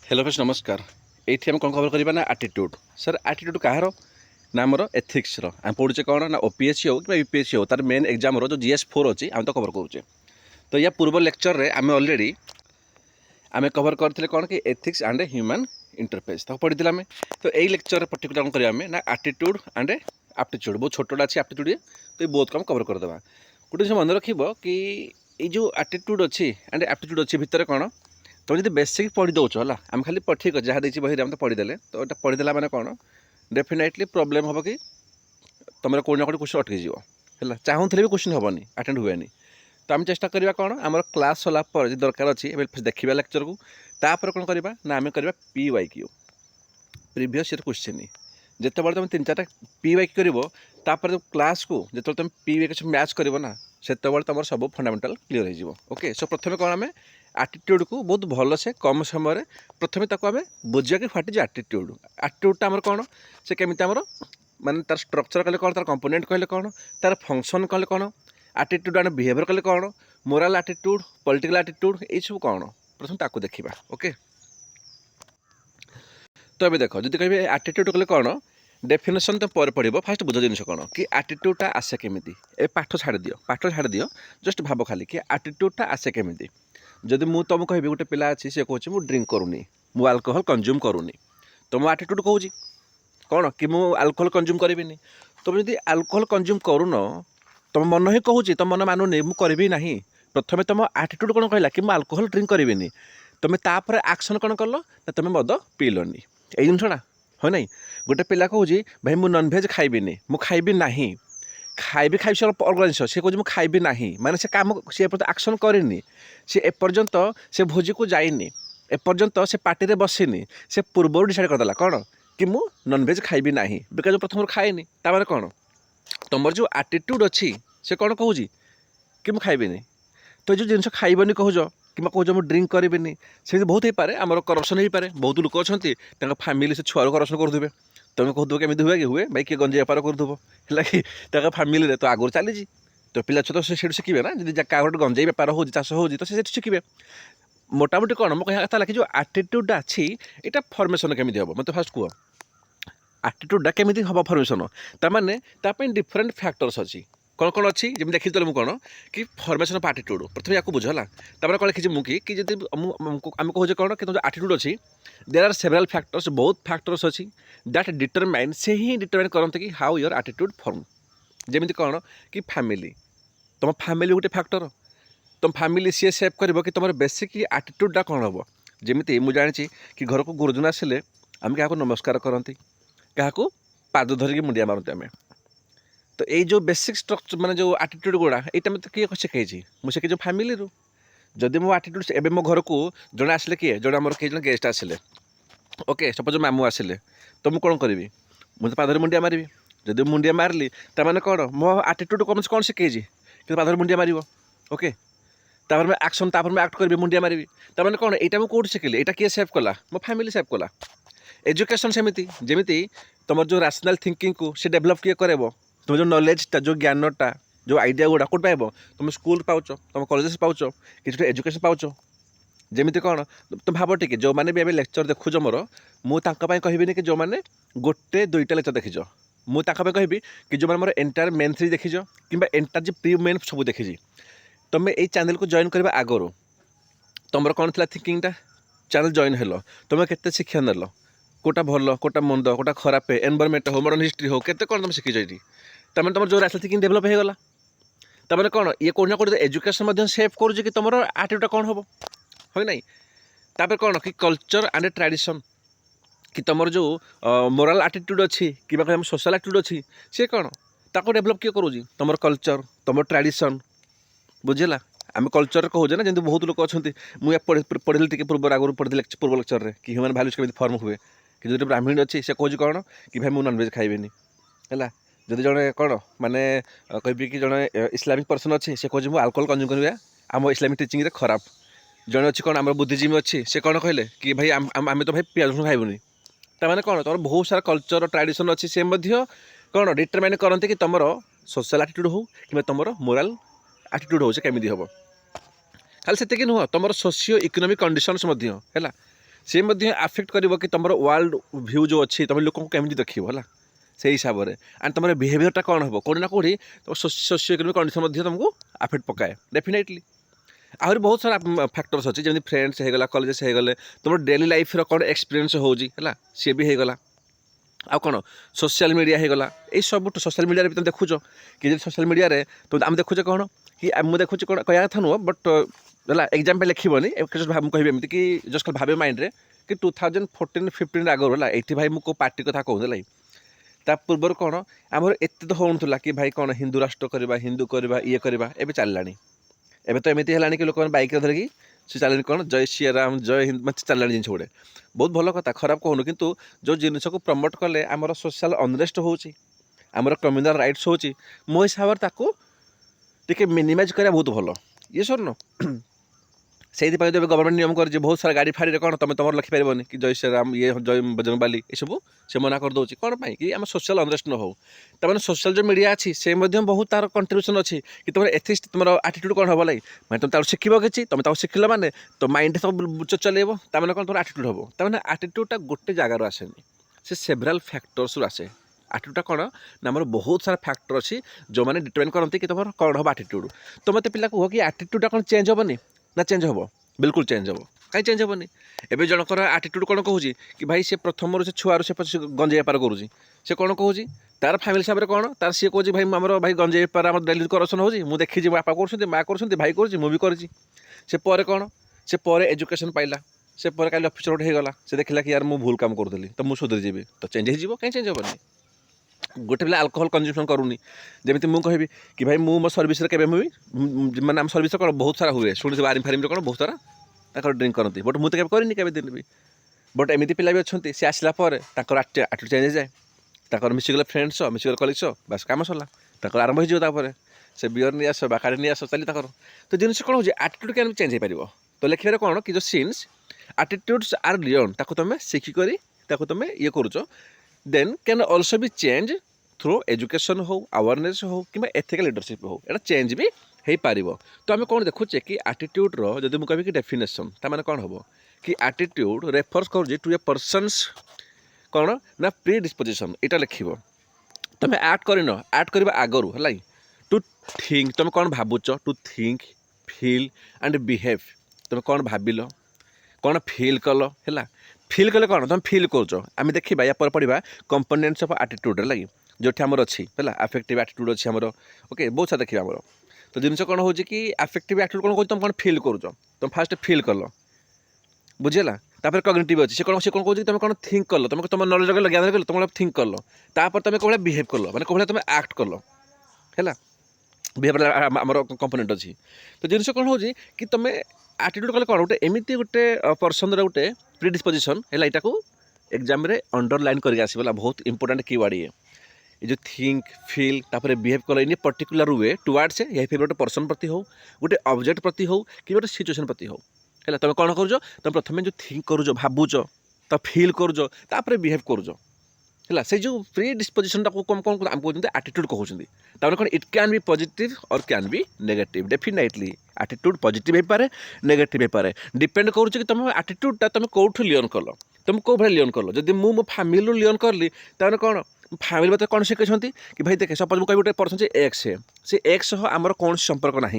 Hello friends नमस्कार। ये आम कौन कवर करवा ना आटीट्यूड सर आटीट्यूड कहार ना आमर एथिक्स आम पढ़ुचे कौन ना ओपीएससी हो कि यूपीएससी हो तार मेन एग्जाम जो GS4 अच्छी आम तो कवर करुचे। तो या पूर्व लेक्चर रे आम ऑलरेडी आम कवर करते कौन कि एथिक्स एंड ह्यूमन इंटरफेस तो पढ़ी आम। तो यही लेक्चर पर्टिकुलर कौन करें ना आटीट्यूड एंड एप्टीट्यूड बहुत छोटा अच्छी एप्टीट्यूड तो ये बहुत कम कवर करदे। गोटे जिन मन रख कि ये जो आटीट्यूड अच्छी एंड एप्टीट्यूड अच्छी भितर कौन तुम जो बेसिक पढ़ी दौच है आम खाली ठीक अच्छे जहाँ देखिए बही आम तो पढ़ीदे तो ये पढ़ीदेला मैंने कौन डेफिनेटली प्रोब्लेम हम कि तुम कौन ना कौन क्वेश्चन अटकी है चाहूले भी क्वेश्चन हेनी अटेंड हुए। तो आम चेष्टा करवा कौन आम क्लास सरला दरकार अच्छी देखा लेक्चर को तापर कौन करवा ना आम करवा PYQ प्रीवियस ईयर क्वेश्चन जिते बड़े तुम 3-4टा PYQ कर क्लास को जो तुम PYQ मैच कर ना से तुम सब फंडामेंटाल क्लीयर हो। ओके सो प्रथम कौन आम आटीट्यूड को बहुत भल से कम समय प्रथम आम बुझा कि ह्वाट इज आटीट्यूड। आटीट्यूडटा आम कौन से केमी आमर माने तार स्ट्रक्चर कहले कौन तार कंपोनेंट कहले कौन तार फंक्शन कहले कौन आटीट्यूड एंड बिहेवियर कहले कौन मोराल आटीट्यूड पॉलिटिकल आटीट्यूड ये सब कौन प्रथम ताकू देखा। ओके तो अभी देख जो कहे आटीट्यूड कहले कौन डेफिनेशन तो पर पड़ो फास्ट बुझ जिन कौन कि आटीट्यूडटा आसे केमी ए पाठ छाड़ दियो जस्ट भाव खाली कि आटीट्यूडटा आसे केमी। जदि मु तुम कह गोटे पिला अच्छी सी कहे मुझे ड्रिंक करूनी मु अल्कोहल कंज्यूम करूनी तो मो आटीट्यूड कहूँ कौन कि मु अल्कोहल कंज्यूम करी। तुम जब अल्कोहल कंज्यूम करून तुम मन ही कहूँ तुम मन मानुनी मुझे करी ना प्रथम तुम आटीट्यूड कौन कहला कि मुझे अल्कोहल ड्रिंक करी तुम तापर एक्शन कौन कल ना तुम मद पीलनी ये जिनसा है ना। गोटे पिला कहूँ भाई मुझे नॉनभेज खाइबी मुझे खाइबी ना खाइबी खाइ अलग जिन सी कहे खाइबी ना माने से कम सी एक्शन करनी सी एपर्यंत से भोजी को जाइनी एपर्यंत से पार्टी बसिनी से पूर्व डिसाइड करदेला कौन कि मु नॉनभेज खाइबी ना बिकज प्रथम खाएनी तार कौन तुम जो आटीट्यूड अच्छी से कौन कहूँ कि मुझे खाइबी। तो जो जिन खाइबनी कहूँ कि कौच मुझे ड्रिंक करी से बहुत हो पारे आमर करप्शन हो पारे बहुत लोग अच्छा फैमिली से छुआ करप्शन करुवे तुम कहूँ केमी हुए कि हुए भाई किए गंजे बेपार करदे है फैमिली तो आगुरी चली तो पिला छुआ तो से शिखे ना जी क्या गोटे गंजे बेपार हो चाष हो तो से शिखे मोटामोटी कौन मैं कह कि जो आटीट्यूडा अच्छी यहाँ फर्मेसन केमी हम मतलब फास्ट कह आटीट्यूडा केमी हम फर्मेसन ताने डिफरेंट फैक्टर्स अच्छी कौन कौन अच्छी जमी देखी मुझे कौन कि फर्मेसन ऑफ आटीट्यूड प्रथम या बुझला कौन लिखी मुझे जब आम कहूँ कौन कि जो आटीट्यूड अच्छी देयर आर सेवराल फैक्टर्स बहुत फैक्टर्स अच्छी दैट डिटरमाइन से ही डिटरमाइन करते कि हाउ योर आटीट्यूड फॉर्म जमी कौन कि फैमिली तुम फैमिली गोटे फैक्टर तुम फैमिली सी सेव कर कि तुम बेसिक आटीट्यूडा कौन हम जमी मुझे जानी कि घर को गुरुजन आसिले आम क्या नमस्कार करती क्या पाद धरिकी मुंडिया मारती आम। तो ये जो बेसिक स्ट्रक्चर माने जो आटीट्यूड गुड़ा यहाँ मत किए शिखाई मुझे शिखी फैमिली जदि मो आटीट्यूड एवं मो घर को जड़े आसिले किए जड़े आम किए गेस्ट आसिले ओके सपोज मामू आसिले तो मुझे कौन करी मुझे पादर मुंडिया मारि जदि मुंडिया मारिली ताने कौन मो आटीट्यूड कौन शिखाई कि पादर मुंडिया मार ओके तापर मैं एक्शन तापर मैं एक्ट करी मुंडिया मारि ताने कौन यहाँ मुझे कौट शिखिली यहाँ किए सेव कला मो फैमिली सेव कला। एजुकेशन सेमती जमी तुम जो रैशनल थिंकिंग को से डेभलप किए करेब तुम जो नॉलेजटा जो ज्ञानटा जो आइडिया गुड़ा कौट पाइब तुम स्कूल पाच तुम कॉलेज पाच कि एजुकेशन पाच जमी कौन तुम भाव टे जो मैंने भी लेक्चर देखुच मोर मुझे कहबी कि जो मैंने गोटे 2टा लेक्चर देखीच मुझे कहबी कि जो मैंने मोर एंटायर मेन 3 देखीच कि एंटायर जो प्री मेन सब देखी तुम्हें ये चैनल को जॉइन करवा आगु तुम कौन थी थिंकिंगटा चैनल जॉइन हेलो तुम्हें केते शिक्षा नेल कोटा भल कोटा मंद कोटा खराब एनवायरमेंट हो मॉडर्न हिस्ट्री हो केते कौन तुम शिखीच ये तमें तुम जो रैशनल थिंकिंग डेभलप होगा तमें कौन ये कौन ना कौन एजुकेशन सेव कर कि तुम आटीट्यूड कौन हम है ना। तापर कौन कि कल्चर एंड ट्रेडिशन कि तुम जो मोराल आटीट्यूड अच्छी कि सोशल आटीट्यूड अच्छी सी कौन ताको डेभलप किए करूँ तुम कल्चर तुम ट्रेडिशन बुझेगा आम कल्चर कहूँ ना जब बहुत लोग अच्छा मुझे पढ़ी टे पूर्व आगुरी पढ़ी पूर्व लेक्चर में कि ह्यूमन वैल्यूज केमी फॉर्म हुए कि जो ब्राह्मण अच्छी से कहूँ कौन कि भाई मुझे नॉनभेज खाइबी है जदि जड़े कौन माने कहबी कि जड़े इस्लामिक पर्सन अच्छी से कहूँ मुझे अल्कोहल कंज्यूम करा आम इस्लामिक टीचिंग रे खराब जड़े अच्छी कौन आम बुद्धिजीवी अच्छी से कौन कहले कि भाई आम तो भाई पियाज रसुण खाइबुनी ताने कौन तुम बहुत सारा कल्चर ट्रेडिशन अच्छी से कौन डिटरमाइन करते कि तुम सोशल आटीट्यूड हो कि तुम मोराल आटीट्यूड हो केमी हम खाली से नुह तुम सोशियो इकोनॉमिक कंडीशंस है सी आफेक्ट कर कि तुम वर्ल्ड भ्यू जो अच्छी तुम लोक केमी देख है से हिसाब से एंड तुम बिहेवियरटा कौन हम कौटी ना कौटी तुम सोशियो इकोनॉमिक कंडीशन तुमको आफेक्ट पकाए डेफिनेटली आहरी बहुत सारा फैक्टर्स अच्छी जमी फ्रेंड्स होगा कॉलेजेस होगले तुम डेली लाइफ कौन एक्सपीरियंस होगी सी भी होगला आउ कौन सोशल मीडिया होगला ये सब सोशल मीडिया तुम देखुच कि सोशल मीडिया तुम आम देखुचे कौन कि मुझे देखुचे कौन कह कथा नुह बट है एग्जाम पे लिखबनी कह एमती कि जस्ट भावे माइंड रे कि 2014-15 आगर है ये भाई मुझे पार्टी कथा कहूँ ता पूर्वर कौन आमर एत तो हो कि भाई कौन हिंदू राष्ट्र करवा हिंदू करवा ये करवा एवं चलला एवं तो एमती है कि लोक बैक धरिकी से चल कौन जय श्री राम जय हिंद मतलब चलला जिन गुड़े बहुत भल कथा खराब कहूँ कितु जो जिनस को प्रमोट कले आमर सोशल अनरेस्ट होची आमर कम्युनाल राइट्स होची मो हिसाब से टे मिनिमाइज करा बहुत भल ये सर न से गवर्नमेंट नियम कर बहुत सारा गाड़ी फाड़ी कौन तुम तुम लिखिपारनि कि जय श्री राम ये जय बजरंगबाली ये सब से मना कर दूसरी कौन पाई कि आम सोशल अनरेस्ट न हो तमें सोशल जो मीडिया अच्छी से बहुत तार कंट्रीब्यूशन अच्छी कि तुम एथिस्ट तुम आटिट्यूड कौन हम लाइक मैं तुम शिख कि तुम शिखल मैंने तो माइंड सब चलेब तमें कौन तुम आटिट्यूड हम तमें आटिट्यूडटा गोटे जगार आसेनि से सेभराल फैक्टर्स आसे आटिट्यूडटा कौन ना आम बहुत सारा फैक्टर अच्छी जो मैंने डिटरमाइन करती कि तुम कौन हम आटिट्यूड तो मत पिला कह कि आटिट्यूडटा कौन चेंज हेनी ना चेंज हम बिल्कुल चेंज हम कहीं चेंज हेनी एवं जनकर आटिट्यूड कौन कहूँ कि भाई से प्रथम से छुआर से गंजे बेपार करुँच से कौन कहूँ तार फैमिली हिसाब से कौन तार सी कहूँ भाई आम भाई गंजे बेपार आम डेली करप्शन हो मुझे देखी बापा कर माँ कर भाई कर कौन से पर एजुकेशन पाइला से पर कल अफिसर गोटे होगा से देखला कि यार मुझे भूल काम करूँ तो मुझे सुधरी जी तो चेंज हो कहीं चेंज हेनी गोटे पिला अल्कोहल कंज्यूमसन करूनी जमी मुझे कहि कि भाई मो सर्विस के माने आम सर्विस कौन बहुत सारा हुए शुणी आर्मी फार्म कौन बहुत सारा ड्रिंक करती बट मुझे करनी के दिन भी बट एमती पिला भी अच्छा सी आसला आटिट्यूड चेंज जाए मिशिगले फ्रेंड्स मिशिगले कलिग्स बास कम सरला आरंभ हो से बियर नहीं आस बाकाड़ी नहीं आस चली तो जिनस कौन हो आटिट्यूड क्या चेंज हो पार तो लिखे कौन कि जो सीन्स आटिट्यूड्स आर लियन ताको तुम शिखिकी तुम ये करुच then can also be change through education हो अवेयरनेस हो कि एथिकल लीडरशिप हो एटा चेंज भी हो पार तो आम कौन देखुचे कि आटिट्यूड्र जब मुझे कि डेफिनेशन ताने कौन हम कि आटिट्यूड रेफर्स कर टू ए पर्सन्स कौन ना प्री डिस्पोजिशन यहाँ लिख तुम आक्ट करन आक्ट करने आगु है टू थिंक तुम कौन भावुच to think feel and behave तुम कौन भाविल कौन फिल कल है फिल कले कौन तुम फिल करें देखा या पढ़ा कंपोनेंट्स ऑफ एटीट्यूड लगे जो आमर अच्छी है अफेक्टिव एटीट्यूड अच्छी आमर ओके बहुत सारा देखिए आमर तो जिन कौन हो अफेक्टिव एटीट्यूड कौन तुम कौन फिल कर तुम फास्ट फिल कल बुझीला तापर कग्निटिव अच्छी से कौन कहूँ तुम कौन थिंक कल तुम तुम नॉलेज कल ज्ञान कल तुम थिंक कल तापर तुम कौन बिहेव कल मैंने कौन तुम एक्ट कल है बिहेवियर आमर कंपोनेंट अच्छी तो जिन कौन हो कि तुम एटीट्यूड कले कौन गोटे एमती गोटे पर्सन गोटे प्री डिस्पोजिशन है यहाँ एग्जाम अंडरलाइन करके आसला बहुत इंपोर्टेंट कीवर्ड ये जो थिंक फिल तापर बिहेव कल इन पर्टिकुलर वे टुवार्ड्स या फिर गोटे पर्सन प्रति हो गोटे ऑब्जेक्ट प्रति हो कि गोटे सिचुएशन प्रति हो है तुम कौन कर तुम प्रथम जो थिंक कर भावुच तो फिल कर बिहेव कर से जो प्री डिस्पोजिशन कौन कौन आम कहते एटीट्यूड कहते तार कौन इट कैन बी पॉजिटिव और can be negative definitely attitude positive हो पारे नेगेटिव हो पारे डिपेंड करुच्च कि तुम एटीट्यूडटा तुम कौटू लियन कल तुम कौ भाई लियन कल जब मो फैमिली लियन कली तार कौन फैमिली मत कौन शिखी कि भाई देखे सपोज मुझे गोटे पर्सन से एक्स है से एक्स आमर कौन संपर्क ना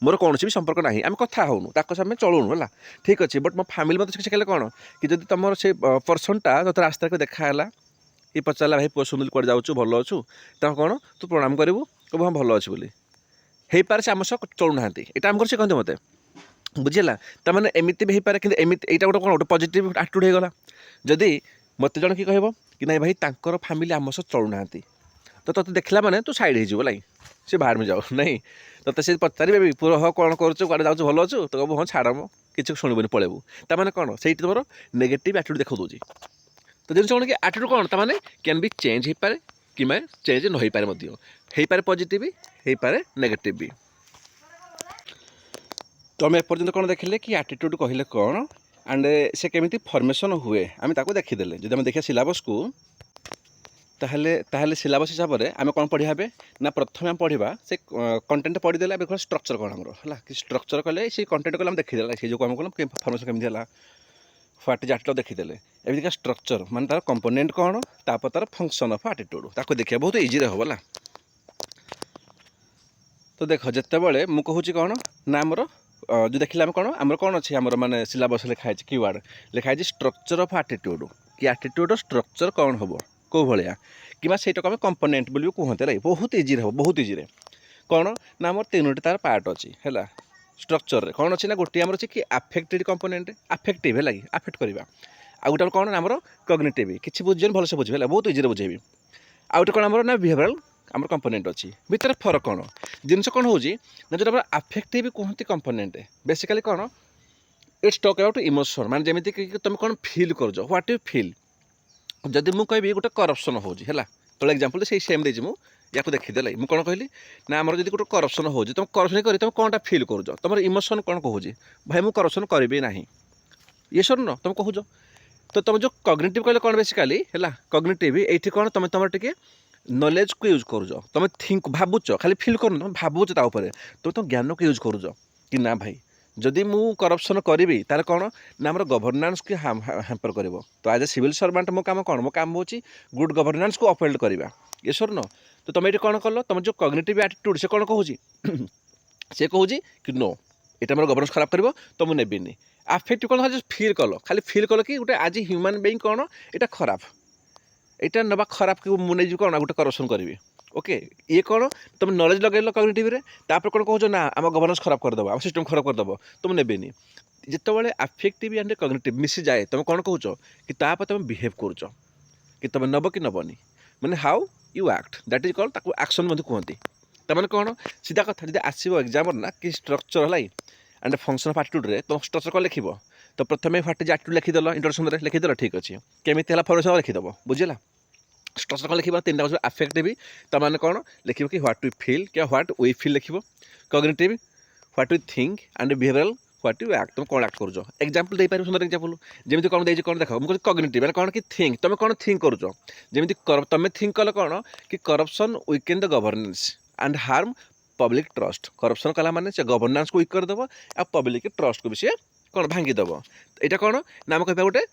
मोर कौन भी संपर्क ना आम कथा होनु आम चलुनु है ठीक अच्छे बट मो फैमिली मत शिखे कौन कि जब तुम से पर्सनटा जो रास्ता को देखाला ये पचारा भाई पुआ सुनील कौन जाऊँ भल अच्छु तो कौन तू प्रणाम करूँ हाँ भल अच्छे बोली हो पारे से आम सह चलुना यहाँ आम से कहते मत बुझीला तमें एमती भी हो पारे कि यहाँ गोटे कौन गोटे पॉजिटिव एटीट्यूड होगा जदि मत जन कि कह कि नहीं भाई तांकर फैमिली आम सह चलुना तो तोते देखला मैंने तू साइड हो लाई से बाहर में जाओ नहीं तो से पचारे भी पुरा हाँ कौन करुँ जाऊँ भल अच्छु तो कह हाँ छाड़ म किसी शुणबनी पलैबू ताने कौन से तुम नेगेटिव एटीट्यूड देखा दूसरी तो जिन कौन कि एटीट्यूड कौन ताने कैन बी चेंज हो पारे कि चेंज न हो पारे पॉजिटिव हो पारे नेगेटिव भी तो आम एपर्यंत कौन देखिले कि एटीट्यूड कहले कौन एंड से केमिति फॉर्मेशन हुए आम ताको देखीदेले जब आम देखिए सिलेबस को ताहले सिलेबस हिसाब से आम कौन पढ़ा ना प्रथम आम पढ़ा से कंटेंट पढ़ीदेला देखो स्ट्रक्चर कौन आमर है कि स्ट्रक्चर कले से कंटेंट कले देखीदेला से जो आम कल फॉर्मेशन केमी ह्वाट इज एटीट्यूड देखीदे एमती स्ट्रक्चर मान तार कंपोनेंट कौन तापर तार फंक्शन ऑफ एटीट्यूड ताको देखिए बहुत इजी होगा। तो देख जिते बड़े मुझे कहूँ कौन ना आमर जो देखिए आम कौन आमर कौन अच्छी आमर माने सिलेबस लिखाई कीवर्ड लिखाई स्ट्रक्चर ऑफ एटीट्यूड कि एटीट्यूड स्ट्रक्चर कौन हम कौ भाया कि से आम कंपोनेंट बोली कहते है बहुत इजी हो बहुत इजी कौन ना आम तीनोटी तार पार्ट अच्छी है स्ट्रक्चर कौन अच्छी ना गोटे आमर अच्छी कि आफेक्टेड कंपोनेंट आफेक्टिव है कि आफेक्ट करवा आ गोटे कौन ना आमर कग्निटिव किसी बुझे भलसे बुझे बहुत इजी बुझेबी आ गोटे कौन आमर ना बिहेवियरल आमर कंपोनेंट अच्छी भितर फरक कौन जिनस कौन हो जो आफेक्टिव कहते कंपोनेंट बेसिकली कौन इट्स टॉक अबाउट इमोशन माने जमीती कि तुम कौन फील कर व्हाट यू फील जदि मुझे कहबी गोटे करप्शन होगा तो एग्जांपल से सेम देजी या देखीदे मुझे कौन कहली ना आमर जब गोटे करप्शन हो तुम करप्शन कर तुम कौनटा फील कर तुम इमोशन कौन कहूँ भाई मुझे करप्शन करी ना ये सर न तुम कहूँ तो तुम जो कग्निटिव कहले कौन बेसिकली है कग्निटिव ये कौन तुम तुम टे नॉलेज को यूज कर तुम थिंक भावुच खाली फिल कर तुम भावुच तुम तुम ज्ञान को यूज कर कि ना भाई जदि मु करप्शन करी तार कौन ना आम गवर्नेंस को हैम्पर कर तो एज ए सिविल सर्वेंट मो काम कौन मो काम हो गुड गवर्नेंस को अपहोल्ड करवा ये सर न तो तुम ये कौन कल तुम जो कग्निटिव एटीट्यूड से कौन कहूँ से कहूँ कि नो ये मोर गवर्नेंस खराब कर तो मुझे नेबिनी आफेक्टिव कौन जो फिल कल खाली फिल कल कि गोटे आज ह्यूमन बीइंग कौन यहाँ खराब यहाँ नवा खराब कि मुझे कौन गोटे करप्शन करी ओके ये कौन तुम नॉलेज लगेल कग्निटिव तापर कौन कहूँ ना आम गवर्नेंस खराब करदेव आम सिस्टम खराब करदेव तुम नेबेनी जिते आफेक्टिव एंड कग्निटिव मिसी जाए तुम कौन कहूँ कि तापर तुम बिहेव कर कि तुम नब कि नबनी मैंने how you act that is called ताको एक्शन मत कहते तमें कौन सीधा कथा जब आसो एग्जाम ना कि स्ट्रक्चर है एंड फंक्शन ऑफ एटीट्यूड रे तुम स्ट्रक्चर कौन लिख तो प्रथम ह्वाट इज एटीट्यूड लिखिदेल इंट्रोडक्शन में लिखिदेल ठीक अच्छे केमी फॉर्मेशन लिखिदेव बुझेगा स्ट्रक्चर कौन लिख तीन टा आफेक्टिव तमें कौन लिख कि ह्वाट यू फिल क्या ह्वाट वी फिल लिख cognitive what you think and behavioural what you act तुम कौन एक्ट कर एग्जाम्पल दे पार सुंदर एग्जाम्पल जमी कौन दे कौन देख मुझे कग्निटिव मैंने कौन कि थिंक तुम कौन थिंक कर तुम थिंक कल कौन कि corruption weakened the governance and harm public trust corruption कला माने से गवर्नेंस को वीक करदेव आ पब्लिक ट्रस्ट को भी सी कौन भांगीदेव यहाँ कौन ना आम कह गोटे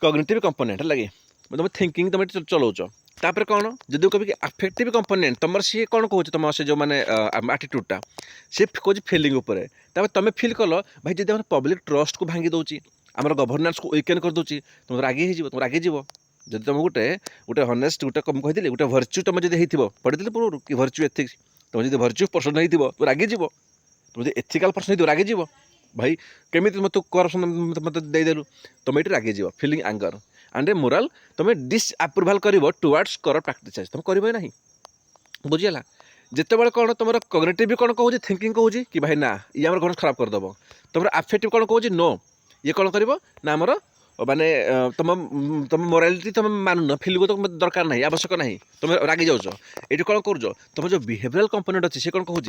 कग्निटिव कंपोनेंट है लगे तुम थिंकिंग तुम चलाउच तापर कौन जब कभी आफेक्टिव कंपोनेंट तुम सी कौन कहूँ तुम से जो मैंने एटीट्यूडटा सी कहूँ फिलिंग उपर तुम फिल कल भाई जब हम पब्लिक ट्रस्ट को भांगी दौर आम गवर्नेंस को वीकेन कर दूसरी तुम रागी तुम रागी जब तुम गोटे गोटे हनेस्ट गोटे कही गोटे भर्च्यू तुम जब हो पढ़ी पूर्व कि भर्च्यू एथिक्स तुम जब भर्च्यू पर्सन हो तो रागी तुम जब एथिकल पर्सन हो रागी भाई केमी मत करप्शन मत देदेलु तुम ये रागी feeling anger and a moral तुम डिसअप्रूवाल कर टुवर्ड्स करप्ट प्रैक्टिसेस तुम करें ना बुझीगला जिते बड़े कौन तुम कग्निटिव कौन कहूँ थिंकिंग कहूँ कि भाई ना ये आम घर खराब करदेव तुम आफेक्टिव कौन कहूँ नो ये कौन कर ना आमर माने तुम तुम मोरालिटी तुम मानुन फिल को तुम दरकार ना आवश्यक ना तुम रागी जाऊच ये कौन कर तुम जो बिहेवियरल कंपोनेंट अच्छी से कौन कहूँ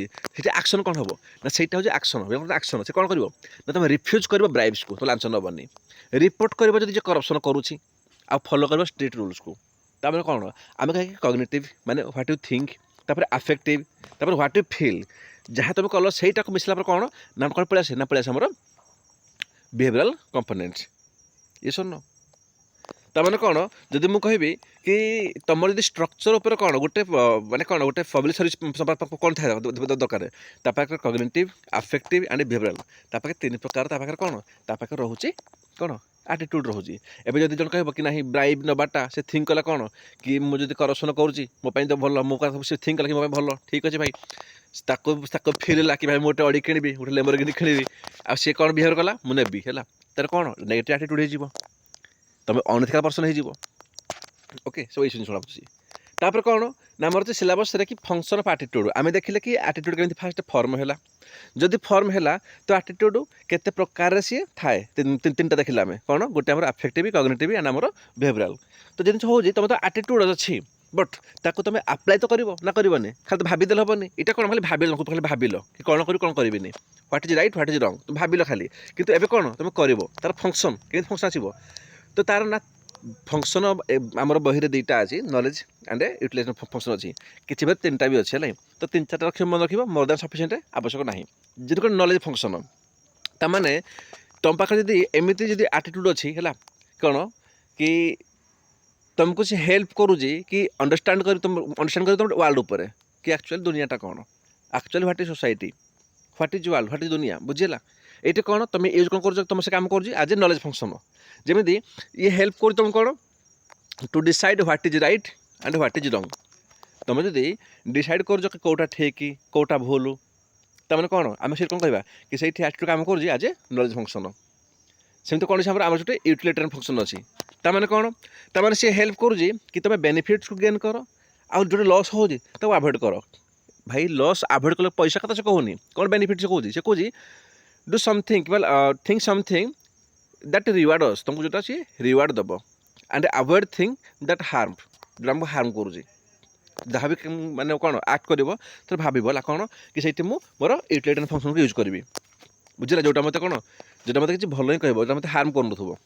एक्शन कौन हम ना सहीटा हूँ एक्शन एक्शन से कौन कर ना तुम रिफ्यूज कर ब्राइब्स को तो लांच नबनी रिपोर्ट कर जो करप्शन करुँच आ फॉलो कर स्ट्रिक्ट रूल्स को तापर कौन आम कहीं कग्निटिव माने व्हाट यू थिंक तापर आफेक्टिव तापर व्हाट यू फील जहाँ तुम कल सहीटा को मिसला कौन ना कौन पलैसे ना पलैसे आमर बिहेवियरल कंपोनेंट्स ये सुन तमें कौन जदि मुझे कहबी कि तुम जब स्ट्रक्चर उपर कौन गोटे माने कौन गोटे पब्लिक सर्विस कौन था दरकार तापाखे कग्निटिव आफेक्टिव एंड बिहेवियरल तापाखे तीन प्रकार तापाखे कौन तापाखे रोचे कौन एटीट्यूड रोचे एवं जब जन कह कि ना ब्राइब नबाटा से थिंक कला कौन कि मुझे करप्शन करुँची मोपाई तो भल मो से थिंक कला कि मो भल ठीक अच्छे भाई ताको फिल है कि भाई मुझे अड़ी किणी गोटे लेम्बोर्गिनी किणी आ सी कौन बिहेवियर कला मुझे नेबी है तार कौन नेगेटिव एटीट्यूड हो तुम अनएथिकल पर्सन हो ओके सब ये शुणा तापर कौन ना आमर तो सिलेबस कि फंक्शन ऑफ एटीट्यूड आम देखिले कि एटीट्यूड केमती फास्ट फॉर्म है जदि फॉर्म है तो एटीट्यूड केते प्रकार सी थाए तीन टा देखिले आम कौन गोटे आमर आफेक्टिव कग्निटिव एंड आमर बिहेवियरल तो जिन हो तुम तो एटीट्यूड अच्छी बट ताको तुम अप्लाई तो कर ना करनी खाली तो भाविदेल हेनी यहाँ कौन खाली भाविल खाली भाविल कि कौन कर कौन करी what is right what is रंग तुम भाविल खाली किंतु एबे कौन तुम कर तार फंक्शन के फंक्शन आसो तो तार ना फंक्शन आमर बही दुईटा अच्छी नॉलेज एंड यूटिलाइजेशन फंक्शन अच्छी किसी भी तीन टा भी अच्छे है तो तीन चार रख मन रख मोर दैन सफिसीयंट आवश्यक ना जी नॉलेज फंक्शन तमाने तुम पाखे जब एमती जब आटीट्यूड अच्छी है कौन कि तुमको से हेल्प करुँगी कि अंडरस्टांड कर तुम वर्ल्ड उपर कि एक्चुअली दुनियाटा कौन actually what is society what is world what is दुनिया बुझीला ये कौन तुम यूज कौन कर तुम से काम कर एज ए नॉलेज फंक्शन जमी ये हेल्प कर तुम कौन to decide what is right and what is wrong तुम जब डिसाइड कर कौटा ठीक कौटा भूल तमें कौन आम से कौन कह कि से काम कर एज ए नॉलेज फंक्शन सेमती कौन हिसाब से आम गोटे यूटिलिटेरियन फंक्शन अच्छी ताने कौन ताने सी हेल्प करुँगी कि तुम बेनिफिट्स को गेन कर आउ जो लॉस हो आभोड कर भाई लॉस आभोड कल पैसा कथा से कहूनी कौन बेनिफिट से कहूँ से कहूँ do something think something that reward us तुमको जोटा सी रिवार्ड दब and avoid thing that harm जो आमको हार्म करुँगी जहाँ भी मैंने कौन आक्ट कर तो भाव कौन कि सही मोर यूटिलिटेरियन फंक्शन को यूज करी बुझे जोटा मत कौन जोटा मत किसी भल ही कह जो मत हार्म करूँ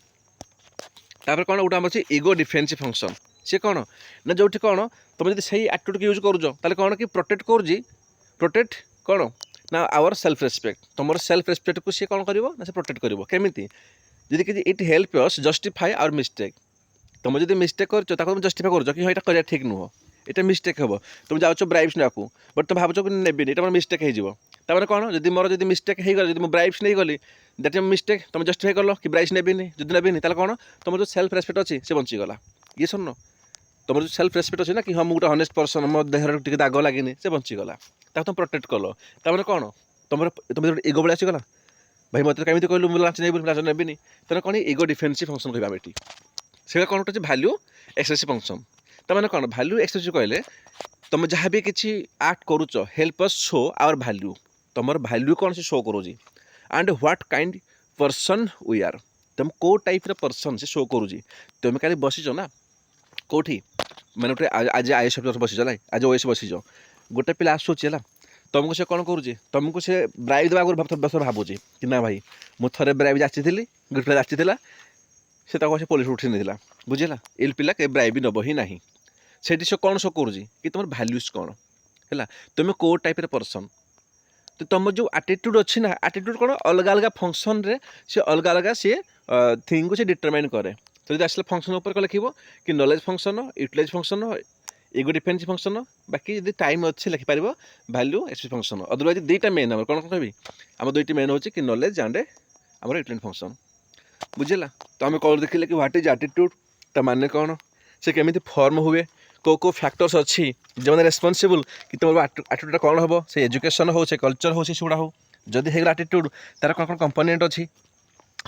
तापर कौन गोटे आम अच्छे इगो डिफेन्सिव फंक्शन सी कौन ना जो कौन तुम जब सही आटीट्यूड यूज कर कौन कि प्रोटेक्ट प्रोटेक्ट कौन ना आवर सेल्फ रेस्पेक्ट तुम सेल्फ रेस्पेक्ट को सी कौन कर प्रोटेक्ट करमी जी कि it help us justify our mistake तुम जब मिस्टेक कर जस्टिफाई कर कि यहाँ ठीक नुह ये मिस्टेक हे तुम जाओ ब्राइब्स नाकू बट तुम भाव नेबिनी ये मोर मिस्टेक हो कौन जब मोर जब मिस्टेक हो गला जब ब्राइब्स नहीं गली दैट मिस्टेक तुम जस्टिफाई कल कि ब्राइब्स नेबिनी जब नेबिनी कौन तुम जो सेल्फ रेस्पेक्ट अच्छी से बचीगला ये सुन तुम जो सेल्फ रेस्पेक्ट अच्छी ना कि हाँ मुझे हनेस्ट पर्सन मो देहर टी दाग लगे से बचीगला तुम प्रोटेक्ट कल ताने कौन तुम तुम इगो बड़े आसीगला भाई मत कमी कहलु मुझे लाच नहीं लाच नेबिनी तेना कौन इगो डिफेन्सिव फंक्शन कह ये से कौन गोटे भैल्यू एक्सेसिव फंक्शन तमें कौन भैल्यू एक्सेसिव कहले तुम जहाँ भी किसी आक्ट करुच help us show our value तुम भैल्यू कौन से शो करुँगी and what kind person we are तुम कौ टाइप पर्सन से शो करुँगी तुम खाली बसीच ना कौटी मैंने गोटे आज आईएएस अफिसर बसीच ना आज ओएस बसीच गोटे पिला आसूची है तुमको से कौन करुँगी तुमको से ब्राइब देवा आगे भावुची कि ना भाई मुझे ब्राइब जाची गोटे पिला जाची से से पुलिस उठी नहीं बुझेगा इल पिला के ब्राइब नब ही ना से कौन शो करुँगी कि तुम भैल्यूज कौन है तुम कौ टाइप पर्सन तो तुम जो आटीट्यूड अच्छी ना आटीट्यूड कौन अलग अलग फंक्शन रे से अलग अलग सी थिंग को से डिटरमाइन करे तो जब आसला फंक्शन ऊपर लिख कि नॉलेज फंक्शन यूटिलाइज फंक्शन इगो डिफेन्सिव फंक्शन बाकी जब टाइम अच्छे लिखिपार भैल्यू एक्सेसिव फंक्शन अदरवाइज दुईटा मेन आम कौन कह आम दुईटी मेन हो कि नॉलेज एंड आम यूटिलाइज फंक्शन बुझेगा तो आम कौन देखिले कि व्हाट इज आटीट्यूड ता माने कौन से केमी फॉर्म हुए को फैक्टर्स अच्छी जो मैंने रेस्पॉन्सिबल कि तुम आटीट्यूड कौन हम से एजुकेशन हो से कल्चर हो से गुड़ा हो जदि है आटीट्यूड तार कौन कौन कंपोनेंट अच्छी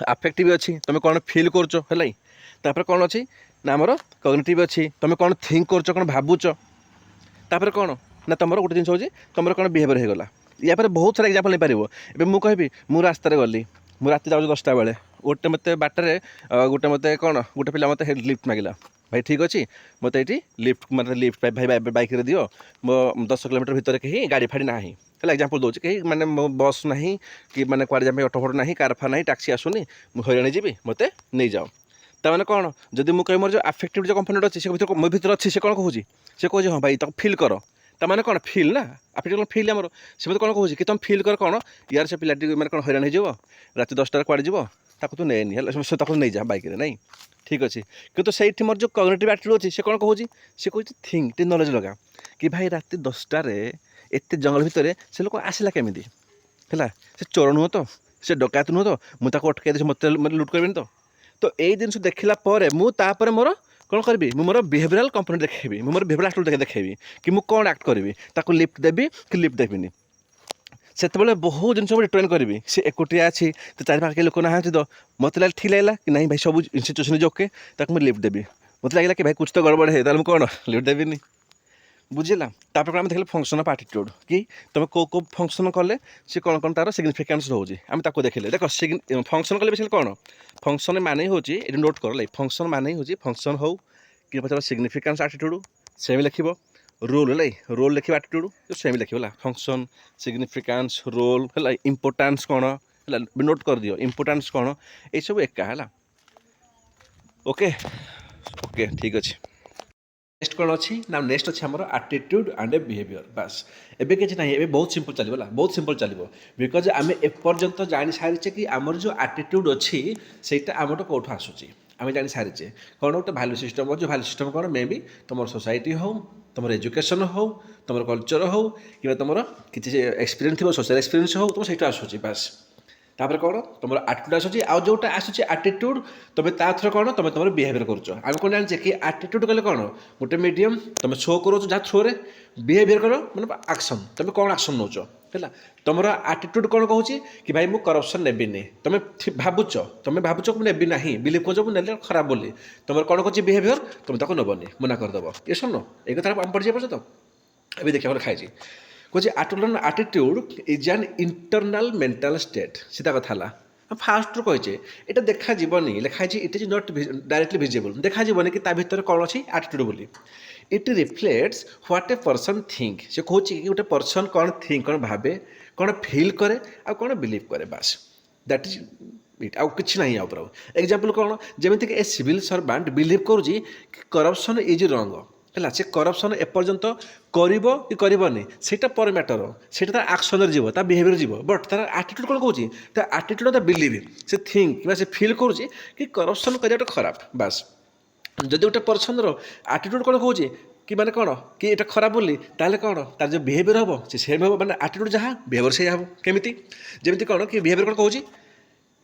अफेक्टिव अच्छी तुम कौन फील कर कौन अच्छी ना आमर कग्निटिव अच्छी तुम कौन थिंक कर कौन भावुच तापर कौन ना तुम गोटे जिन हो तुम कौन बिहेवियर होगला या बहुत सारा एग्जाम्पल नहीं पार मुझे कहबी मुझे रास्तार गली मुझे रात जाऊँ 10टा बेले गोटे मत बाटर गोटे मत कौन गोटे पिला मत लिफ्ट मांगला भाई ठीक अच्छे मत ये लिफ्ट मतलब लिफ्ट भाई बाइक दियो मो 10 किलोमीटर भितर कहीं गाड़ी फाड़ी ना है एग्जाम्पल दूसरी कहीं मैंने मो बस ना कि मैंने कुआड़े जाए ऑटो फटो ना कार फार ना टैक्सी आसुनी मुझे हईराणी जी मत नहीं जाओ ताने कौन जब मुझे मोर जो अफेक्टिव जो कंपोनेंट अच्छी से मो भर अच्छी से कौन कहूँ से कहूँ हाँ भाई तुम फिल कर ताने कौन फिल ना अफेक्टिव फिल आमर से मत कौन कहूँ कि तुम फिल कर कौन यार से पिला मैंने कौन हईराण हो रात 10टार कुआड़े जीव ताको तू नेनी है नहीं जा बाइक नहीं ठीक अच्छे कितु से मोर जो कग्निटिव एटीट्यूड अच्छी से कौन कहूँ से कहूँ थिंक टे नॉलेज लगा कि भाई रात 10टार एत जंगल भितर से लोक आसला केमी है से चोर नुह तो से डकायत नुह तो मुझे अटकाई दे मत लुट कर तो यही जिन देखला मुझे मोर कौन करी मोर बिहेवियरल कंपोनेंट देखी मोर बिहेवियरल एटीट्यूड देखी कि मुझे कौन एक्ट करी लिफ्ट देवी कि लिफ्ट देवी से बहुत जिन डिटर्माइन करी से एकुटिया अच्छी तो चार पाखे लोक ना तो मत लगे ठीक लगे कि नहीं भाई सब सिचुएसन ओके मुझे लिफ्ट देवी मत लगे कि भाई कुछ तो गड़बड़ है मुझे कौन लिफ्ट देवी बुझेगा तापर आम देख फंक्शन ऑफ एटीट्यूड कि तुम को फंक्शन कले से कौन कौन तार सिग्निफिकेंस रोचे आम ताको देखिले देख फंक्शन कले बेसिकली कौन फंक्शन माने होची ये नोट कर फंक्शन माने होची फंक्शन हो कि पचार सिग्निफिकेंस एटीट्यूड सेम लिख रोल है रोल लिख एटीट्यूड सेम लिख फंक्शन सिग्निफिकेंस रोल है इंपोर्टेंस कौन है नोट कर दियो इंपोर्टेंस कौन ये सब एका है ओके ओके ठीक अच्छे। नेक्स्ट कौन अच्छी ना नेक्स्ट अच्छे आम आटीट्यूड एंड ए बिहेवियर बास एबे किसी ना एबे बहुत सिंपल चलो बहुत सिंपल चलो बिकज आम एपर्यंत जानी सारीचे कि आमर जो आटीट्यूड अच्छी सेटा आमर कौटू आसूची आम जानी सारीचे कौन गोटे भैल्यू सिस्टम जो भैल्यू सिस्टम कौन मे बी तुम सोसाइटी हो तुम एजुकेशन हो तुम कल्चर हो कि तुम किसी एक्सपीरियंस थी सोशल एक्सपीरियंस हो तुम सही आसूची बास तापर कौन तुम आटीट्यूड आसूची आउ जोटा आसूची आटीट्यूड तुम ता थ्रू कौन तुम तुम बिहेवियर करुच आम कौन जाने कि आटीट्यूड कले कौन गोटे मीडियम तुम शो करो जहाँ थ्रोरे बिहेवियर कर मतलब आक्शन तुम कौन आक्शन नौच है तुम आटीट्यूड कौन कहूँ कि भाई मुझे करप्शन नेबिनी तुम भावुच मुझे नेबी ना बिलिव कर ने खराब बोली तुम कौन कहूँ बिहेवियर तुम ताको नबनी मना करदेव ये सुन एक कथा आम पढ़ी पार्छ तो अभी देखिए खाई कहे attitude is an internal mental state सीधा कथा है फास्ट रू कहे यहाँ देखा जीवनी लिखाई it is not directly visible देखा जीवनी कि भितर कौन अच्छी आटीट्यूड बोली it reflects what a person think से कहूँ कि गोटे पर्सन कौन थिंक कौन भावे कौन फिल करे आ कौन बिलीव करे बास दैट इज इट आउ कि ना आउपर एग्जाम्पल कौन जमीक ए सिविल सर्वेंट बिलीव करुँच करप्शन इज रंग है से करप्शन एपर्यंत करनी सेटा पर मैटर से आक्शन जीव ता बिहेवियर जीव बट तार आटीट्यूड कौन कहूँ ता आटीट्यूड ता बिलीव से थिंक कि फिल करुँच कि करप्शन करवा खराब बास जदि गोटे पर्सन आटीट्यूड कौन कहूँ कि माने कौन कि ये खराब बोली ताले कौन तार जो बिहेवियर हम से हम माने आटीट्यूड जहाँ बिहेवियर से हम केमी जमी कौन कि बिहेवियर कौन कहूँ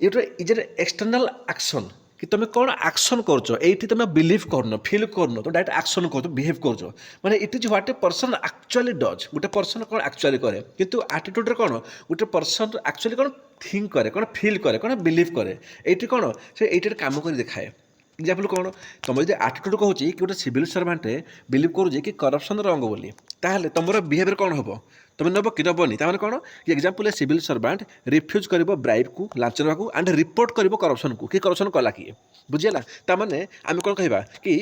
ये इज ए एक्सटर्नाल एक्शन कि तुम कौन एक्शन कर तुम बिलीव करन फिल करन तुम डायरेक्ट एक्शन कर बिहेव कर माने it is what a person actually does गोटे पर्सन कौन एक्चुअली करे किंतु आटीट्यूड कौन गोटे पर्सन एक्चुअली कौन थिंक करे कौन फिल करे कौन बिलीव करे ये कौन से ये काम कर दिखाए एग्जाम्पल कौन तुम जो आटीट्यूड कहूँ कि गोटे सिविल सर्वेंटे बिलीव करुँच कि करप्शन रंग बोली ताहले तुम बिहेवियर कौन हम तुम नब कि नबनी तार कौन कि एग्जाम्पल सिविल सर्वेंट रिफ्यूज कर ब्राइब को लांच नाक एंड रिपोर्ट कर करप्शन को कि करप्शन कला किए बुझीगला ताने आम कौन कह कि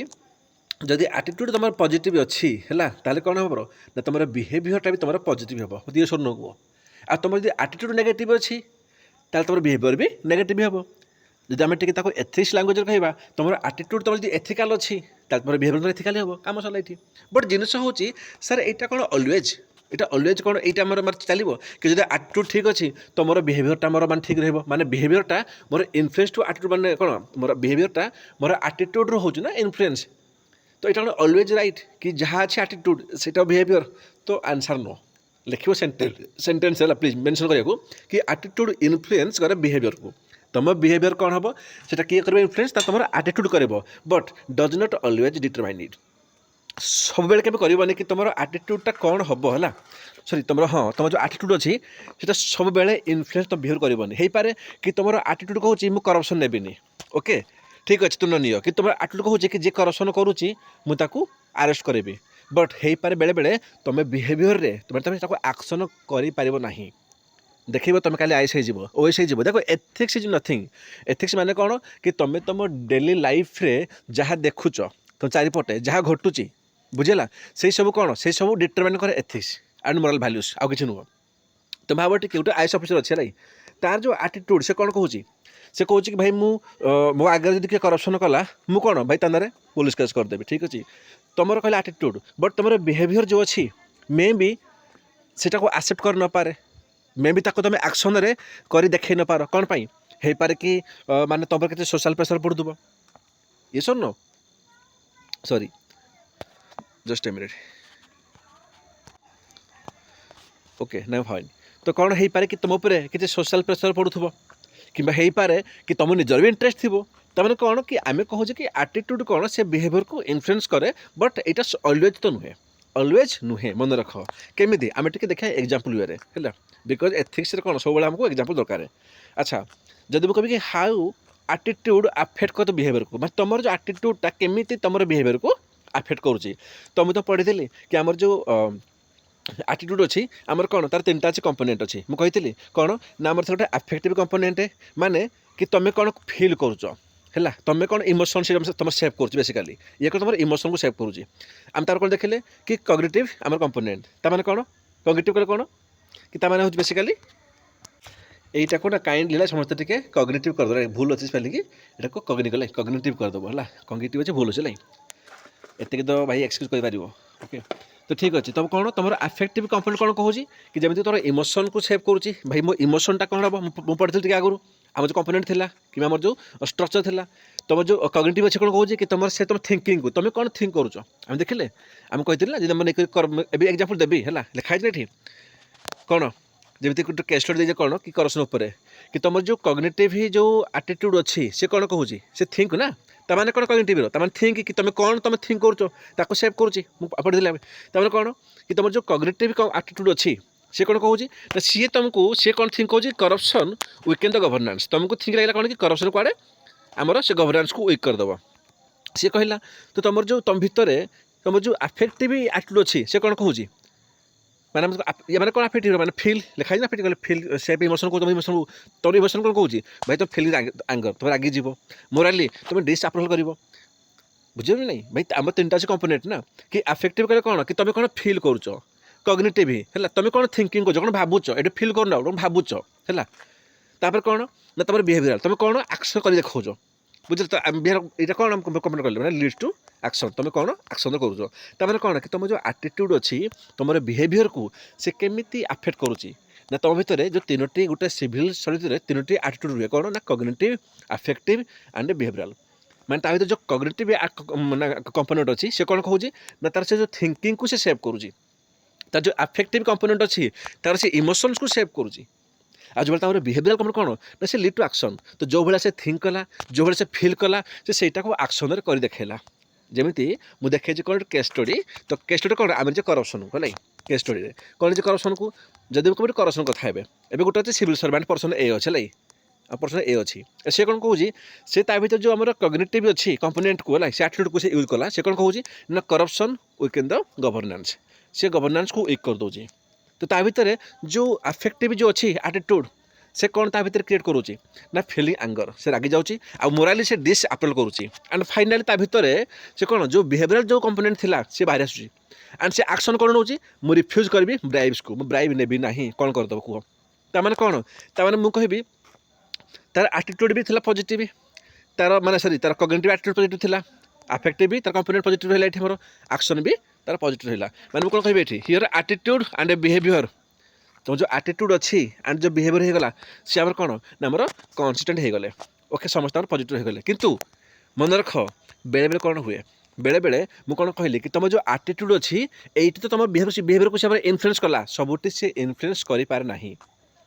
जदि आटीट्यूड तुम पॉजिटिव अच्छी है ताले कौन हम ना तुम बिहेवियरटा भी तुम पॉजिटिव हम दिए स्वर्ण को आ तुम जो आटीट्यूड नेगेटिव अच्छी ताले तुम बिहेवियर भी नेगेटिव हम जब आम टी एथिक्स लांगुएज कहवा तुम आटीट्यूड तुम एथिकाल अच्छी तुम बिहेवियर एथिकाल हम कम सरला ये बट जिनस हूँ सर यहाँ कौन अलवेज এটা অলওয়েজ কোণ এইটা আমার চালিব কি যদি আটিट्यूड ঠিক ଅଛି তো মোর বিহেভিয়রটা মোর মানে ঠিক রহব মানে বিহেভিয়রটা মোর ইনফ্লুয়েন্স টু আটিट्यूड মানে কোণ মোর বিহেভিয়রটা মোর আটিट्यूड রু होउछ ना इनफ्लुएंस तो এটা কোণ অলওয়েজ রাইट कि जहाँ আছে आटिट्यूड सेटा बिहेवियर तो आंसर नो लिखियो सेंटेंस है प्लीज मेंशन करिया कि आटिट्यूड इनफ्लुएंस करे बिहेवियर को तुम बिहेवियर कौन हम सेटा किए करबे इनफ्लुएंस तुम आटिट्यूड करबो but does not always determine it सब बेले केबे करबनी कि तुम आटिट्यूडटा कौन हम है सॉरी तुम हाँ तुम जो आटिट्यूड अच्छी से सब बेले इनफ्लुएंस तुम बिहेव करबनी हो पारे कि तुम आटिट्यूड कहूँ मुझे करप्शन नेबिनी ओके ठीक अच्छे तुम नियो कि तुम आटिट्यूड कहूँ कि जे करप्शन करुच्ची मुझे अरेस्ट करेबी बट हो पारे बेले बेले तुम बिहेवियर रे तुम एक्शन कर नहीं देखिए तुम काली आईस हो ओएस हो देखो एथिक्स इज नथिंग एथिक्स माने कौन कि तुम तुम डेली लाइफ रे जहाँ देखुच तुम चारिपटे जहाँ घटुची बुझेगा से सब कौन से सब डिटरमाइन करे एथिक्स एंड मोरल वैल्यूज आउ कि नुह तुम भाव टी गोटे आईएस ऑफिसर अच्छे लाई तार जो आटिट्यूड से कौन कहूँ से कहूँ कि भाई मो आगे जब किए करप्शन कला मु कौन भाई ताना पुलिस केस करदेवी ठीक अच्छे तुम कहले आटिट्यूड बट तुम बिहेवियर जो अच्छी मे बी सेटा को एक्सेप्ट कर न पारे मे बी ताको तुम एक्शन रे कर देखे न पार कौन पाई हो पारे कि माने तुम के सोशल प्रेसर पड़ुव ये sir no sorry just a minute okay ना फाइन तो कौन हो पारे कि तुम उपर किसी सोशल प्रेसर पड़ुव कि हो पारे कि तुम निजर भी इंटरेस्ट थी तमें कौन कि आम कहूँ कि आटिट्यूड कौन से बिहेवियर को इन्फ्लुएंस करे बट यहाँ अलवेज तो नुहे अलवेज नुहे मन रख केमी आम टे देखा एग्जाम्पल वे है बिकज एथिक्स कौन सब आमको एग्जाम्पल दरकार अच्छा जब मुझे कह कि हाउ आटिट्यूड आफेक्ट कर बिहेवियर को मतलब तुम जो आटिट्यूडटा केमी तुम बिहेवियर को आफेक्ट करुँच तो मुझे पढ़ी कि आमर जो आटिट्यूड अच्छी आमर कौन तार तीन अच्छी कंपोनेंट अच्छी मुझे कही कौन ना आमर गोटे आफेक्टिव कंपोनेंट माने कि तुम कौन फिल करुच है तुम कौन इमोशन से तुम सेव कर बेसिकाली ये कौन तुम इमोशन को सेव करुँच आम तार कौन देखिले कि कग्निटिव आमर कंपोनेंट तार कौन कग्निटिव कले कौन कि तार बेसिकाली এইটা কোটা কাইন্ডলি হলে সমস্ত টিকে কগনিটিভ করে দেবে ভুল আছে স্পেলিং এটা কো কগনিটিভ করদেব হলা কগনিটিভ আছে ভুল আছে লাই ଏତିକି ତ ଭାଇ ଏକ୍ସକ୍ୟୁଜ୍ କରିପାରିବ। ଓକେ, ତ ଠିକ୍ ଅଛି। ତମ କ'ଣ ତୁମର ଆଫେକ୍ଟିଭ୍ କମ୍ପୋନେଣ୍ଟ କ'ଣ କହୁଛି କି ଯେମିତି ତୋର ଇମୋସନ୍କୁ ସେଭ୍ କରୁଛି। ଭାଇ ମୋ ଇମୋସନ୍ଟା କ'ଣ ହେବ ମୁଁ ପଢ଼ିଥିଲି ଟିକେ ଆଗରୁ ଆମର ଯେଉଁ କମ୍ପୋନେଣ୍ଟ ଥିଲା କିମ୍ବା ଆମର ଯେଉଁ ଷ୍ଟ୍ରକ୍ଚର୍ ଥିଲା। ତୁମର ଯେଉଁ କଗ୍ନିଟିଭ୍ ଅଛି କ'ଣ କହୁଛି କି ତୁମର ସେ ତୁମ ଥିଙ୍କିଙ୍ଗକୁ ତୁମେ କ'ଣ ଥିଙ୍କ କରୁଛ। ଆମେ ଦେଖିଲେ ଆମେ କହିଥିଲେ ନା ଯଦି ଆମେ ଏବେ ଏକ୍ଜାମ୍ପଲ୍ ଦେବି ହେଲା, ଲେଖା ହେଇଛି ଏଠି କ'ଣ ଯେମିତି ଗୋଟେ କେସ୍ ଷ୍ଟଡି ଦେଇଛି କ'ଣ କି କରପ୍ସନ୍ ଉପରେ କି ତୁମର ଯେଉଁ କଗ୍ନିଟିଭ୍ ଯେଉଁ ଆଟିଟ୍ୟୁଡ଼୍ ଅଛି ସେ କ'ଣ କହୁଛି ସେ ଥିଙ୍କ ନା ତାମାନେ କ'ଣ କଗ୍ନିଟିଭ୍ର ତାମାନେ ଥିଙ୍କ କି ତୁମେ କ'ଣ ତୁମେ ଥିଙ୍କ କରୁଛ ତାକୁ ସେଭ୍ କରୁଛି। ମୁଁ ପଢ଼ିଥିଲି ଆମେ ତାମାନେ କ'ଣ କି ତୁମର ଯେଉଁ କଗ୍ନିଟିଭ୍ ଆଟିଟ୍ୟୁଡ଼୍ ଅଛି ସେ କ'ଣ କହୁଛି ନା ସିଏ ତୁମକୁ ସିଏ କ'ଣ ଥିଙ୍କ କହୁଛି କରପ୍ସନ୍ ୱିକେନ୍ ଦ ଗଭର୍ନାନ୍ସ। ତୁମକୁ ଥିଙ୍କ ଲାଗିଲା କ'ଣ କି କରପ୍ସନ୍ କୁଆଡ଼େ ଆମର ସେ ଗଭର୍ନାନ୍ସକୁ ୱିକ୍ କରିଦେବ ସିଏ କହିଲା। ତ ତୁମର ଯେଉଁ ତୁମ ଭିତରେ ତୁମର ଯେଉଁ ଆଫେକ୍ଟିଭ୍ ଆଟିଟ୍ୟୁଡ଼୍ ଅଛି ସେ କ'ଣ କହୁଛି ମାନେ ମାନେ କ'ଣ ଆଫେକ୍ଟିଭ୍ ମାନେ ଫିଲ୍ ଲେଖା ହେଇଛି ନା ଆଫେକ୍ଟିଭ୍ କଲେ ଫିଲ୍ ସେ ଇମୋସନ୍ କହୁଛି ତୁମ ଇମୋସନ୍ ତୁମ ଇମୋସନ୍ କ'ଣ କହୁଛି ଭାଇ ତୁମ ଫିଲିଂ ଆଙ୍ଗର ତୁମେ ରାଗିଯିବ। ମୋରାଲି ତୁମେ ଡିସ୍ଆପ୍ରୁଭାଲ୍ କରିବ। ବୁଝିବ ନାଇଁ ଭାଇ ଆମର ତିନିଟା ଅଛି କମ୍ପୋନେଣ୍ଟ ନା କି ଆଫେକ୍ଟିଭ୍ କଲେ କ'ଣ କି ତୁମେ କ'ଣ ଫିଲ୍ କରୁଛ କଗ୍ନିଟିଭ୍ ହେଲା ତୁମେ କ'ଣ ଥିଙ୍କିଂ କରୁଛ କ'ଣ ଭାବୁଛ ଏଠି ଫିଲ୍ କରୁନ କ'ଣ ଭାବୁଛ ହେଲା। ତାପରେ କ'ଣ ନା ତୁମର ବିହେଭିଅରାଲ୍ ତୁମେ କ'ଣ ଆକ୍ସନ୍ କରି ଦେଖାଉଛ। ବୁଝିଲ ତ ଏଇଟା କ'ଣ କମ୍ପୋନେଣ୍ଟ କଲେ ମାନେ ଲିଡ୍ସ ଟୁ ଆକ୍ସନ୍ ତୁମେ କ'ଣ ଆକ୍ସନ୍ କରୁଛ। ତାମାନେ କ'ଣ କି ତୁମ ଯେଉଁ ଆଟିଟ୍ୟୁଡ଼୍ ଅଛି ତୁମର ବିହେଭିଅର୍କୁ ସେ କେମିତି ଆଫେକ୍ଟ କରୁଛି ନା ତୁମ ଭିତରେ ଯେଉଁ ତିନୋଟି ଗୋଟେ ସିଭିଲ୍ ସର୍ଭିସରେ ତିନୋଟି ଆଟିଟ୍ୟୁଡ଼୍ ରୁହେ କ'ଣ ନା କଗ୍ନିଟିଭ୍ ଆଫେକ୍ଟିଭ୍ ଆଣ୍ଡ ବିହେଭିଅରାଲ୍। ମାନେ ତା ଭିତରେ ଯେଉଁ କଗ୍ନିଟିଭ୍ ମାନେ କମ୍ପୋନେଣ୍ଟ ଅଛି ସେ କ'ଣ କହୁଛି ନା ତାର ସେ ଯେଉଁ ଥିଙ୍କିଙ୍ଗକୁ ସେ ସେଭ୍ କରୁଛି। ତାର ଯେଉଁ ଆଫେକ୍ଟିଭ୍ କମ୍ପୋନେଣ୍ଟ ଅଛି ତାର ସେ ଇମୋସନ୍ସକୁ ସେଭ୍ କରୁଛି। ଆଉ ଯେଉଁଭଳି ତାଙ୍କର ବିହେଭିଅରାଲ୍ କମ୍ପୋନେଣ୍ଟ କ'ଣ ନା ସେ ଲିଡ୍ ଟୁ ଆକ୍ସନ୍। ତ ଯେଉଁଭଳିଆ ସେ ଥିଙ୍କ କଲା ଯେଉଁଭଳିଆ ସେ ଫିଲ୍ କଲା ସେ ସେଇଟାକୁ ଆକ୍ସନ୍ରେ କରି ଦେଖେଇଲା। ଯେମିତି ମୁଁ ଦେଖେଇଛି କ'ଣ କେସ୍ ଷ୍ଟଡି ତ କେସ୍ ଷ୍ଟଡି କ'ଣ ଆମେ ଯେ କରପ୍ସନ୍କୁ ହେଲା କେସ୍ ଷ୍ଟଡିରେ କ'ଣ ଯେ କରପ୍ସନ୍କୁ ଯଦି ଗୋଟେ କରପ୍ସନ୍ କଥା ହେବେ ଏବେ ଗୋଟେ ଅଛି ସିଭିଲ୍ ସର୍ଭାଣ୍ଟ ପର୍ସନ୍ ଏ ଅଛି ହେଲା ଆଉ ପର୍ସନ୍ ଏ ଅଛି ସେ କ'ଣ କହୁଛି ସେ ତା ଭିତରେ ଯେଉଁ ଆମର କଗ୍ନିଟିଭ୍ ଅଛି କମ୍ପୋନେଣ୍ଟକୁ ହେଲା ସେ ଆଟିଟ୍ୟୁଡ଼୍କୁ ସେ ୟୁଜ୍ କଲା। ସେ କ'ଣ କହୁଛି ନା କରପ୍ସନ୍ ୱିକେନ୍ ଦ ଗଭର୍ନାନ୍ସ ସେ ଗଭର୍ନାନ୍ସକୁ ୱିକ୍ କରିଦେଉଛି। ତ ତା ଭିତରେ ଯେଉଁ ଆଫେକ୍ଟିଭ୍ ଯେଉଁ ଅଛି ଆଟିଟ୍ୟୁଡ଼୍ ସେ କ'ଣ ତା ଭିତରେ କ୍ରିଏଟ୍ କରୁଛି ନା ଫିଲିଂ ଆଙ୍ଗର ସେ ରାଗି ଯାଉଛି ଆଉ ମୋରାଲି ସେ ଡିସ୍ଆପ୍ରୁଭ୍ କରୁଛି। ଆଣ୍ଡ ଫାଇନାଲି ତା ଭିତରେ ସେ କ'ଣ ଯେଉଁ ବିହେଭିଅରାଲ୍ ଯେଉଁ କମ୍ପୋନେଣ୍ଟ ଥିଲା ସେ ବାହାରି ଆସୁଛି। ଆଣ୍ଡ ସେ ଆକ୍ସନ୍ କ'ଣ ନେଉଛି ମୁଁ ରିଫ୍ୟୁଜ୍ କରିବି ବ୍ରାଇବ୍ସକୁ ମୁଁ ବ୍ରାଇବ୍ ନେବି ନାହିଁ କ'ଣ କରିଦେବ କୁହ। ତାମାନେ କ'ଣ ତାମାନେ ମୁଁ କହିବି ତାର ଆଟିଟ୍ୟୁଡ଼୍ ବି ଥିଲା ପଜିଟିଭ୍ ତାର ମାନେ ସରି ତାର କଗ୍ନିଟିଭ୍ ଆଟିଟ୍ୟୁଡ଼୍ ପଜିଟିଭ୍ ଥିଲା ଆଫେକ୍ଟିଭ୍ ବି ତାର କମ୍ପୋନେଣ୍ଟ ପଜିଟିଭ୍ ରହିଲା ଏଠି ଆମର ଆକ୍ସନ୍ ବି ତାର ପଜିଟିଭ୍ ରହିଲା। ମାନେ ମୁଁ କ'ଣ କହିବି ଏଠି ହିୟର୍ ଆଟିଟ୍ୟୁଡ଼୍ ଆଣ୍ଡ ବିହେଭିଅର୍ ତୁମ ଯେଉଁ ଆଟିଟ୍ୟୁଡ଼୍ ଅଛି ଆଣ୍ଡ ଯେଉଁ ବିହେଭିଅର୍ ହେଇଗଲା ସେ ଆମର କ'ଣ ନା ଆମର କନସିଷ୍ଟେଣ୍ଟ ହେଇଗଲେ ଓକେ ସମସ୍ତଙ୍କର ପଜିଟିଭ୍ ହେଇଗଲେ। କିନ୍ତୁ ମନେ ରଖ ବେଳେବେଳେ କ'ଣ ହୁଏ ବେଳେବେଳେ ମୁଁ କ'ଣ କହିଲି କି ତୁମ ଯେଉଁ ଆଟିଟ୍ୟୁଡ଼୍ ଅଛି ଏଇଠି ତ ତୁମ ବିହେଭିଅର୍କୁ ସେ ଇନଫ୍ଲୁଏନ୍ସ କଲା ସବୁଠି ସେ ଇନଫ୍ଲୁଏନ୍ସ କରିପାରେ ନାହିଁ।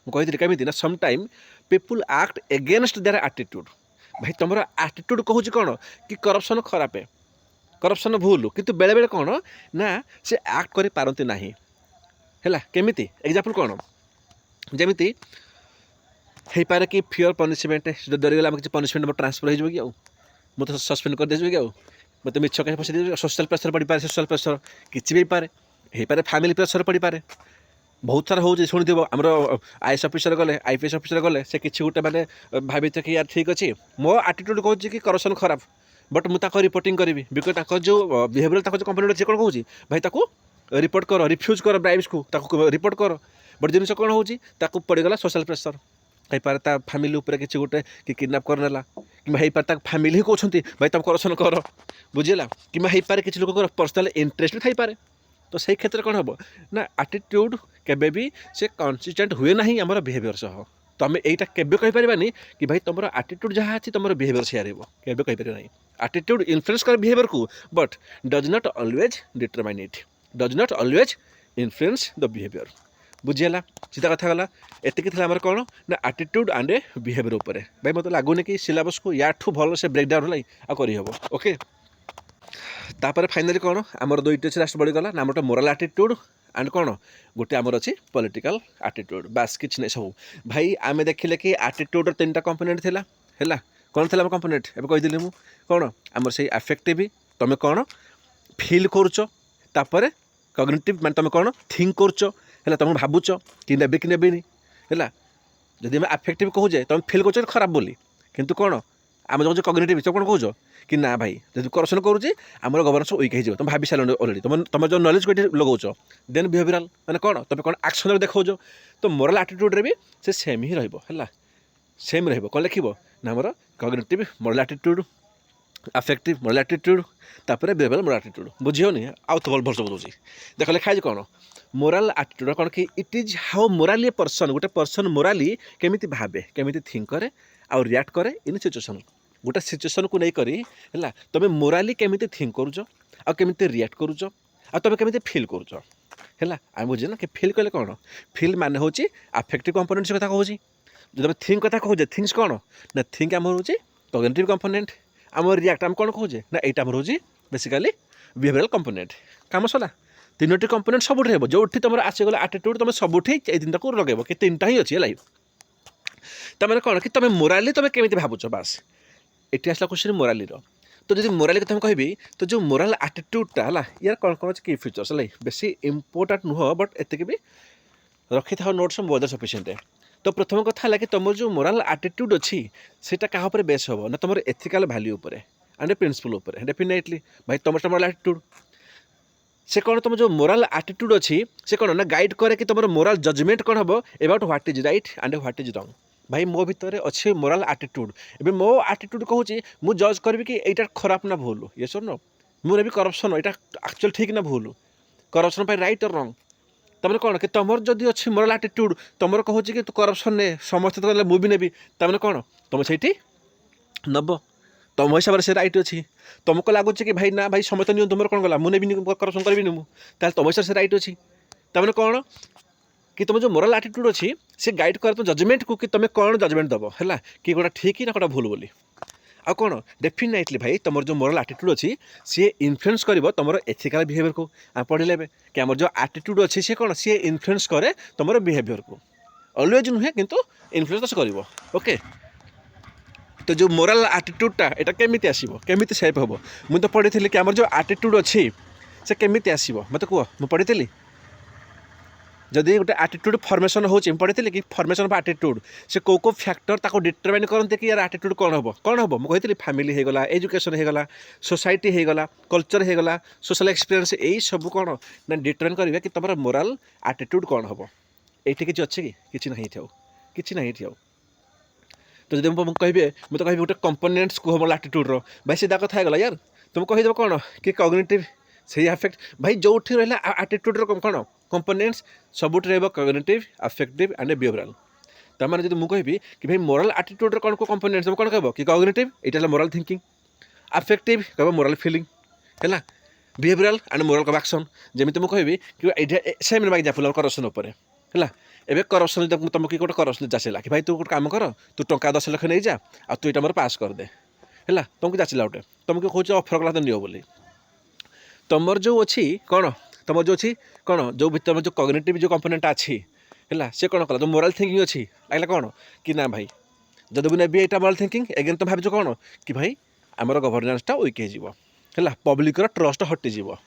ମୁଁ କହିଥିଲି କେମିତି ନା some time people act against their attitude. ଭାଇ ତୁମର ଆଟିଟ୍ୟୁଡ଼୍ କହୁଛି କ'ଣ କି କରପ୍ସନ୍ ଖରାପ କରପ୍ସନ୍ ଭୁଲ କିନ୍ତୁ ବେଳେବେଳେ କ'ଣ ନା ସେ ଆକ୍ଟ କରିପାରନ୍ତି ନାହିଁ ହେଲା। କେମିତି ଏକ୍ଜାମ୍ପଲ୍ କ'ଣ ଯେମିତି ହେଇପାରେ କି ଫିୟର୍ ପନିସମେଣ୍ଟ ଯଦି ଡରିଗଲା ଆମେ କିଛି ପନିସମେଣ୍ଟ ମୋର ଟ୍ରାନ୍ସଫର୍ ହେଇଯିବ କି ଆଉ ମୁଁ ତ ସସ୍ପେଣ୍ଡ କରିଦେଇଯିବି କି ଆଉ ମୋତେ ମିଛ କାହିଁ ଫସି ଦେଇଯିବ ସୋସିଆଲ୍ ପ୍ରେସର୍ ପଡ଼ିପାରେ ସୋସିଆଲ୍ ପ୍ରେସର୍ କିଛି ବି ହେଇପାରେ ଫ୍ୟାମିଲି ପ୍ରେସର୍ ପଡ଼ିପାରେ ବହୁତ ସାରା ହେଉଛି ଶୁଣିଥିବ ଆମର ଆଇଏସ୍ ଅଫିସର ଗଲେ IPS ଅଫିସର ଗଲେ ସେ କିଛି ଗୋଟେ ମାନେ ଭାବିଥିବେ କି ୟାର ଠିକ୍ ଅଛି ମୋ ଆଟିଟ୍ୟୁଡ଼୍ କହୁଛି କି କରପ୍ସନ୍ ଖରାପ ବଟ୍ ମୁଁ ତାକୁ ରିପୋର୍ଟିଂ କରିବି ବିକଜ ତାଙ୍କର ଯେଉଁ ବିହେଭିଅରାଲ୍ ତାଙ୍କର ଯେଉଁ କମ୍ପୋନେଣ୍ଟ ଅଛି କ'ଣ କହୁଛି ଭାଇ ତାକୁ ରିପୋର୍ଟ କର ରିଫ୍ୟୁଜ୍ କର ବ୍ରାଇବ୍ସକୁ ତାକୁ ରିପୋର୍ଟ କର ବଟ୍ ଜିନିଷ କ'ଣ ହେଉଛି ତାକୁ ପଡ଼ିଗଲା ସୋସିଆଲ୍ ପ୍ରେସର୍ ହେଇପାରେ ତା ଫ୍ୟାମିଲି ଉପରେ କିଛି ଗୋଟେ କି କିଡ଼ନାପ୍ କରିନେଲା କିମ୍ବା ହେଇପାରେ ତା ଫ୍ୟାମିଲି ହିଁ କହୁଛନ୍ତି ଭାଇ ତୁମ କରପ୍ସନ୍ କର ବୁଝିଲା କିମ୍ବା ହେଇପାରେ କିଛି ଲୋକଙ୍କର ପର୍ସନାଲ୍ ଇଣ୍ଟରେଷ୍ଟ ବି ଥାଇପାରେ। ତ ସେଇ କ୍ଷେତ୍ରରେ କ'ଣ ହେବ ନା ଆଟିଟ୍ୟୁଡ଼୍ କେବେ ବି ସେ କନସିଷ୍ଟେଣ୍ଟ ହୁଏ ନାହିଁ ଆମର ବିହେଭିଅର୍ ସହ। ତ ଆମେ ଏଇଟା କେବେ କହିପାରିବାନି କି ଭାଇ ତୁମର ଆଟିଟ୍ୟୁଡ଼୍ ଯାହା ଅଛି ତୁମର ବିହେଭିଅର୍ ସେୟା ରହିବ କେବେ କହିପାରିବ ନାହିଁ। ଆଟିଟ୍ୟୁଡ଼୍ ଇନଫ୍ଲୁଏନ୍ସ କରେ ବିହେଭିଅର୍କୁ but does not always determine it does not always influence the behaviour. ବୁଝିହେଲା ସିଧା କଥା ଗଲା ଏତିକି ଥିଲା ଆମର କ'ଣ ନା ଆଟିଟ୍ୟୁଡ଼୍ ଆଣ୍ଡ ବିହେଭିଅର୍ ଉପରେ। ଭାଇ ମୋତେ ଲାଗୁନି କି ସିଲାବସ୍କୁ ୟାଠୁ ଭଲ ସେ ବ୍ରେକ୍ଡାଉନ୍ ହେଲା ଆଉ କରିହେବ ଓକେ। ତାପରେ ଫାଇନାଲି କ'ଣ ଆମର ଦୁଇଟି ଅଛି ଲାଷ୍ଟ ବଢ଼ିଗଲା ନା ଆମର ମୋରାଲ୍ ଆଟିଟ୍ୟୁଡ଼୍ ଆଣ୍ଡ କ'ଣ ଗୋଟେ ଆମର ଅଛି ପଲିଟିକାଲ୍ ଆଟିଟ୍ୟୁଡ଼୍ ବାସ୍ କିଛି ନାହିଁ ସବୁ। ଭାଇ ଆମେ ଦେଖିଲେ କି ଆଟିଟ୍ୟୁଡ଼୍ର ତିନିଟା କମ୍ପୋନେଣ୍ଟ ଥିଲା ହେଲା କ'ଣ ଥିଲା ଆମ କମ୍ପୋନେଣ୍ଟ ଏବେ କହିଥିଲି ମୁଁ କ'ଣ ଆମର ସେଇ ଆଫେକ୍ଟିଭ୍ ତୁମେ କ'ଣ ଫିଲ୍ କରୁଛ ତାପରେ କଗ୍ନିଟିଭ୍ ମାନେ ତୁମେ କ'ଣ ଥିଙ୍କ କରୁଛ ହେଲା ତୁମେ ଭାବୁଛ କି ନେବି କି ନେବିନି ହେଲା। ଯଦି ଆମେ ଆଫେକ୍ଟିଭ୍ କହୁଛେ ତୁମେ ଫିଲ୍ କରୁଛ ଖରାପ ବୋଲି କିନ୍ତୁ କ'ଣ ଆମେ ଯେଉଁ କଗ୍ନିଟିଭ୍ ତୁମେ କ'ଣ କହୁଛ କି ନା ଭାଇ ଯଦି କରପ୍ସନ୍ କରୁଛି ଆମର ଗଭର୍ନାନ୍ସ ୱିକ୍ ହେଇଯିବ ତୁମେ ଭାବି ସାରିଲଣି ଅଲରେଡ଼ି ତୁମେ ଯେଉଁ ନଲେଜ୍ ଏଠି ଲଗାଉଛ ଦେନ୍ ବିହେଭିଅରାଲ୍ ମାନେ କ'ଣ ତୁମେ କ'ଣ ଆକ୍ସନ୍ରେ ଦେଖାଉଛ ତ ମୋରାଲ୍ ଆଟିଟ୍ୟୁଡ଼୍ରେ ବି ସେ ସେମ୍ ହିଁ ରହିବ ହେଲା ସେମ୍ ରହିବ କ'ଣ ଲେଖିବ ନା ଆମର କଗ୍ନିଟିଭ୍ ମୋରାଲ୍ ଆଟିଟ୍ୟୁଡ଼୍ ଆଫେକ୍ଟିଭ୍ ମୋରାଲ ଆଟିଟ୍ୟୁଡ଼, ତାପରେ ବିହେଭିଅରାଲ ମୋରାଲ ଆଟିଟ୍ୟୁଡ଼। ବୁଝିବନି ଆଉ ତ ଭଲସେ ବୁଝଉଛି। ଦେଖ ଲେଖା ହେଇଛି କ'ଣ ମୋରାଲ ଆଟିଟ୍ୟୁଡ଼ କ'ଣ କି it is how morally a person, ଗୋଟେ ପର୍ସନ୍ ମୋରାଲି କେମିତି ଭାବେ, କେମିତି ଥିଙ୍କ କରେ ଆଉ ରିଆକ୍ଟ କରେ ଇନ୍ ସିଚୁଏସନ୍। ଗୋଟେ ସିଚୁଏସନ୍କୁ ନେଇକରି ହେଲା ତୁମେ ମୋରାଲି କେମିତି ଥିଙ୍କ କରୁଛ ଆଉ କେମିତି ରିଆକ୍ଟ କରୁଛ ଆଉ ତୁମେ କେମିତି ଫିଲ୍ କରୁଛ ହେଲା। ଆମେ ବୁଝିଲେ ନା କି ଫିଲ୍ କଲେ କ'ଣ, ଫିଲ୍ ମାନେ ହେଉଛି ଆଫେକ୍ଟିଭ୍ କମ୍ପୋନେଣ୍ଟସ୍ କଥା କହୁଛି। ଯଦି ଆମେ ଥିଙ୍କ କଥା କହୁଛେ ଥିଙ୍କସ୍ କ'ଣ ନା ଥିଙ୍କ ଆମର ହେଉଛି କଗ୍ନିଟିଭ୍ କମ୍ପୋନେଣ୍ଟ, ଆମ ରିଆକ୍ଟ ଆମେ କ'ଣ କହୁଛେ ନା ଏଇଟା ଆମର ହେଉଛି ବେସିକାଲି ବିହେଭିଅରାଲ କମ୍ପୋନେଣ୍ଟ। କାମ ସରିଲା। ତିନୋଟି କମ୍ପୋନେଣ୍ଟ ସବୁଠି ହେବ, ଯେଉଁଠି ତୁମର ଆସିଗଲା ଆଟିଟ୍ୟୁଡ଼ ତୁମେ ସବୁଠି ଏଇ ତିନିଟାକୁ ଲଗାଇବ କି ତିନିଟା ହିଁ ଅଛି ହେଲା। ତାମାନେ କ'ଣ କି ତୁମେ ମୋରାଲି ତୁମେ କେମିତି ଭାବୁଛ ବାସ୍। ଏଠି ଆସିଲା କ୍ୱେଶ୍ଚନ୍ ମୋରାଲିର। ତ ଯଦି ମୋରାଲି କଥା ମୁଁ କହିବି ତ ଯେଉଁ ମୋରାଲ ଆଟିଟ୍ୟୁଡ଼ଟା ହେଲା ୟାର କ'ଣ କ'ଣ ଅଛି କି ଫିଚର୍ସ ହେଲା, ବେଶୀ ଇମ୍ପୋର୍ଟାଣ୍ଟ ନୁହଁ ବଟ୍ ଏତିକି ବି ରଖିଥାଉ ନୋଟ୍ସ ମୋ ବଦର ସଫିସିଏଣ୍ଟ। ତ ପ୍ରଥମ କଥା ହେଲା କି ତୁମର ଯେଉଁ ମୋରାଲ ଆଟିଟ୍ୟୁଡ଼ ଅଛି ସେଇଟା କାହା ଉପରେ ବେସ୍ ହେବ ନା ତୁମର ଏଥିକାଲ ଭ୍ୟାଲ୍ୟୁ ଉପରେ ଆଣ୍ଡ ପ୍ରିନ୍ସିପଲ୍ ଉପରେ। ଡେଫିନେଟଲି ଭାଇ ତୁମର ମୋରାଲ ଆଟିଟ୍ୟୁଡ଼ ସେ କ'ଣ ତୁମ ଯେଉଁ ମୋରାଲ ଆଟିଟ୍ୟୁଡ଼ ଅଛି ସେ କ'ଣ ନା ଗାଇଡ଼ କରେ କି ତୁମର ମୋରାଲ ଜଜମେଣ୍ଟ କ'ଣ ହେବ about what is right and what is ରଙ୍ଗ। ଭାଇ ମୋ ଭିତରେ ଅଛି ମୋରାଲ ଆଟିଟ୍ୟୁଡ଼, ଏବେ ମୋ ଆଟିଟ୍ୟୁଡ଼ କହୁଛି ମୁଁ ଜଜ୍ କରିବି କି ଏଇଟା ଖରାପ ନା ଭୁଲ, ୟେସ୍ ଅର୍ ନୋ। ମୁଁ ନେବି କରପ୍ସନ୍ ଏଇଟା ଆକ୍ଚୁଆଲି ଠିକ୍ ନା ଭୁଲ, କରପ୍ସନ୍ ପାଇଁ ରାଇଟ୍ ଅର୍ ରଙ୍ଗ। ତାମାନେ କ'ଣ କି ତୁମର ଯଦି ଅଛି ମୋରାଲ ଆଟିଟ୍ୟୁଡ଼ ତୁମର କହୁଛି କି ତୁ କରପ୍ସନ୍ ନେ, ସମସ୍ତେ ତ କଲେ ମୁଁ ବି ନେବି, ତାମାନେ କ'ଣ ତୁମେ ସେଇଠି ନେବ, ତୁମ ହିସାବରେ ସେ ରାଇଟ୍ ଅଛି। ତୁମକୁ ଲାଗୁଛି କି ଭାଇ ନା ଭାଇ ସମସ୍ତେ ନିଅନ୍ତୁ ତୁମର କ'ଣ ଗଲା ମୁଁ ନେବିନି କରପ୍ସନ୍ କରିବିନି ମୁଁ, ତାହେଲେ ତୁମ ହିସାବରେ ସେ ରାଇଟ୍ ଅଛି। ତାମାନେ କ'ଣ कि तुम जो मोराल आटिट्यूड अच्छी से गाइड करे तुम जजमेंट को कि तुम कौन जजमेंट दब है कि गोटा ठीक ना गोटा भूल बोली आ कौन डेफिनेटली भाई तुम जो मोराल आटिट्यूड अच्छी सी इन्फ्लुएंस कर तुम एथिकल बिहेवियर को आप पढ़ले कि आम जो आटिट्यूड अच्छी सी कौन सी इन्फ्लुएंस करे तुम बिहेवियर को अलवेज नुहे किंतु इन्फ्लुएंस कर ओके। तो जो मोराल आटिट्यूडटा एटा केमिति आसीबो केमिति सेप होबो मु तो पढ़ी कि आम जो आटिट्यूड अच्छी से केमिति आसीबो मते कह मु पढ़ी जदि गोटे आटिट्यूड फॉर्मेशन होची पढ़ी कि फॉर्मेशन ऑफ आटिट्यूड से को फैक्टर ताको डिटरमाइन करते कि यार आटिट्यूड कौन हम मुझे कहती फैमिली होगला एजुकेशन होगला सोसाइटी होगला कल्चर होगला सोशल एक्सपीरियंस यही सब कौन ना डिटरमाइन करेंगे कि तुम मोराल आटिट्यूड कौन हम ये किसी अच्छे कि नहीं ठाऊ कि नहीं ठाऊ। तो जब मुझे कहे मुझे कह गोटे कंपोनेंट्स कह मोर आटिट्यूड भाई सीधा कथा होगा यार तुम कहीदेव कौन कि कॉग्निटिव से अफेक्ट भाई जो रहा आटिट्यूड कौन कंपोनेंट्स सबुठ रहा कॉग्निटिव अफेक्टिव एंड बिहेवियरल। तमाने जब मुझे कहि कि भाई मोराल आटिट्यूड कौन को कंपोनेंट्स कौन कह कि कॉग्निटिव यहाँ मोराल थिंकिंग अफेक्टिव कह मोराल फीलिंग है बिहेवियरल एंड मोराल कह एक्शन जमी मुझे कहि कि सेम एग्जांपल करप्शन उपर है एवं करप्शन तुम कि गोटे करप्शन जाचिला कि भाई तू गोटे कम कर तू टंका 10 लाख नहीं जा आ तू यहाँ मोर पास करदे है तुमको जाचिला गोटे तुमको कौच अफर कला नियो बोली तुमर जो अच्छी कौन तुम जो अच्छी कौन जो तुम जो कॉग्निटिव जो कंपोनेंट अच्छी है सी कौन कला जो मोराल थिंकिंग अच्छी लगला कौन कि ना भाई जब भी नेबी यहाँ मोराल थिंकिंग एगेन तुम भाज कौन कि भाई आमर गवर्नेंसटा वीक हो पब्लिक ट्रस्ट हटिଯିବ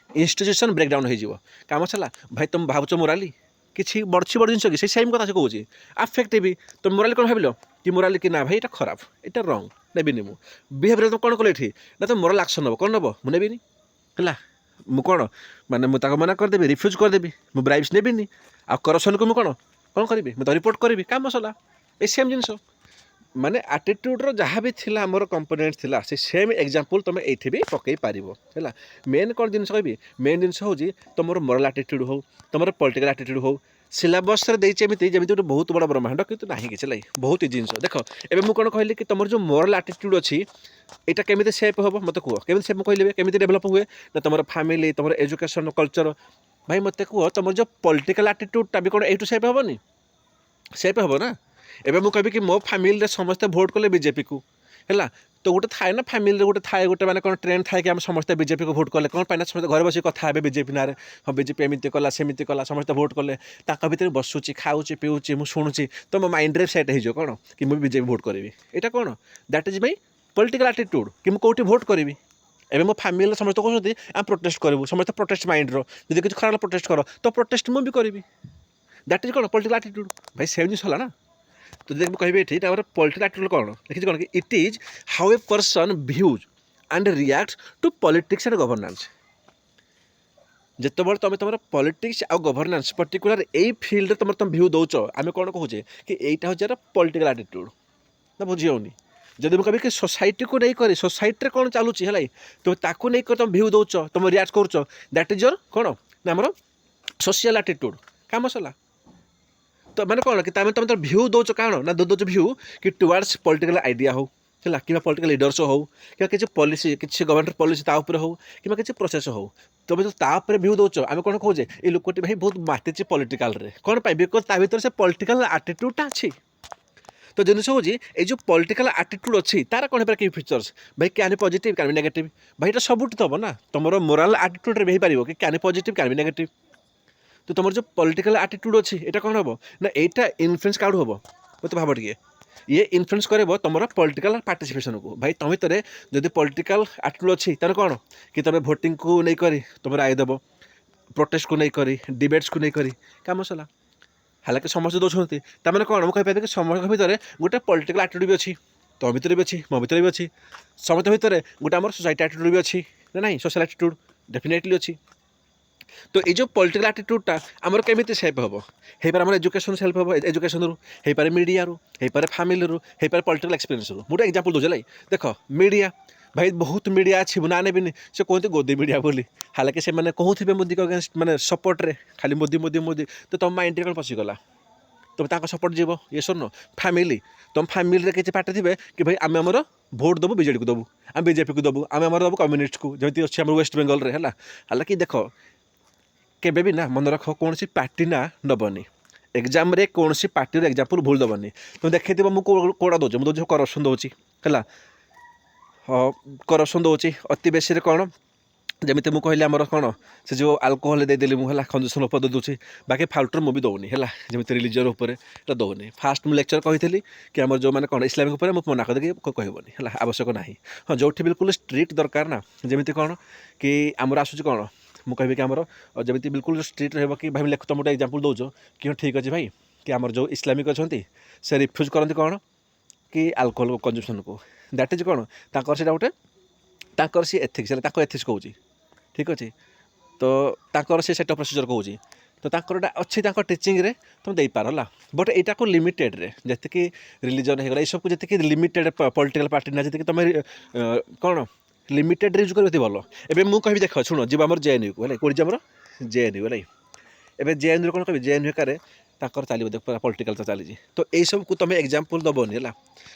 इंस्टीट्यूशन ब्रेकडाउन हो कम चला भाई तुम भावुच मोराली किसी बड़ी बड़ जिन कि सेम कथा से कौन आफेक्टिव तुम मोराली कौन भाविल कि मोराली कि ना भाई यहाँ खराब यहाँ रंग नेबिनी मु बिहेवियर तुम कौन कल ये ना तुम मोराल एक्शन नब कौन नब मुझे नेबिनी है मु कौन माने मुझे मना करदेवी रिफ्यूज करदेवी मु ब्राइब्स नेबिनी आ करप्शन को मुझे कौन कौन करी मुझे रिपोर्ट करी कम सला ये सेम जिन माने आटिट्यूड जहाँ भी थिला मोर कंपोनेंट थिला से सेम एग्जांपल तुम ये भी पकई पार है मेन कौन जिन कहि मेन जिन हूँ तुम मोराल आटिट्यूड हो तुम पॉलिटिकल आटिट्यूड हो सिलेबस देती जमी गोटे बहुत बड़ा ब्रह्मांड कि ना कि बहुत जिन देख एवं मुझे कौन कहली कि तुम जो मोराल आटिट्यूड अच्छी यहाँ केमी सेप हम मत कह केमी सेप कहली केमी डेभलप हुए ना तुम फैमिली तुम एजुकेशन कल्चर भाई मत कह तुम जो पॉलिटिकल आटिट्यूडटा भी कौन यू सेप हेनी सेप हम ना एवं मुझे कहि कि मो फैमिली समस्ते भोट कले बीजेपी को है तो गोटे थाए ना फैमिली गोटे थाए गोटे मैंने कौन ट्रेंड थाए कि आम समस्ते बीजेपी को भोट कले कौन पाइना समस्त घर बस कथा है बीजेपी ना हाँ बीजेपी एमती कला सेमती कला समस्ते भोट कले भितर बसुची खाऊँच पीऊँच मुझे शुणुची तो मो माइंड रे सेट हो कौन कि मुझे बीजेपी भोट करी यहाँ कौन दैट इज माई पॉलिटिकल आटिट्यूड कि मुझे कौटी भोट करी एवं मो फैमिली समस्त कहते आम प्रोटेस्ट करूँ समस्त प्रोटेस्ट माइंड रो किसी खराब प्रोटेस्ट कर तो प्रोटेस्ट मुझे करी दैट इज कौन पॉलिटिकल आटिट्यूड भाई सेम जिन है ना। तो देखिए कहे ये पॉलिटिकल आटिट्यूड कौन देखिए कौन कि it is how a person views and react to politics and governance जिते तुम तुम पॉलिटिक्स आ गवर्नेंस पर्टिकुलर यही फील्ड तुम तुम भ्यू दौच आम कौन कहे कि यहाँ हूँ पॉलिटिकल आटिट्यूड ना बुझी होनी जदि मुझे कभी कि सोसाइटी को नहीं कर सोसाइटी कौन चलुची है तो ताकू नहीं कर तुम भ्यू दौच तुम रियाक्ट कर दैट इज योर कौन ना आम सोशल एटीट्यूड काम सला तो मैंने कौन कि तुम तो भ्यू दौच कौन ना दौच भ्यू कि टुवार्ड्स पॉलिटिकल आइडिया हो कि पॉलिटिकल लीडर्स हो कि किसी पॉलिसी किसी गवर्नमेंट पॉलिसी ताऊपर हो कि किसी प्रोसेस हो तुम जो तापर भ्यू दौच आम कौन कहे ये लोकटी भाई बहुत मातिची पॉलिटिकल रे कौन पाई बिकज ता भीतर से पॉलिटिकल एटीट्यूडटा अच्छी तो जिन हूँ ये जो पॉलिटिकल एटीट्यूड अच्छी तार कौन है कि फीचर्स भाई क्या पॉजिटिव क्या नेगेटिव भाई ये सबुठ तो ना तुम मोराल एटीट्यूड भी हो कि क्या पॉजिटिव क्या नेगेटिव तो तुम जो पॉलिटिकल एटीट्यूड अच्छी यहाँ कौन हम ना यहाँ इनफ्लुएंस क्या हम मत भाव टे ये इनफ्लुएंस कर तुम पॉलिटिकल पार्टिसिपेशन को भाई तुम भितर जब पॉलिटिकल एटीट्यूड अच्छी तार कौन कि तुम भोटिंग को नहीं करी तुम राय देव प्रोटेस्ट को नहीं करी डिबेट्स को नहीं करी काम सला हालांकि समस्त दौरान ताने कौन मुझे कहीपर कि समस्त भितर गोटे पॉलिटिकल एटीट्यूड भी अच्छी तो भितर भी अच्छी मो भितर भी अच्छी समस्त भितर गोटे आम सोसाइटी एटीट्यूड भी अच्छी ना नहीं सोशल एटीट्यूड डेफिनेटली अच्छी तो ये जो पॉलिटिकल एटीट्यूडटा आमर केमी सेल्फ हम हो पारे आम एजुकेशन सेल्फ हम एजुकेशन हो पारे मीडिया हो पारे फैमिली हो पारे पॉलिटिकल एक्सपीरियंस मुझे एग्जांपल दूसरे लाई देख मीडिया भाई बहुत मीडिया अच्छी ना नेबिनी से कहते गोदी मीडिया बोली हालांकि से मैंने कहूथे मोदी को अगेंस्ट मैंने सपोर्ट खाली मोदी मोदी मोदी तो तुम माइंड कौन पशिगला तुम ताक सपोर्ट जीव ये सुन फैमिली तुम फैमिली किसी पार्टी थे कि भाई आम आमर भोट देवु बीजेडी को देवु आम बीजेपी को देवु आम आमर देवु कम्युनिस्ट को जमी अच्छे आम वेस्ट बेंगल रे है हालांकि देख केबे भी ना मन रख कौन सी पार्टी ना नबनी एग्जाम रे कौन सी पार्टी एग्जाम्पल भूल दबनी तुम देखी मुझे कौड़ा दूचे मुझे दूसरे करप्शन दूची है करप्शन दूची अति बेसी कौन जमी मुझे कहली आमर कौन से जो आल्कोहल देदेली मुझे कंजूसन पद दूसरी बाकी फाल्टुर मुझे दौनी है जमी रिलीजन उपर दौनी फास्ट मुझे लेक्चर कही कि आम जो मैंने कौन इस्लामिक उपर मुझे मना करदे कहबनी है आवश्यक ना हाँ जो बिल्कुल स्ट्रिक्ट दरकार ना जमी कौन कि आमर आसूँ कौन मुझे कहि कि आमर जमी बिल्कुल स्ट्रिक्ट रही कि भाई लेख तुम गोटे एग्जाम्पल दौच कि ठीक अच्छे भाई कि आमर जो इस्लामिक अच्छा से रिफ्यूज करती कौन कि आल्कोहल कंजम्पशन को दैट इज कौन ताकर से गोटे ताकर सी एथिक्स एथिक्स कहूँ ठीक अच्छे तो ताकर से सेट प्रोसीजर कहूँ तो ताकर अच्छी टीचिंग रे तुम दे पार है बट यहाँ को लिमिटेड रे जी रिलीजन होगा ये सब जी लिमिटेड पॉलिटिकल पार्टी ना जी तुम कौन लिमिटेड यूज कर भल एवं मुझे कहि देख शुण जी आम जेएनयू को कौन आमर जेएनयू है एवं जेएनयू कौन कह जेएनयू कार ताकर चलो देख पूरा पॉलिटिकल तो चली तो यही सब को तुम एग्जाम्पल दबनी है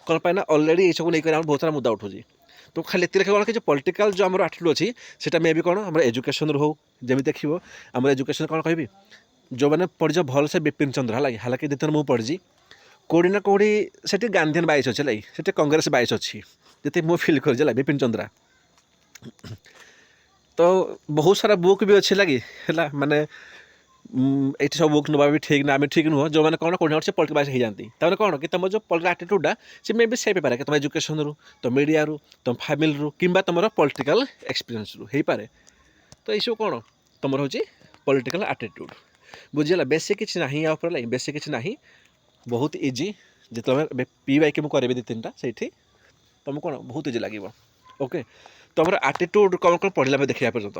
कौन पाए ना अलरेडी ये सब नहीं कर बहुत सारा मुद्दा उठुची तो खाली एति कौन कि पॉलिटिकल जो आम एटीट्यूड अच्छी से मे भी कौन आम एजुकेशन हो जमी देख आम एजुकेशन कौन कहि जो मैंने पढ़ी भल से विपिन चंद्र है हालांकि दिन मुझे पढ़ी कौड़ी ना कौड़ी से गांधीन बाइस अच्छे से कांग्रेस बाइस अच्छी जी मुझे फिल कर विपिन चंद्रा तो बहुत सारा बुक भी अच्छे लगी है माने ये सब बुक नवा भी ठीक ना ठीक नुह जो मैंने कौन कौन से पॉलिटिकल बाइस हो जाती तमें कौन कि तुम जो पॉलिटिकल एटीट्यूडा से मे भी सेफ पारे कि तुम एजुकेशन रू तुम मीडिया रू तुम फैमिली रू कि तुम पॉलिटिकल एक्सपीरियंस रू हो पारे तो ये कौन तुम हूँ पॉलिटिकल एटीट्यूड बुझीगला बेसी किसी ना या लगे बेसी किसी ना बहुत इजी जो तुम पीवाई के मुझे करेबी 2-3टा से तुमको कौन बहुत इजी लगे ओके तो आम एटीट्यूड कौन कौन पढ़ला देखा पर्यंत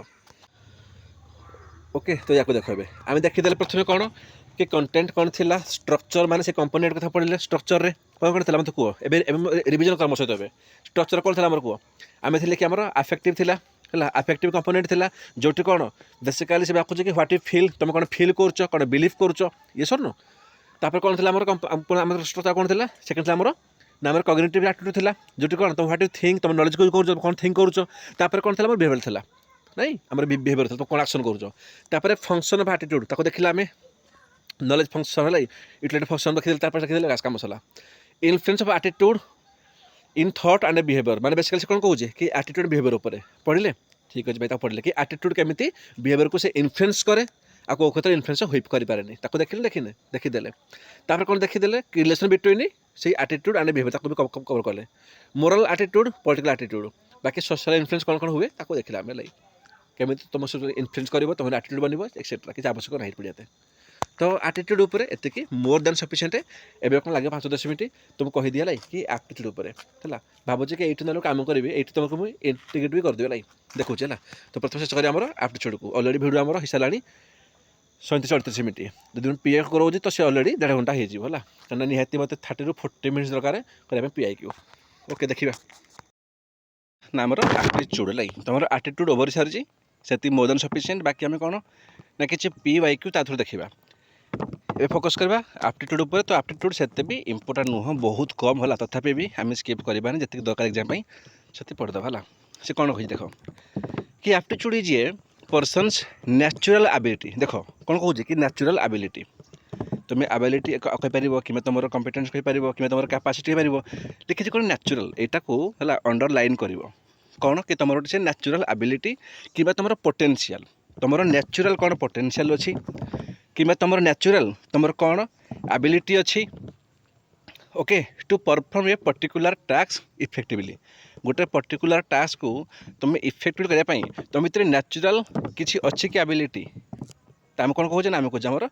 ओके तो या देखे आम देखीदे प्रथम कौन कि कंटेंट कौन थी स्ट्रक्चर माने से कंपोनेंट कथा पढ़ले स्ट्रक्चर रे कौन कौन थी मतलब कह रिविजन कर मो सहित ए स्ट्रक्चर कौन थी कह आम थे कि आम आफेक्टिव थिला है आफेक्टिव कंपोनेंट थिला जोटी कौन बेसिकाली से बाखुचे कि व्हाट यू फील तुम कौन फील कर कौन बिलीव कर ये सर तापर कौन थी आम स्ट्रक्चर कौन थी सेकेंड थी ना आम कग्निटिव एटीट्यूड थिला जोटी कौन तुम व्हाट यू थिंक तुम नॉलेज को कौन थिंक कर कौन थी बिहेवियर थिला नहीं आम बिहेवियर था तुम कौन एक्शन कर फंक्शन ऑफ एटीट्यूड ताको देखिला आम नॉलेज फंक्शन है यूटिलिटी फंक्शन देखिए काम सला influence of attitude in thought and behaviour माने बेसिकली से कौन कहूँ कि एटीट्यूड बिहेवियर उपर पढ़ले ठीक अच्छे भाई पढ़ले कि एटीट्यूड केमी बिहेवियर को से इन्फ्लुएंस करे आ कौ क्षेत्र इन्फ्लुएंस हो पारे ताको देखिले देखिने देखीदे तापर कौन देखीदे कि रिलेशन बिटवीन से एटीट्यूड एंड बिहेवियर ताको भी कवर कले मोरल एटीट्यूड पॉलिटिकल एटीट्यूड बाकी सोशल इन्फ्लुएंस कौन कौन हुए ताको देखिला आम लाइक केमी तुम इन्फ्लुएंस कर तुम एटीट्यूड बनब एक्सेट्रा किसी आवश्यक नहीं पड़िया तो एटीट्यूड उपर एति मोर देन सफिशिएंट एवं कौन लगे 5-10 मिनट तुम कही दिया लाइक कि एटीट्यूड उपर है भावुचे कि ये काम करी ये तुमको मुझे इंटीग्रेट भी करदेवी लाइक देखुचे है तो प्रथम शेष करें आम एटीट्यूड को अलरेडी भिडियो आम हो सारा 37-38 मिनट जब पीआई कराऊँ तो सी अलरेडी 1.5 घंटा हो कहीं निहाती मत 30 to 40 मिनट्स दरकार करने पीआई को ओके देखा ना आमर आटीट्यूड है तुम आटीट्यूड ओवर सारी से मोर देन सफिशिएंट बाकी आम कौन ना कि PYQ ता थ्रू देखा ए फोकस करवा आप्टिट्यूड उपर तो आप्टिट्यूड से भी इंपोर्टाट नुह बहुत कम होला तथापि भी आम स्किप करवानी जी दरकार एग्जाम से पढ़ीदेवा है से कौन कही देख कि aptitude is a persons natural ability देख कौन कौन कि नेचुरल एबिलिटी तुम्हें एबिलिटी कहीपर कि तुम कम्पिटेन्स कहीपर कि तुम कैपेसिटी कहीपर लिखी कौन नेचुरल यहाँ को है अंडरलाइन कर कौन कि तुम गोटे नेचुरल एबिलिटी कि तुम पोटेंशियल तुम नेचुरल कौन पोटेंशियल अच्छी कि तुम नेचुरल तुम कौन एबिलिटी अच्छी okay to perform a particular task effectively गोटे पर्टिकुलर टास्क को तुम इफेक्टिव करने तुम भर नेचुरल किसी अच्छी कि एबिलिटी तो आम कौन कहे ना आम कहे आमर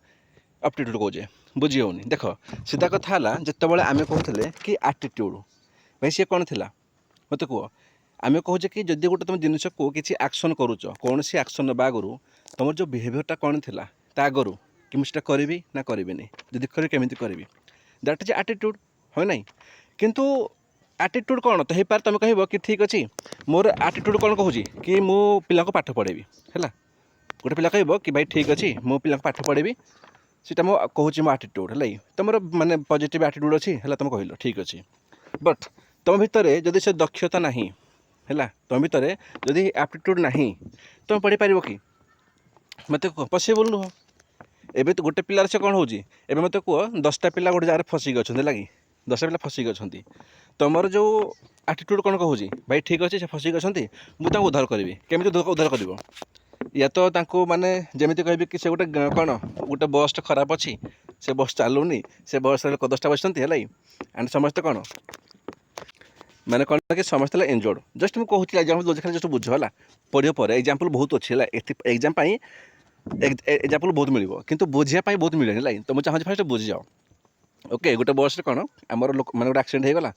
एप्टीट्यूड कहे बुझी होनी देख सीधा कथा है जिते आम कहते कि एटीट्यूड भाई सी कौन थी मत कह आम कहे कि जदि गोटे तुम जिनस को किसी एक्शन करुच कौन सी एक्शन ना आगु तुम जो बिहेवियरटा कौन थी आगु कि मुझे करी ना करी जदि करी केमी करी दैट इज एटीट्यूड है ना किंतु एटीट्यूड कौन तो हो तुम कह कि ठीक अच्छे मोर एटीट्यूड कौन कहूँ कि मु पिला पाठ पढ़ेबी है गोटे पिला कह कि भाई ठीक अच्छे मो पिला पाठ पढ़ेबी सीटा मो कहूँ मो एटीट्यूड है तुम माने पॉजिटिव एटीट्यूड अच्छी है तुम कहल ठीक अच्छे बट तुम भितर जदि से दक्षता नहीं है तुम भितर जदि एप्टीट्यूड नहीं तुम पढ़ी पार कि मत पॉसिबल नुह एबे तो गोटे पिलार से कौन हो मत कह 10टा पिला गोटे जगह फसिक अच्छा लगे 10टा पिला फसिक अच्छा तुमर जो एटीट्यूड कौन कहूँ भाई ठीक अच्छे से फसिक अच्छा मुझे उद्धार करी केमी उद्धार कर या तो माने जमी कह कि से गोटे कौन गोटे बस खराब अच्छी से बस चलूनी से बस लोक 10टा बसते है एंड समस्ते कौन माने कौन कि समस्त एंजॉयड जस्ट मुझे कहूँ एग्जाम्पल खाली जस्ट बुझ है पढ़ पर एग्जाम्पल बहुत अच्छी है एग्जाम एग्जाम्पल बहुत मिल कि बुझापी बहुत मिले लाइन तो मुझे चाहूँ फास्ट बुझी जाओ ओके गोटे बस कौन आमर लोक मैंने गोटे एक्सीडेंट होगा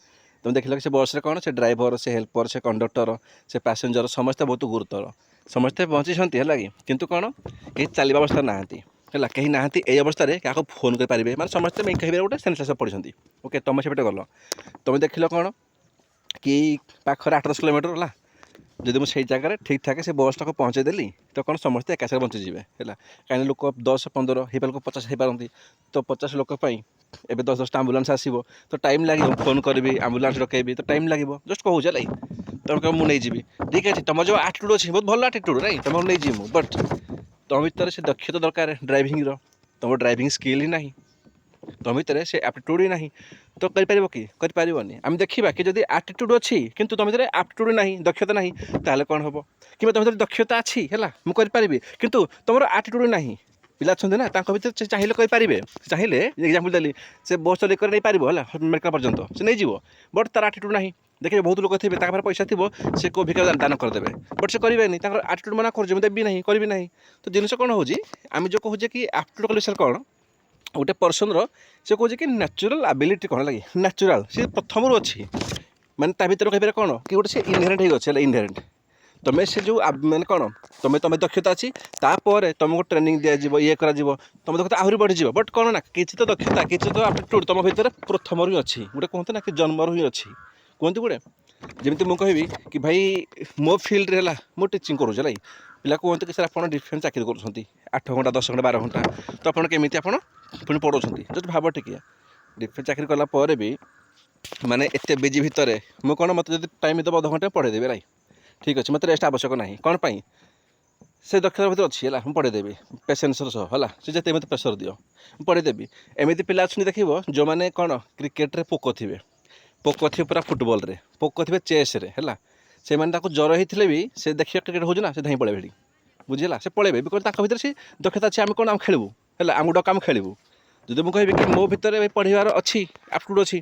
तुम देख कि से बस कौन से ड्राइवर से हेल्पर से कंडक्टर से पैसेंजर समस्ते बहुत गुरुतर समस्ते बची है किंतु कौन कहीं चलवा अवस्था नहांती है कहीं नहांती ये अवस्था क्या फोन करेंगे मैं समस्ते कहे गोटे सेन्सेस पढ़ी ओके तुम से गल तुम देख कौन कि पाखर 8-10 किलोमीटर है जब मुझे जगह ठीक ठाक से बस टाक पहुँचेदेली तो कौन समस्ते एकाशे बंचीजे है कहीं लोक 10-15 हो पार 50 हो पारती तो 50 लोक एवं 10-10टा आम्बुलांस आसो तो टाइम लगे फोन करी आम्बुलांस डकैबी तो टाइम लगे जस्ट कहूँ लाई तुम कह मुझे ठीक है तुम जो एटीट्यूड अच्छी बहुत भल एटीट्यूड राइट तुम नहीं जीवु बट तुम भर से दक्षता दरकार ड्राइविंग तुम ड्राइविंग स्किल ही ना तुम भर से एप्टीट्यूड ही ना तो कर कि आम देखा कि जब एटीट्यूड अच्छी किंतु तुम भर एप्टीट्यूड ना दक्षता ना ताल कौन हम कि तुम भर दक्षता अच्छी है मुझे किंतु तुम एटीट्यूड ना पिला अच्छा ना भर से चाहिए करेंगे चाहिए एग्जाम्पल देली से बस चल नहीं पार मेडिकल पर्यटन से नहीं जीव बट तार एटीट्यूड ना देखिए बहुत लोग थे पैसा थी से को भिका दान करदे बट से करेंगे एटीट्यूड मना कर देवी ना करी ना तो जिन कौन हो आम जो कहूँ कि एप्टीट्यूड कले कौन गोटे पर्सन से कहे कि नेचुरल एबिलिटी कौन लगे नेचुरल सी प्रथम अच्छी माने ता भर कह कौन कि गोटे से इनहेरेंट हो अच्छे इनहेरेंट तुम से जो मैंने कौन तुम तुम दक्षता अच्छी तापर तुमको ट्रेनिंग दिज्व ये कर तुम दक्षता आहरी बढ़ीज बट कौन ना किसी तो दक्षता किसी तो एप्टीट्यूड तुम भर प्रथम ही अच्छी गोटे कहते ना कि जन्मर ही अच्छी कहते गोटे जमी मुझे कहबी कि भाई मो फिल्ड है मुझे टीचिंग करुँच है पिला कहते कि सर आप डिफेन्स चाकरी कर 8 घंटा 10 घंटा 12 घंटा तो आप केमी पुणी पढ़ाऊँ जस्ट भाव टिके डिफेन्स चाकरी कलापर भी माने एत बिजी भितर मुझे कौन मत टाइम दब 1/2 घंटा पढ़ेदेवी लाई ठीक अच्छे मत रेस्ट आवश्यक ना कौन पाई से दक्षता भर अच्छी है पढ़ेदेवी पेसेन्स सह है से जिते मत प्रेसर दियो पढ़ेदेवी एमती पिला अच्छे देखो जो मैंने कौन क्रिकेट पोक थे पूरा फुटबॉल रे पोक थे चेस रे है से ज्वर होते भी से देखिए क्रिकेट हो ना से धाई पड़े भेड़ी बुझीला से पड़े बिकज भर से दक्षता अच्छी आम कौन आम खेलू है आम डक आम खेलू जब मुझे कहबी कि मो भितर पढ़ार अच्छी एप्टीट्यूड अच्छी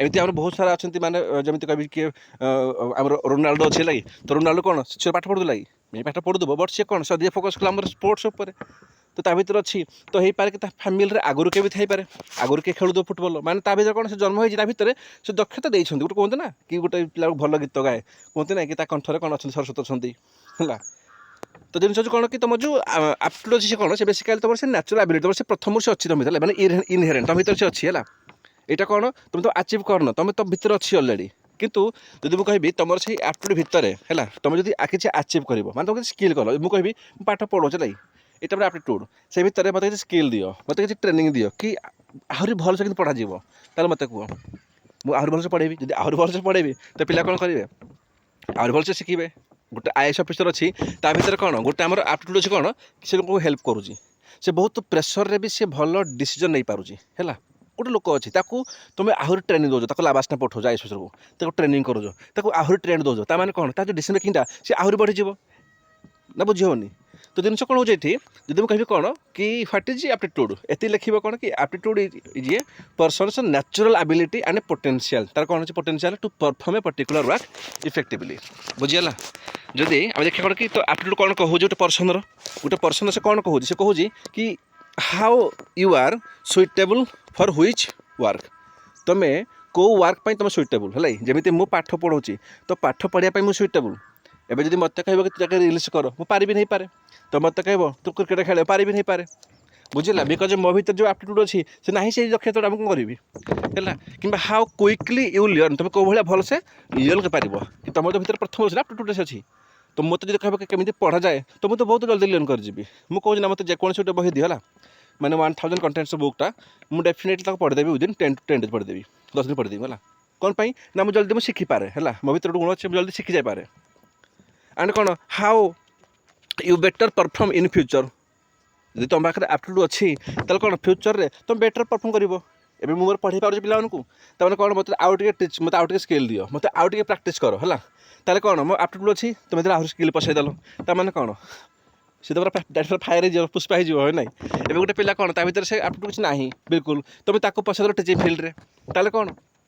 एमती आम बहुत सारा अच्छा माने जमी कह किए आम रोनाल्डो अच्छे लगे तो रोनाल्डो कौन से पाठ पढ़ू लगे मैं पाठ पढ़ुब बट सी कौन से फोकस कला स्पोर्ट्स उपर तो ता भर अच्छी तो हो पारे कि फैमिली आगुरी के भी थी आगुरी किए खेलुद फुटबॉल माने ता भर कौन से जन्म होता भर से दक्षता देते गोटे कहते ना कि गोटे पिला भल गीत गाए कहते ना कि कंठर कौन अच्छा सरस्वती अच्छा है तो जिन कौन कि तुम जो एप्टीट्यूड अच्छी कौन से बेसिकली तुम से नेचुरल एबिलिटी तुम से प्रथम से अच्छी तुम मैंने इनहेरेंट तुम भर से अच्छी है यहाँ कौन तुम तो अचिव करन तुम तो भर अच्छी अलरेडी କିନ୍ତୁ ଯଦି ମୁଁ କହିବି ତୁମର ସେଇ ଆପ୍ଟିଟ୍ୟୁଡ଼ ଭିତରେ ହେଲା ତୁମେ ଯଦି କିଛି ଆଚିଭ୍ କରିବ ମାନେ ତୁମେ କିଛି ସ୍କିଲ୍ କଲ ମୁଁ କହିବି ମୁଁ ପାଠ ପଢ଼ୁଛି ନାଇଁ ଏଇଟା ମୋର ଆପ୍ଟିଟ୍ୟୁଡ଼ ସେ ଭିତରେ ମୋତେ କିଛି ସ୍କିଲ୍ ଦିଅ ମୋତେ କିଛି ଟ୍ରେନିଂ ଦିଅ କି ଆହୁରି ଭଲସେ କିନ୍ତୁ ପଢ଼ାଯିବ ତାହେଲେ ମୋତେ କୁହ ମୁଁ ଆହୁରି ଭଲସେ ପଢ଼େଇବି ଯଦି ଆହୁରି ଭଲସେ ପଢ଼େଇବି ତ ପିଲା କ'ଣ କରିବେ ଆହୁରି ଭଲସେ ଶିଖିବେ ଗୋଟେ ଆଇଏଏସ୍ ଅଫିସର ଅଛି ତା ଭିତରେ କ'ଣ ଗୋଟେ ଆମର ଆପ୍ଟିଟ୍ୟୁଡ଼ ଅଛି କ'ଣ ସେ ଲୋକଙ୍କୁ ହେଲ୍ପ କରୁଛି ସେ ବହୁତ ପ୍ରେସରରେ ବି ସେ ଭଲ ଡିସିଜନ୍ ନେଇପାରୁଛି ହେଲା ଗୋଟେ ଲୋକ ଅଛି ତାକୁ ତୁମେ ଆହୁରି ଟ୍ରେନିଂ ଦେଉଛ ତାକୁ ଲାବାସନା ପଠାଉଛ ଆଇଏଏସ୍ ଅଫିସରକୁ ତାକୁ ଟ୍ରେନିଂ କରୁଛ ତାକୁ ଆହୁରି ଟ୍ରେଣ୍ଡ ଦେଉଛ ତା ମାନେ କ'ଣ ତା ଯେଉଁ ଡିସିସନ୍ ମେକିଂଟା ସେ ଆହୁରି ବଢ଼ିଯିବ ନା ବୁଝି ହେଉନି ତ ଜିନିଷ କ'ଣ ହେଉଛି ଏଠି ଯଦି ମୁଁ କହିବି କ'ଣ କି ହ୍ୱାଟ୍ ଇଜ୍ ଆପ୍ଟିଟ୍ୟୁଡ଼ ଏତିକି ଲେଖିବ କ'ଣ କି aptitude is a person's natural ability and potential ତାର କ'ଣ ଅଛି potential to perform a particular work effectively ବୁଝିଗଲା ଯଦି ଆମେ ଦେଖିବା କ'ଣ କି ତ ଆପ୍ଟିଟ୍ୟୁଡ଼ କ'ଣ କହୁଛି ଗୋଟେ ପର୍ସନ୍ ସେ କ'ଣ କହୁଛି ସେ କହୁଛି କି how you are suitable for which work ତୁମେ କେଉଁ ୱାର୍କ ପାଇଁ ତୁମେ ସୁଇଟେବୁଲ୍ ହେଲା ଯେମିତି ମୁଁ ପାଠ ପଢ଼ଉଛି ତ ପାଠ ପଢ଼ିବା ପାଇଁ ମୁଁ ସୁଇଟେବୁଲ୍ ଏବେ ଯଦି ମୋତେ କହିବ କି ତୁ ଯାକେ ରିଲ୍ସ କର ମୁଁ ପାରିବି ହେଇପାରେ ତ ମୋତେ କହିବ ତୁ କ୍ରିକେଟ୍ ଖେଳ ପାରିବି ହେଇପାରେ ବୁଝିଲା ବିକଜ ମୋ ଭିତରେ ଯେଉଁ ଆପ୍ଟିଟ୍ୟୁଡ଼ ଅଛି ସେ ନାହିଁ ସେଇ ଦକ୍ଷତାଟା ମୁଁ କ'ଣ କରିବି ହେଲା କିମ୍ବା ହାଉ କୁଇକଲି ୟୁ ଲର୍ନ ତୁମେ କେଉଁ ଭଳିଆ ଭଲସେ ଲର୍ନ କରିପାରିବ କି ତୁମ ଭିତରେ ପ୍ରଥମ ଅଛି ଆପ୍ଟିଟ୍ୟୁଡ଼ ଅଛି ତ ମୋତେ ଯଦି କହିବ କେମିତି ପଢ଼ାଯାଏ ତ ମୁଁ ତ ବହୁତ ଜଲ୍ଦି ଲର୍ନ କରିଯିବି ମୁଁ କହୁଛି ନା ମୋତେ ଯେକୌଣସି ଗୋଟେ ବହି ଦିଅ ହେଲା ମାନେ 1000 କଣ୍ଟେଣ୍ଟସ୍ ବୁକ୍ଟା ମୁଁ ଡେଫିନେଟଲି ତାକୁ ପଢ଼ିଦେବି ୱିଦିନ୍ 10 to 10 days ପଢ଼ିଦେବି 10 ଦିନ ପଢ଼ିଦେବି ହେଲା କ'ଣ ପାଇଁ ନା ମୁଁ ଜଲ୍ଦି ମୁଁ ଶିଖିପାରେ ହେଲା ମୋ ଭିତରେ ଗୋଟେ ଗୁଣ ଅଛି ମୁଁ ଜଲ୍ଦି ଶିଖି ଯାଇପାରେ ଆଣ୍ଡ କ'ଣ how you better perform in future ଯଦି ତୁମ ପାଖରେ ଆପ୍ଟିଟ୍ୟୁଡ଼ ଅଛି ତାହେଲେ କ'ଣ ଫ୍ୟୁଚର୍ରେ ତୁମେ ବେଟର୍ ପରଫର୍ମ କରିବ ଏବେ ମୁଁ ମୋର ପଢ଼େଇ ପାରୁଛି ପିଲାମାନଙ୍କୁ ତାମାନେ କ'ଣ ମୋତେ ଆଉ ଟିକେ ମୋତେ ଆଉ ଟିକେ ସ୍କିଲ୍ ଦିଅ ମୋତେ ଆଉ ଟିକେ ପ୍ରାକ୍ଟିସ୍ କର ହେଲା ତାହେଲେ କ'ଣ ମୋ ଆପ୍ଟିଟ୍ୟୁଡ଼ ଅଛି ତୁମେ ଯଦି ଆହୁରି ସ୍କିଲ୍ ପଶାଇଦେଲ ତାମାନେ କ'ଣ ସେ ତ ପୁରା ଫାୟାର ହେଇଯିବ ପୁଷ୍ପା ହେଇଯିବ হয় ନାହିଁ ଏବେ ଗୋଟେ ପିଲା କ'ଣ ତା ଭିତରେ ସେ ଆପ୍ଟିଟ୍ୟୁଡ଼ କିଛି ନାହିଁ ବିଲକୁଲ ତୁମେ ତାକୁ ପଶାଇଦେଲ ଟିଚିଂ ଫିଲ୍ଡରେ ତାହେଲେ କ'ଣ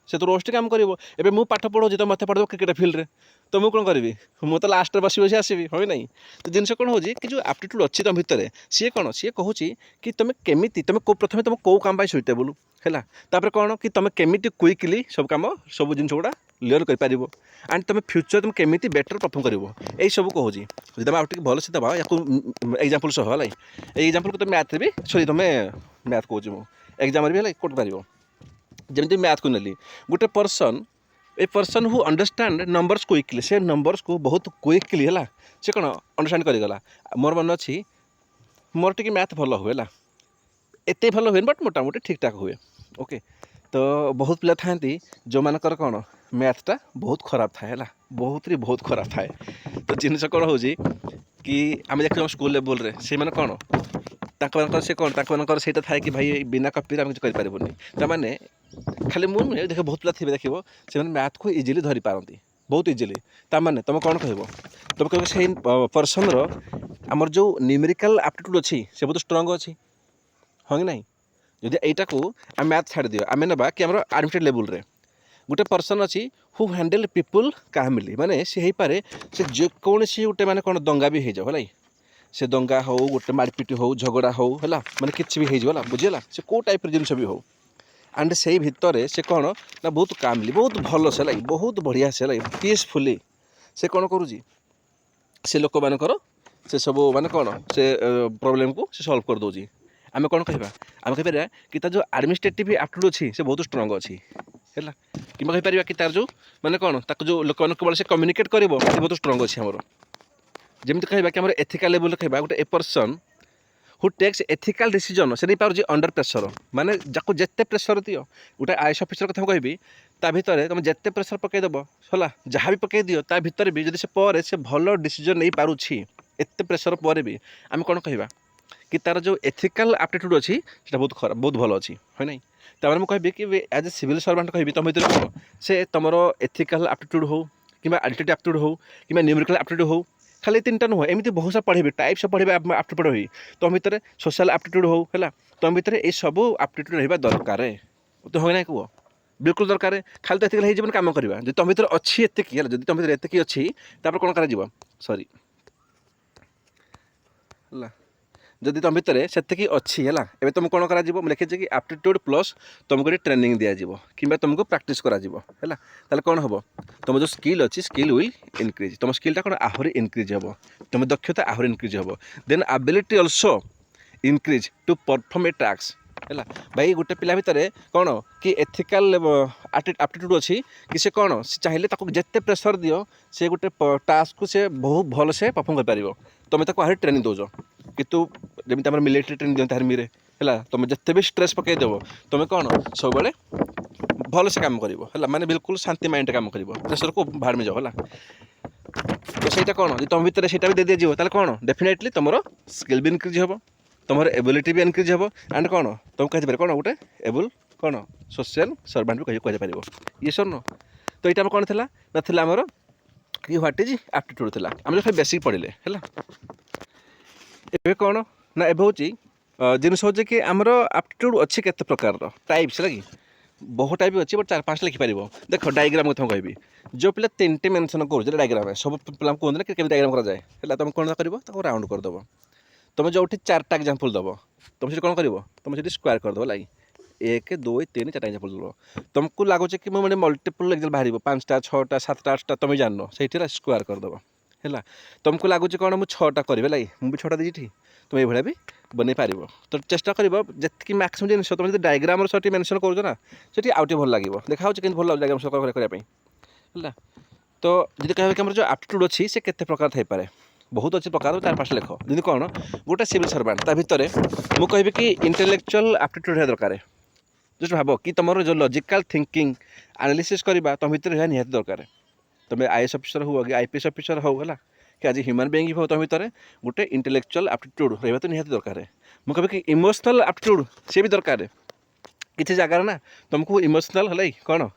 ସେ ତ ରୋଷ୍ଟ କାମ କରିବ ଏବେ ମୁଁ ପାଠ ପଢ଼ାଉଛି ତ ମୋତେ ପଢ଼ିବ କ୍ରିକେଟ୍ ଫିଲ୍ଡରେ ତ ମୁଁ କ'ଣ କରିବି ମୁଁ ତ ଲାଷ୍ଟରେ ବସି ଆସିବି হয় ନାହିଁ ତ ଜିନିଷ କ'ଣ ହେଉଛି କି ଯେଉଁ ଆପ୍ଟିଟ୍ୟୁଡ଼ ଅଛି ତୁମ ଭିତରେ ସିଏ କ'ଣ ସିଏ କହୁଛି କି ତୁମେ କେମିତି ତୁମେ ପ୍ରଥମେ ତୁମେ କେଉଁ କାମ ପାଇଁ ସୁଇଟେବୁଲ୍ ହେଲା ତାପରେ କ'ଣ କି ତୁମେ କେମିତି କୁଇକଲି ସବୁ କାମ ସବୁ ଜିନିଷ ଗୁଡ଼ା ଲର୍ନ କରିପାରିବ ଆଣ୍ଡ ତୁମେ ଫ୍ୟୁଚର୍ ତୁମେ କେମିତି ବେଟର୍ ପରଫର୍ମ କରିବ ଏଇସବୁ କହୁଛି ଯଦି ତୁମେ ଆଉ ଟିକେ ଭଲସେ ଦେବା ୟାକୁ ଏକ୍ଜାମ୍ପଲ୍ ସହ ହେଲା ଏଇ ଏକ୍ଜାମ୍ପଲ୍କୁ ତୁମେ ମ୍ୟାଥ୍ରେ ବି ସରି ତୁମେ ମ୍ୟାଥ୍ କହୁଛି ମୁଁ ଏକ୍ଜାମ୍ରେ ବି ହେଲା କରିପାରିବ ଯେମିତି ମ୍ୟାଥ୍କୁ ନେଲି ଗୋଟେ ପର୍ସନ୍ ଏ ପର୍ସନ୍ ହୁ ଅଣ୍ଡରଷ୍ଟାଣ୍ଡ ନମ୍ବର୍ସ କୁଇକଲି ସେ ନମ୍ବର୍ସକୁ ବହୁତ କୁଇକଲି ହେଲା ସେ କ'ଣ ଅଣ୍ଡରଷ୍ଟାଣ୍ଡ କରିଗଲା ମୋର ମନେ ଅଛି ମୋର ଟିକେ ମ୍ୟାଥ୍ ଭଲ ହୁଏ ହେଲା ଏତେ ଭଲ ହୁଏନି ବଟ୍ ମୋଟାମୋଟି ଠିକ୍ ଠାକ୍ ହୁଏ ଓକେ ତ ବହୁତ ପିଲା ଥାଆନ୍ତି ଯେଉଁମାନଙ୍କର କ'ଣ ମ୍ୟାଥ୍ଟା ବହୁତ ଖରାପ ଥାଏ ହେଲା ବହୁତ ଖରାପ ଥାଏ ତ ଜିନିଷ କ'ଣ ହେଉଛି କି ଆମେ ଦେଖୁଛୁ ସ୍କୁଲ୍ ଲେବୁଲ୍ରେ ସେମାନେ କ'ଣ ତାଙ୍କମାନଙ୍କର ସେ କ'ଣ ତାଙ୍କମାନଙ୍କର ସେଇଟା ଥାଏ କି ଭାଇ ବିନା କପିରେ ଆମେ କିଛି କରିପାରିବୁନି ତାମାନେ ଖାଲି ମୁଁ ନୁହେଁ ଦେଖ ବହୁତ ପିଲା ଥିବେ ଦେଖିବ ସେମାନେ ମ୍ୟାଥ୍କୁ ଇଜିଲି ଧରିପାରନ୍ତି ବହୁତ ଇଜିଲି ତାମାନେ ତୁମେ କ'ଣ କହିବ ତୁମେ କହିବ ସେଇ ପର୍ସନ୍ର ଆମର ଯେଉଁ ନ୍ୟୁମେରିକାଲ୍ ଆପ୍ଟିଟ୍ୟୁଡ଼ ଅଛି ସେ ବହୁତ ଷ୍ଟ୍ରଙ୍ଗ ଅଛି ହଁ କି ନାହିଁ ଯଦି ଏଇଟାକୁ ଆମେ ମ୍ୟାଥ୍ ଛାଡ଼ିଦିଅ ଆମେ ନେବା କି ଆମର ଆଡମିଟେଡ୍ ଲେବୁଲ୍ରେ ଗୋଟେ ପର୍ସନ୍ ଅଛି ହୁ ହ୍ୟାଣ୍ଡେଲ୍ ପିପୁଲ୍ କାମଲି ମାନେ ସେ ହେଇପାରେ ସେ ଯେକୌଣସି ଗୋଟେ ମାନେ କ'ଣ ଦଙ୍ଗା ବି ହେଇଯାଉ ହେଲା ସେ ଦଙ୍ଗା ହେଉ ଗୋଟେ ମାଡ଼ପିଟି ହେଉ ଝଗଡ଼ା ହେଉ ହେଲା ମାନେ କିଛି ବି ହେଇଯିବ ହେଲା ବୁଝିଗଲା ସେ କେଉଁ ଟାଇପ୍ର ଜିନିଷ ବି ହେଉ ଆଣ୍ଡ ସେଇ ଭିତରେ ସେ କ'ଣ ନା ବହୁତ କାମଲି ବହୁତ ଭଲ ସେ ହେଲା ବହୁତ ବଢ଼ିଆ ସେ ହେଲା ପିସ୍ଫୁଲି ସେ କ'ଣ କରୁଛି ସେ ଲୋକମାନଙ୍କର ସେ ସବୁ ମାନେ କ'ଣ ସେ ପ୍ରୋବ୍ଲେମ୍କୁ ସେ ସଲ୍ଭ କରିଦେଉଛି ଆମେ କ'ଣ କହିବା ଆମେ କହିପାରିବା କି ତାର ଯେଉଁ ଆଡ଼ମିନିଷ୍ଟ୍ରେଟିଭ୍ ଆପ୍ଟିଟ୍ୟୁଡ଼ ଅଛି ସେ ବହୁତ ଷ୍ଟ୍ରଙ୍ଗ ଅଛି ହେଲା କିମ୍ବା କହିପାରିବା କି ତାର ଯେଉଁ ମାନେ କ'ଣ ତାକୁ ଯେଉଁ ଲୋକମାନଙ୍କୁ କେବଳ ସେ କମ୍ୟୁନିକେଟ୍ କରିବ ସେ ବହୁତ ଷ୍ଟ୍ରଙ୍ଗ ଅଛି ଆମର ଯେମିତି କହିବା କି ଆମର ଏଥିକାଲ୍ ଲେବୁଲ୍ରେ କହିବା ଗୋଟେ a person who takes ethical decision ସେ ନେଇପାରୁଛି ଅଣ୍ଡର ପ୍ରେସର୍ ମାନେ ଯାକୁ ଯେତେ ପ୍ରେସର୍ ଦିଅ ଗୋଟେ ଆଇଏଏସ୍ ଅଫିସର କଥା ମୁଁ କହିବି ତା ଭିତରେ ତୁମେ ଯେତେ ପ୍ରେସର୍ ପକାଇଦେବ ହେଲା ଯାହା ବି ପକାଇ ଦିଅ ତା ଭିତରେ ବି ଯଦି ସେ ପରେ ସେ ଭଲ ଡିସିଜନ୍ ନେଇପାରୁଛି ଏତେ ପ୍ରେସର୍ ପରେ ବି ଆମେ କ'ଣ କହିବା କି ତାର ଯେଉଁ ଏଥିକାଲ୍ ଆପ୍ଟିଟ୍ୟୁଡ଼ ଅଛି ସେଇଟା ବହୁତ ଭଲ ଅଛି হয় ନାହିଁ ତାମାନେ ମୁଁ କହିବି କି ଆଜ୍ ଏ ସିଭିଲ୍ ସର୍ଭାଣ୍ଟ କହିବି ତୁମ ଭିତରେ କ'ଣ ସେ ତୁମର ଏଥିକାଲ୍ ଆପ୍ଟିଟ୍ୟୁଡ଼ ହେଉ କିମ୍ବା ଆଡମିନିଷ୍ଟ୍ରେଟିଭ୍ ଆପ୍ଟିଟ୍ୟୁଡ଼ ହେଉ କିମ୍ବା ନ୍ୟୁମେରିକାଲ୍ ଆପ୍ଟିଟ୍ୟୁଡ଼ ହେଉ ଖାଲି ତିନିଟା ନୁହଁ ଏମିତି ବହୁତ ସାରା ପଢ଼ିବେ ଟାଇପ୍ସ ପଢ଼ିବେ ଆପ୍ଟିଟ୍ୟୁଡ଼ ହୋଇ ତୁମ ଭିତରେ ସୋସିଆଲ୍ ଆପ୍ଟିଟ୍ୟୁଡ଼ ହେଉ ହେଲା ତୁମ ଭିତରେ ଏଇସବୁ ଆପ୍ଟିଟ୍ୟୁଡ଼ ରହିବା ଦରକାର ତ হয় ନାହିଁ କୁହ ବିଲକୁଲ ଦରକାର ଖାଲି ତ ଏତିକି ହେଇଯିବନି କାମ କରିବା ଯଦି ତୁମ ଭିତରେ ଅଛି ଏତିକି ହେଲା ଯଦି ତୁମ ଭିତରେ ଏତିକି ଅଛି ତାପରେ କ'ଣ କରାଯିବ ସରି ହେଲା ଯଦି ତୁମ ଭିତରେ ସେତିକି ଅଛି ହେଲା ଏବେ ତୁମକୁ କ'ଣ କରାଯିବ ମୁଁ ଲେଖିଛି କି ଆପ୍ଟିଟ୍ୟୁଡ଼ ପ୍ଲସ୍ ତୁମକୁ ଗୋଟେ ଟ୍ରେନିଂ ଦିଆଯିବ କିମ୍ବା ତୁମକୁ ପ୍ରାକ୍ଟିସ୍ କରାଯିବ ହେଲା ତାହେଲେ କ'ଣ ହେବ ତୁମ ଯେଉଁ ସ୍କିଲ୍ ଅଛି ସ୍କିଲ୍ ୱିଲ୍ ଇନକ୍ରିଜ୍ ତୁମ ସ୍କିଲ୍ଟା କ'ଣ ଆହୁରି ଇନକ୍ରିଜ୍ ହେବ ତୁମ ଦକ୍ଷତା ଆହୁରି ଇନକ୍ରିଜ୍ ହେବ then ability also increase to perform a task है भाई गोटे पिला भितर कौन कि एथिकल आप्टिट्यूड अच्छी कि से कौन से चाहिए जिते प्रेसर दियो से गोटे टास्क को से बहुत भल से परफॉर्म कर पार तुम तो आहरी ट्रेनिंग दौज कि तू जमी आम मिलिटारी ट्रेनिंग दिखते आर्मी है तुम जिते भी स्ट्रेस पकईदेव तुम कौन सब भल से कम कर माने बिल्कुल शांति माइंड काम कर प्रेसर को बाहर में जाओ है तो सहीटा कौन जो तुम भितर से दे दिया ताले कौन डेफिनेटली तुम स्किल भी इनक्रीज हे तुम एबिलिटी भी इनक्रीज हे एंड कौन तुम कही कौन गोटे एबल कौन सोशल सर्वेंट भी कहीपर ये सर न तो यहाँ कौन थी ना आमर कि ह्वाट इज आप्टिट्यूड थी आम जो बेसिक पढ़ले है ए कौन ना ए हूँ जिनस हूँ कि आमर आप्टिट्यूड अच्छी केते प्रकार टाइप्स है कि बहुत टाइप अच्छी बट 4-5 लिखिपार देख डायग्राम कथ कहबी जो पिला 3टी मेंशन कर डायग्राम सब पिला कहते कि डायग्राम कराए है तुम कौन कर राउंड करदेव तुम जो 4टा एग्जांपल दब तुम से कौन कर तुम से स्क्वायर करदेव लाइक 1 2 3 4टा एग्जांपल दब तुमको लगुच कि मुझे मल्टीपल एग्जांपल बाहर 5टा 6टा 7टा 8टा तुम जान से स्क्वायर करदेव है तुमको लगुच कौन मुझे 6टा करी लाइक मुझे 6टा देती तुम ये भी बन पार तो चेष्टा कर जी मैक्सिमम जिन तुम डायग्राम से मेंशन करा से आउटे भल लगे देखा कि भल डायग्राम करने तो जी कह कि जो आप्टिट्यूड अच्छी से केते प्रकार थाईपे बहुत अच्छी प्रकार 4-5 लेख जी कौन गोटे सिविल सर्वेंट ता भितर मुझे कहबी कि इंटेलेक्चुअल आप्टिट्यूड है दरकार जस्ट भाव कि तुम जो लॉजिकल थिंकिंग एनालिसिस करवा तुम भितर निहाती दरकार तुम आईएएस ऑफिसर हो कि आईपीएस ऑफिसर हो है कि आज ह्यूमन बीइंग हो तुम भितर गोटे इंटेलेक्चुअल आप्टिट्यूड रहा तो निहाती दरकार मुझे कहबी कि इमोशनल आप्टिट्यूड सी भी दरकार किसी जगार ना तुमको इमोशनल है कौन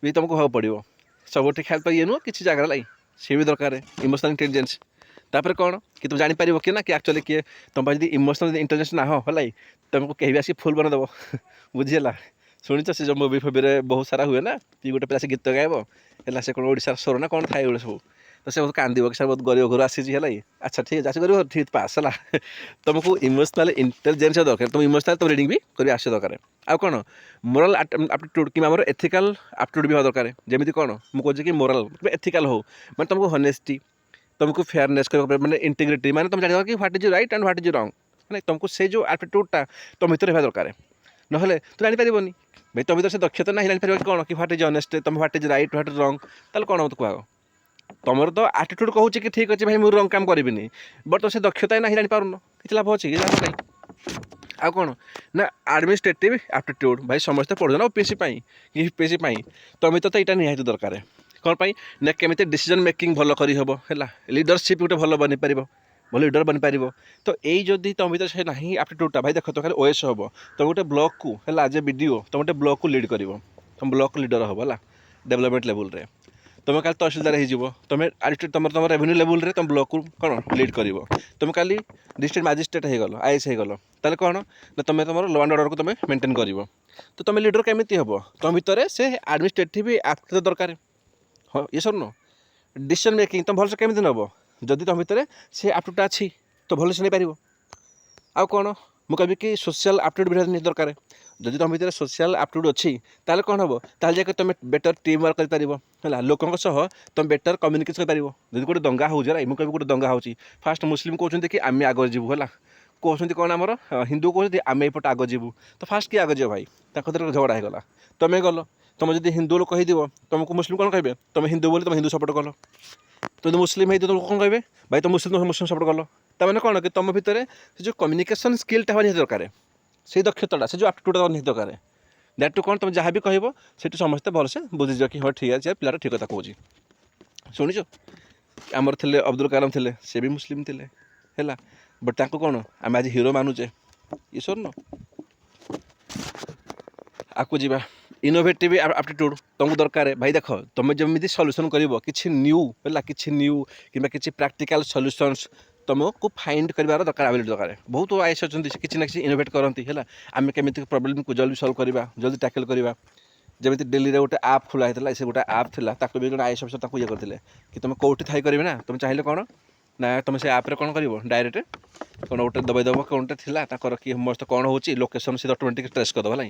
भी तुमको हाँ पड़ो सब ख्याल ये नुह किसी जगार लाई सी भी दरकार इमोशनल इंटेलिजेंस तापर कौन कि तुम जापर कि ना कि एक्चुअली किए तुम जब इमोशनल इंटेलिजेंस ना हो है तुमको कहीं भी आसी फुल बनदेव बुझीगला शुणी से जो मुवी फुवी बहुत सारा हुए ना कि गोटे पिला से गीत गायब है से कौन ओडिशार स्वर ना कौन थाए सब तो से बहुत कांदी कि सर बहुत गरीब घर आसी है अच्छा ठीक है गरीब ठीक पास है तुमको इमोशनल इंटेलिजेंस दरकार तुम इमोशनल तुम रीडिंग भी कर आस दरकार आउ कौन मोराल आप्टिट्यूड कि आम एथिकल आप्टिट्यूड भी दरकार जमी कौन मुझे कि मोराल एथिकल हो मैं तुमको हनेस्टी तुमको फेयरनेस मैंने इंटीग्रिटी मैंने तुम जान कि what is right and what is wrong है तुमको से जो आप्टिट्यूडटा तुम भर रहा दरकार ना तू जापर भाई तुम भर से दक्षता ना जापर कि कौन कि ह्वाट इज ऑनेस्ट तुम what is right what is wrong ताल कौन मत कह तुम तो आटिट्यूड कहूँ कि ठीक अच्छे भाई मुझे रंग काम करी बट तुम से दक्षता ना जापर कि लाभ अच्छे कि आ कौन ना एडमिनिस्ट्रेटिव आप्टिट्यूड भाई समस्ते पढ़ो ना ओपीएससी कि यूपीएससी तुम तो यहाँ निहाती दरकार कौन पाई ना केमी डिसीजन मेकिंग भल कर है लीडरशिप गोटे भल बन पार भल लीडर बन पार तो यही जदि तुम भर से ना आप्टिट्यूडटा भाई देख तो खाली ओएस हम तुम गोटे ब्लॉक को है आज ए वीडियो तुम गोटे ब्लॉक को लीड कर तुम ब्लॉक लीडर हम है डेवलपमेंट लेवल रे तुम काली तहसिलदार हो तुम तुम तुम रेवेन्यू लेवल रे तुम ब्लॉक को कौन लीड कर तुम काली डिस्ट्रिक्ट मैजिस्ट्रेट होगल आईएएस होगल ताले कौन ना तुम तुम लॉ एंड ऑर्डर को तुम मेंटेन कर तो तुम लीडर केमी हम तुम भितर से एडमिनिस्ट्रेटिव एक्ट दरकार हाँ ये सर न डिसीजन मेकिंग तुम भलसे केमी नब जदि तुम भितर से आप्टिट्यूड अच्छी तो भल से नहीं पार आउ कौन मुझे कहबी कि सोशल आप्टिट्यूड भी दरकार जदि तुम भितर सोशल आप्टिट्यूड अच्छी ताले कौन हम ताले जाके तुम बेटर टीम वर्क कर लोकों सह तुम बेटर कम्युनिकेट कर जब गोटे दंगा हो मुझे कहबी गोटे दंगा हो फास्ट मुस्लिम कहते कि आम आगे जीवु है कहते कौन आमर हिंदू कहते आम एपट आगे जीवु तो फास्ट किए आगे जीव भाई झगड़ा होगा तुम गल तुम जब हिंदू लोग कहीदेव तुमको मुस्लिम कौन कहे तुम हिंदू बोली तुम हिंदू सपोर्ट कल तुम मुस्लिम है तुम कौन कहे भाई तुम मुस्लिम सपोर्ट कल तमें कौन कि तुम भितर से जो कम्युनिकेशन स्किलटा निहाती दरकार से दक्षता से जो आप्टिट्यूडटा निहाती दरकार दैट टू कौन तुम जहाँ भी कह से समस्ते भलसे बुझीज कि हाँ ठीक है पिलाटा ठीक कथा कहूँ शुणिच आमर थे अब्दुल कलाम थे से भी मुस्लिम थे है बट कौन आम आज हिरो मानुचे ईश्वर न आकु जीवा इनोवेटिव आप्टिट्यूड तुमको दरकार भाई देख तुम जमी सल्यूशन कर कि न्यू है कि न्यू कि प्रैक्टिकल सल्यूशंस तुमको फाइंड कर दरकार एबिलिटी दरकार बहुत आईएएस अच्छा किसी ना किसी इनोवेट करती है आम केमी प्रोब्लेम को जल्दी सल्व करवा जल्दी टैकल करवा जमी दिल्ली में गोटे आप खोला होता से गोटे आप था भी जो आईएएस अफिसर ये करते कि तुम कौटी थी करेंगे ना तुम चाहिए कौन ना तुम से आप्रे कौन कर डायरेक्ट कौन गोटे दबाईदेव कौनटे थी कि मस्त कौन हो लोकेशन से ऑटोमेटिक ट्रेस करदेव है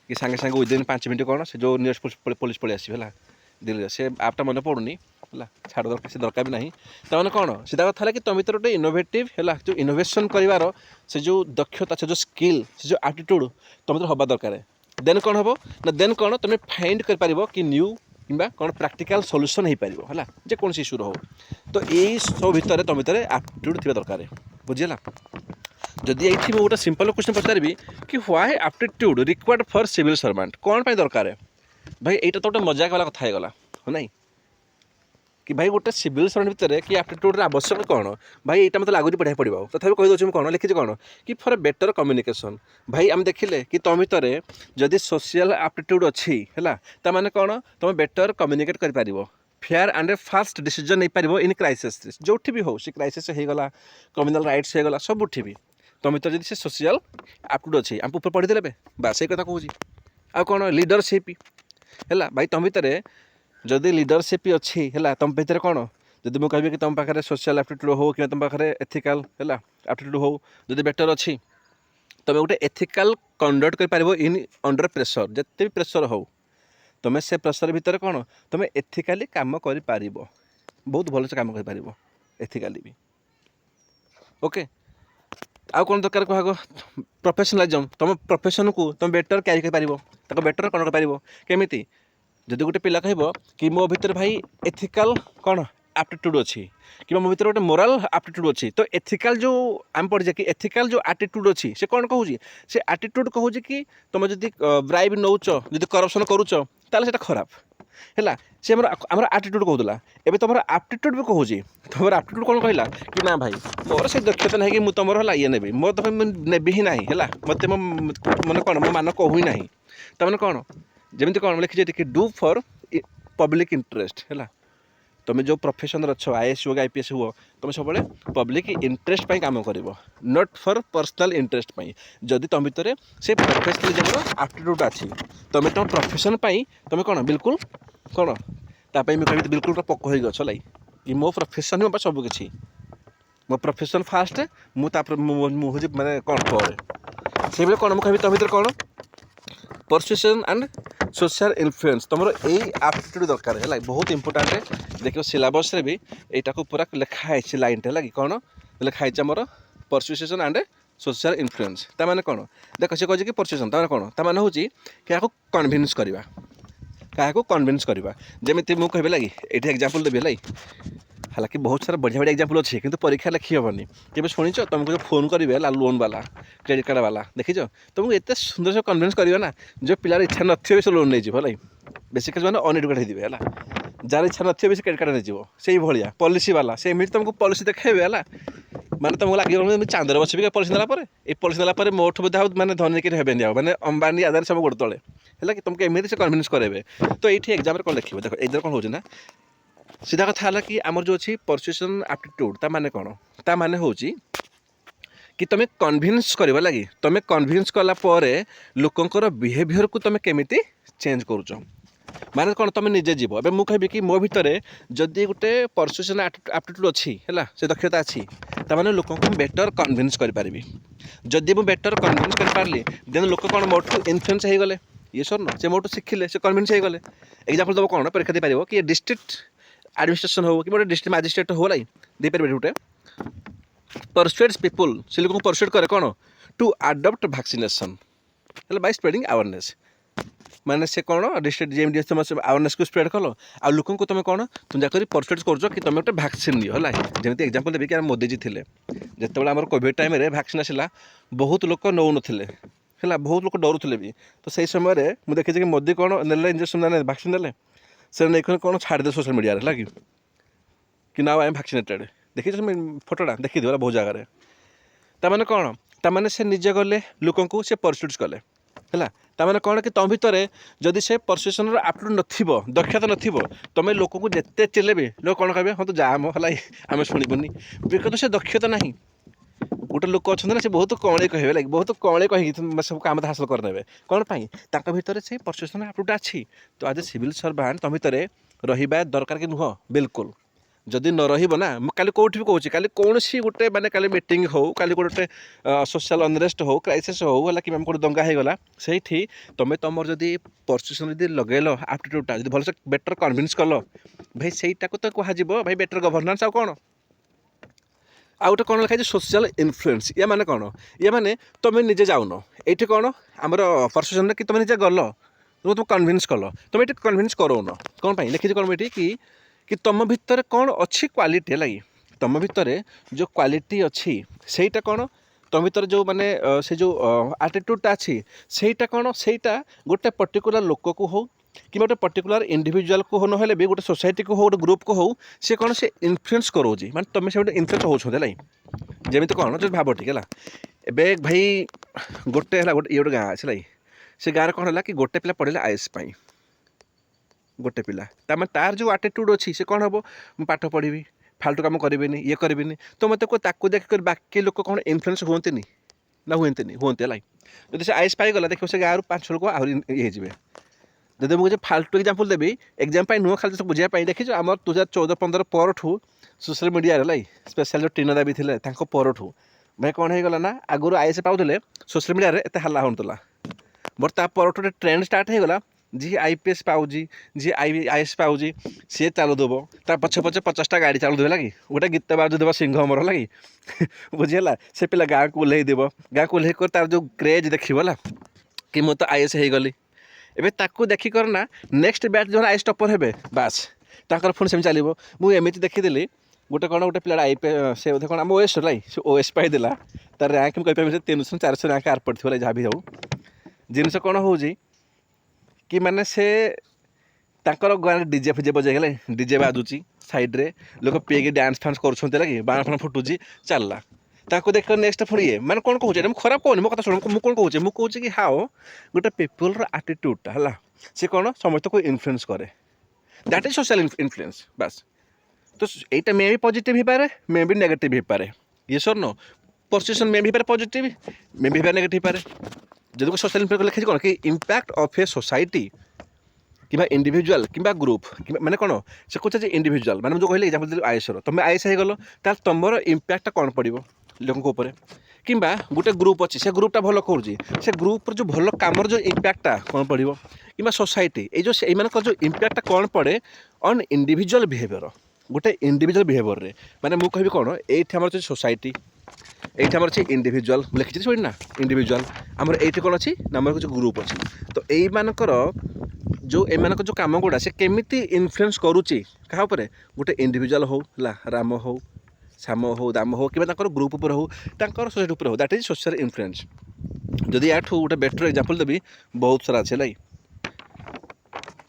कि सागे सागे विदिन 5 मिनट कौन से जो नियरेस्ट पुलिस पलि आसो है दिल्ली से आपटा मन पड़ूनी है छाड़ दरकार से दरकार भी ना ताने कौन सीधा कथा है कि तुम भर गोटे इनोवेटिव है जो इनोवेशन कर से जो दक्षता से जो स्किल से जो एटीट्यूड तुम भर हवा दरकार देन कौन हम ना देन कौन तुम फाइंड कर कि न्यू कि कौन प्रैक्टिकल सॉल्यूशन हो पार है जेकोसी इश्यूर हो तो यही सब भितर तुम भर एप्टीट्यूड थी दरकार बुझीला जदि ये गोटे सिंपल क्वेश्चन पचारि कि why aptitude required for civil servant कौन पाई दरकार भाई यहाँ तो गोटे मजाक वाला कथा होगा हो ना कि भाई गोटे सिविल सर्वेंट भितर कि एप्टीट्यूड आवश्यक कौन भाई यहाँ मतलब लगुच पढ़ा पड़ो तथा कहीदे कौन लिखी कौन कि फॉर ए बेटर कम्युनिकेशन भाई आम देखिले कि तुम भितर जदि सोशल एप्टीट्यूड अच्छी है ताने कौन तुम बेटर कम्युनिकेट कर फेयर एंड फास्ट डिसीजन नहीं पार इन क्राइसिस जो भी हो सी क्राइसिस होगा कम्युनल राइट्स होगा सबुठी भी तुम भर जब से सोशल एप्टीट्यूड अच्छी आम ऊपर पढ़ीदे बास ये कथा कहूँ आ कौन लीडरशिप है भाई तुम भितर जदि लीडरशिप अच्छी है तुम भर कौन जब मुझे कहि कि तुम पाखे सोशल एप्टीट्यूड हो कि तुम पाखे एथिकल है एप्टीट्यूड हो जब बेटर अच्छी तुम गोटे एथिकल कंडक्ट कर इन अंडर प्रेसर जिते भी प्रेसर हो तुम से प्रेसर भितर कौन तुम एथिकाली काम कर बहुत भलसे काम कर एथिकाली भी ओके आउ कौन दरकार कह प्रोफेशनलिज्म तुम प्रोफेशन को तुम बेटर क्यारी कर बेटर कौन कर केमी जदि गोटे पिला कह कि मो भीतर भाई एथिकल कौन एप्टीट्यूड अच्छी कि मो भीतर गोटे मोराल एप्टीट्यूड अच्छी तो एथिकल जो आम पढ़े कि एथिकल जो एटीट्यूड अच्छी से कौन कहूँ से एटीट्यूड कहूँ कि तुम जदि ब्राइब नौच जदि करप्शन करुच ताले सेटा खराब है सी आम एटीट्यूड कहूला एवं तुम एप्टीट्यूड भी कहूँ तुम एप्टीट्यूड कौन कहला कि ना भाई मोर से दक्षता नहीं कि मुझे तुम है ये नेबी मो तुम नेबी ही ना है मत मैंने कौन मो मान कहूँ ना तमें कौन जमी कौन लिखी कि डू फॉर पब्लिक इंटरेस्ट है तुम जो प्रोफेशन अच्छ आईएएस हो आईपीएस हो तुम सब पब्लिक इंटरेस्ट काम कर नॉट फॉर पर्सनल इंटरेस्ट जदि तुम भर से प्रोफेशनलिज्म एप्टीट्यूड अच्छी तुम तुम प्रोफेशन तुम कौन बिल्कुल कौन तापाई मुझे कह बिल्कुल पक्का हो गछ लाई कि मो प्रोफेशन ही सबकि मो प्रोफेशन फास्ट मुझे माने कौन पर से कौन मुझे तुम भर कौन परसुएसन एंड सोशल इन्फ्लुएंस तुम यही एप्टीट्यूड दरकार है बहुत इंपोर्टाट है देखो सिलेबस रे भी यहाँ को पूरा लिखाई लाइन है कि कौन लिखाई आमर परसुएसन एंड सोशल इन्फ्लुएंस ताने कौन देख से कहे कि परसुएसन ताने कौन ताने हूँ क्या कन्भिन्स करवा क्या कन्भिन्स करवा जमी मुझे कह लगी ये एग्जांपल देवी है हालांकि बहुत सारा बढ़िया बढ़िया एग्जांपल अच्छे कि परीक्षा लिखी हेनी केवे शुणिच तुमको जो फोन करेंगे लोन वाला क्रेडिट कार्ड वाला देखीच तुमको एत सुंदर से कन्भिन्स करवा ना जो पिलार इच्छा नथियो से लोन नहीं है बेसिकली मैंने अनएडुकेटेड होते है जार इच्छा नथियो से क्रेडिट कार्ड नहीं से भाया पॉलिसी वाला से एमती तुमको पॉलिसी देखेबे है माने तुमको लगे चांदर बसबी पॉलिसी नाला पॉलिसी नाला मोठ बोधे मैंने धनी कि हेबे मैंने अंबानी आधार सब गोड़ तले है कि तुमको एमती से कन्भिन्स करेंगे तो ये एग्जाम कौन लिखे देख एग्जाम कौन हो सीधा कथा है कि आमर जो अच्छी परसुएसन एप्टीट्यूड ता माने कौन ता माने हो कि तुम कन्भिन्स कर लगी तुम कन्भिन्स कलापर लोकंर बिहेवियर को तुम केमिति चेंज करुच माने कौन तुम निजे जीव ए मुझे कहबी कि मो भितर जदि गोटे परसुएसन एप्टीट्यूड अच्छी है से दक्षता अच्छी ताने लोक बेटर कन्भिन्स करी जदि मुझे बेटर कन्भिन्स कर पार्ली देन लोक कौन मोठू इन्फ्लुएंस हो गले ये सर न से मोठू शिखिले से कन्भिन्स हो गले एग्जांपल दब कौन परीक्षा दे पार कि डिस्ट्रिक्ट एडमिनिस्ट्रेशन हो कि डिस्ट्रिक्ट मजिस्ट्रेट हो लाई दे पारे गोटे परसुएड्स पीपुल से लोक परसुएड करे कौन टू अडॉप्ट वैक्सीनेशन है बाय स्प्रेडिंग अवेयरनेस माने से कौन डिस्ट्रिक्ट जेएमडी तुम अवेयरनेस को स्प्रेड कल आ लोक तुम कौन तुम जाकर परसुएड कर कि तुम गोटे वैक्सीन नियो है जमी एग्जांपल देवी कि मोदीजी थे जिते आम कोविड टाइम वैक्सीन आसला बहुत लोक नौ नथिले है बहुत लोक डरुले भी तो सही समय मुझे देखी कि मोदी कौन ने इंजेक्शन वैक्सीन देले से नहीं कौन छाड़दे सोशल मीडिया लगे कि नाउ आई एम वैक्सीनेटेड देखी फोटोटा देखी दिया बहुत जगह ताने कौन ताने से निजे गले लोक से परसुएट कले है ताने कौन कि तुम भर जदि से परसुएसन एप्टीट्यूड नथिबो दक्षता नथिबो तुम लोक को जिते चिल्ले भी लोग कौन कहे हाँ तो जाम है आम शुणुनि बिकज से दक्षता ना गोटे लोक अच्छा ना से बहुत कौड़े कहे लगे बहुत कौड़े कहीं सब काम हासिल करदे कौन पाई भर से परसुएसन एप्टीट्यूड अच्छी तो आज सिविल सर्वेंट तुम भर रहा दरकार कि नुह बिल्कुल जदि न रहा काली कौट भी कहूँ काली कौन सी गोटे माने काली मीटिंग हो काली गोटे सोशल अनरेस्ट हो क्राइसिस हो है कि गोटे दंगा होगला से तुम तुम जदि परसिशन जब लगेल आप्टिट्यूडटा जो भलसे बेटर कन्विन्स कल भाई सहीटा को तो कह भाई बेटर गभर्नान्स आ कौन आउ गोटे कौन लिखाई सोशल इनफ्लुएंस या माने कौन या माने तुम निजे जाऊन ये कौन आमर परसिशन कि तुम निजे गल तुम कन्विन्स कल तुम ये कन्विन्स करौन कौन लिखी कौन ये कि तुम भितर कौन अच्छी क्वालिटी है लगी तुम भितर जो क्वालिटी अच्छी सेटा कौन तुम भितर जो माने से जो आटिट्यूडटा अच्छी सेटा कौन सेटा गोटे पर्टिकुलर लोक को हो कि गोटे पर्टिकुलर इंडिविजुअल को हो ना भी गोटे सोसाइटी को हो गोटे ग्रुप को हो सी कौन से इनफ्लुएंस करोजी माने तुम से गोटे इनफ्लुएंस होछे जमी कौन जो भाव ठीक है एवं भाई गोटे है गोटे ये गोटे गाँ अच्छे से गाँव कौन है कि गोटे पिला पढ़े आईएएस गोटे पिला तार जो आटिट्यूड अच्छी से कौन हम मुझे पाठ पढ़ी फालतू कम करी ये करी तो मत को देख बाकी लोक कौन इनफ्लुएंस हुए ना हुए है जब से आईएएस पाईगला देखो से गाँव 5 लोक आहरी ये जब मुझे फालतू एग्जांपल देवी एग्जाम नुह खाली बुझाई देखी आम 2014-15 परठू सोशल मीडिया स्पेशल जो टीना देवी थे परठू भाई कौन होगा ना आगुरी आईएएस पाते सोशल मीडिया एत हल्ला होता बट ता परठू ट्रेंड स्टार्ट होगा जी आईपीएस पाऊँगी जी आईएएस पाऊँगी सी चालुदेव ता पछे पछे 50टा गाड़ी चालुदेव लगी गोटे गीत बाजुदेव सिंह अमर लगी बुझीगला से पिला गाँव को ओह्लैदेव गाँव को ओह्लै कर तार जो क्रेज देखला कि मुझे तो आईएएस हो गली एबे ताकू देखिकर ना नेक्स्ट बैच जो आईएएस टॉपर हेबे बास ताकर फोन सेम चलो मुझे एमती देखीदेली गोटे कौन गोटे पिला आईपीएस से बोधे कौन आम ओएस लाई से ओएस पाईदेला तार रैंक मुझे कहीपर 300-400 रैंक आर पड़े जहाँ भी हो जिनस कौन हो कि माने से तांकर गाँव डीजे फिजे बजेगले डीजे बाजुची साइड रे लोक पीके डांस फांस कर लगे बाण फाण फुटुची चलला ताको देख नेक्स्ट फुड़ी ये मैंने कौन कहूँ खराब कहूँ मो कथा शुण मुझे कौन कहूँ मुझे कहूँ कि हाओ गोटे पीपल आटिट्यूडटा है सी कौन समस्त को इनफ्लुएंस करे दैट इज सोशल इनफ्लुएंस बस तो यहीटा मे भी पॉजिटिव हो पारे मे भी नेगेटिव हो पारे ये सर नो परसिशन मे भी पारे पॉजिटिव मे भी नेगेटिव पारे जब को सोशल इनफ्लुएंस लिखी कौन कि इम्पैक्ट ऑफ ए सोसाइटी कि इंडिविजुअल कि ग्रुप कि मैंने कौन से कौन इंडिविजुअल मैंने जो कहले एग्जांपल आईएएस तुम आईएएस हो गल तार तुम इम्पैक्ट कौन पड़ो लोक उपर कि गोटे ग्रुप अच्छी से ग्रुपटा भल कर से ग्रुप जो भल कम जो इम्पैक्टटा कौन पड़ो कि सोसाइटी ये जो जो इम्पैक्टटा कौन पड़े ऑन इंडिविजुअल बिहेवियर गोटे इंडिविजुअल बिहेवियर रे माने मु कहबी कौन ये आमर सोसाइटी ये आमर अच्छे इंडिविजुअल लिखी शुणी ना इंडिविजुअल आमर ये कौन अच्छी आमर कुछ ग्रुप अच्छी तो यही मानकर जो एमानक जो काम गुड़ा से केमिति इनफ्लुएंस करुच्ची क्या गोटे इंडिविजुअल हो राम हो श्याम हो दाम हो कि ग्रुप उपर हो सोसाइटी उपर हो दैट इज सोशल इनफ्लुएंस जदि या गोटे बेटर एग्जांपल देवी बहुत सारा अच्छे लाई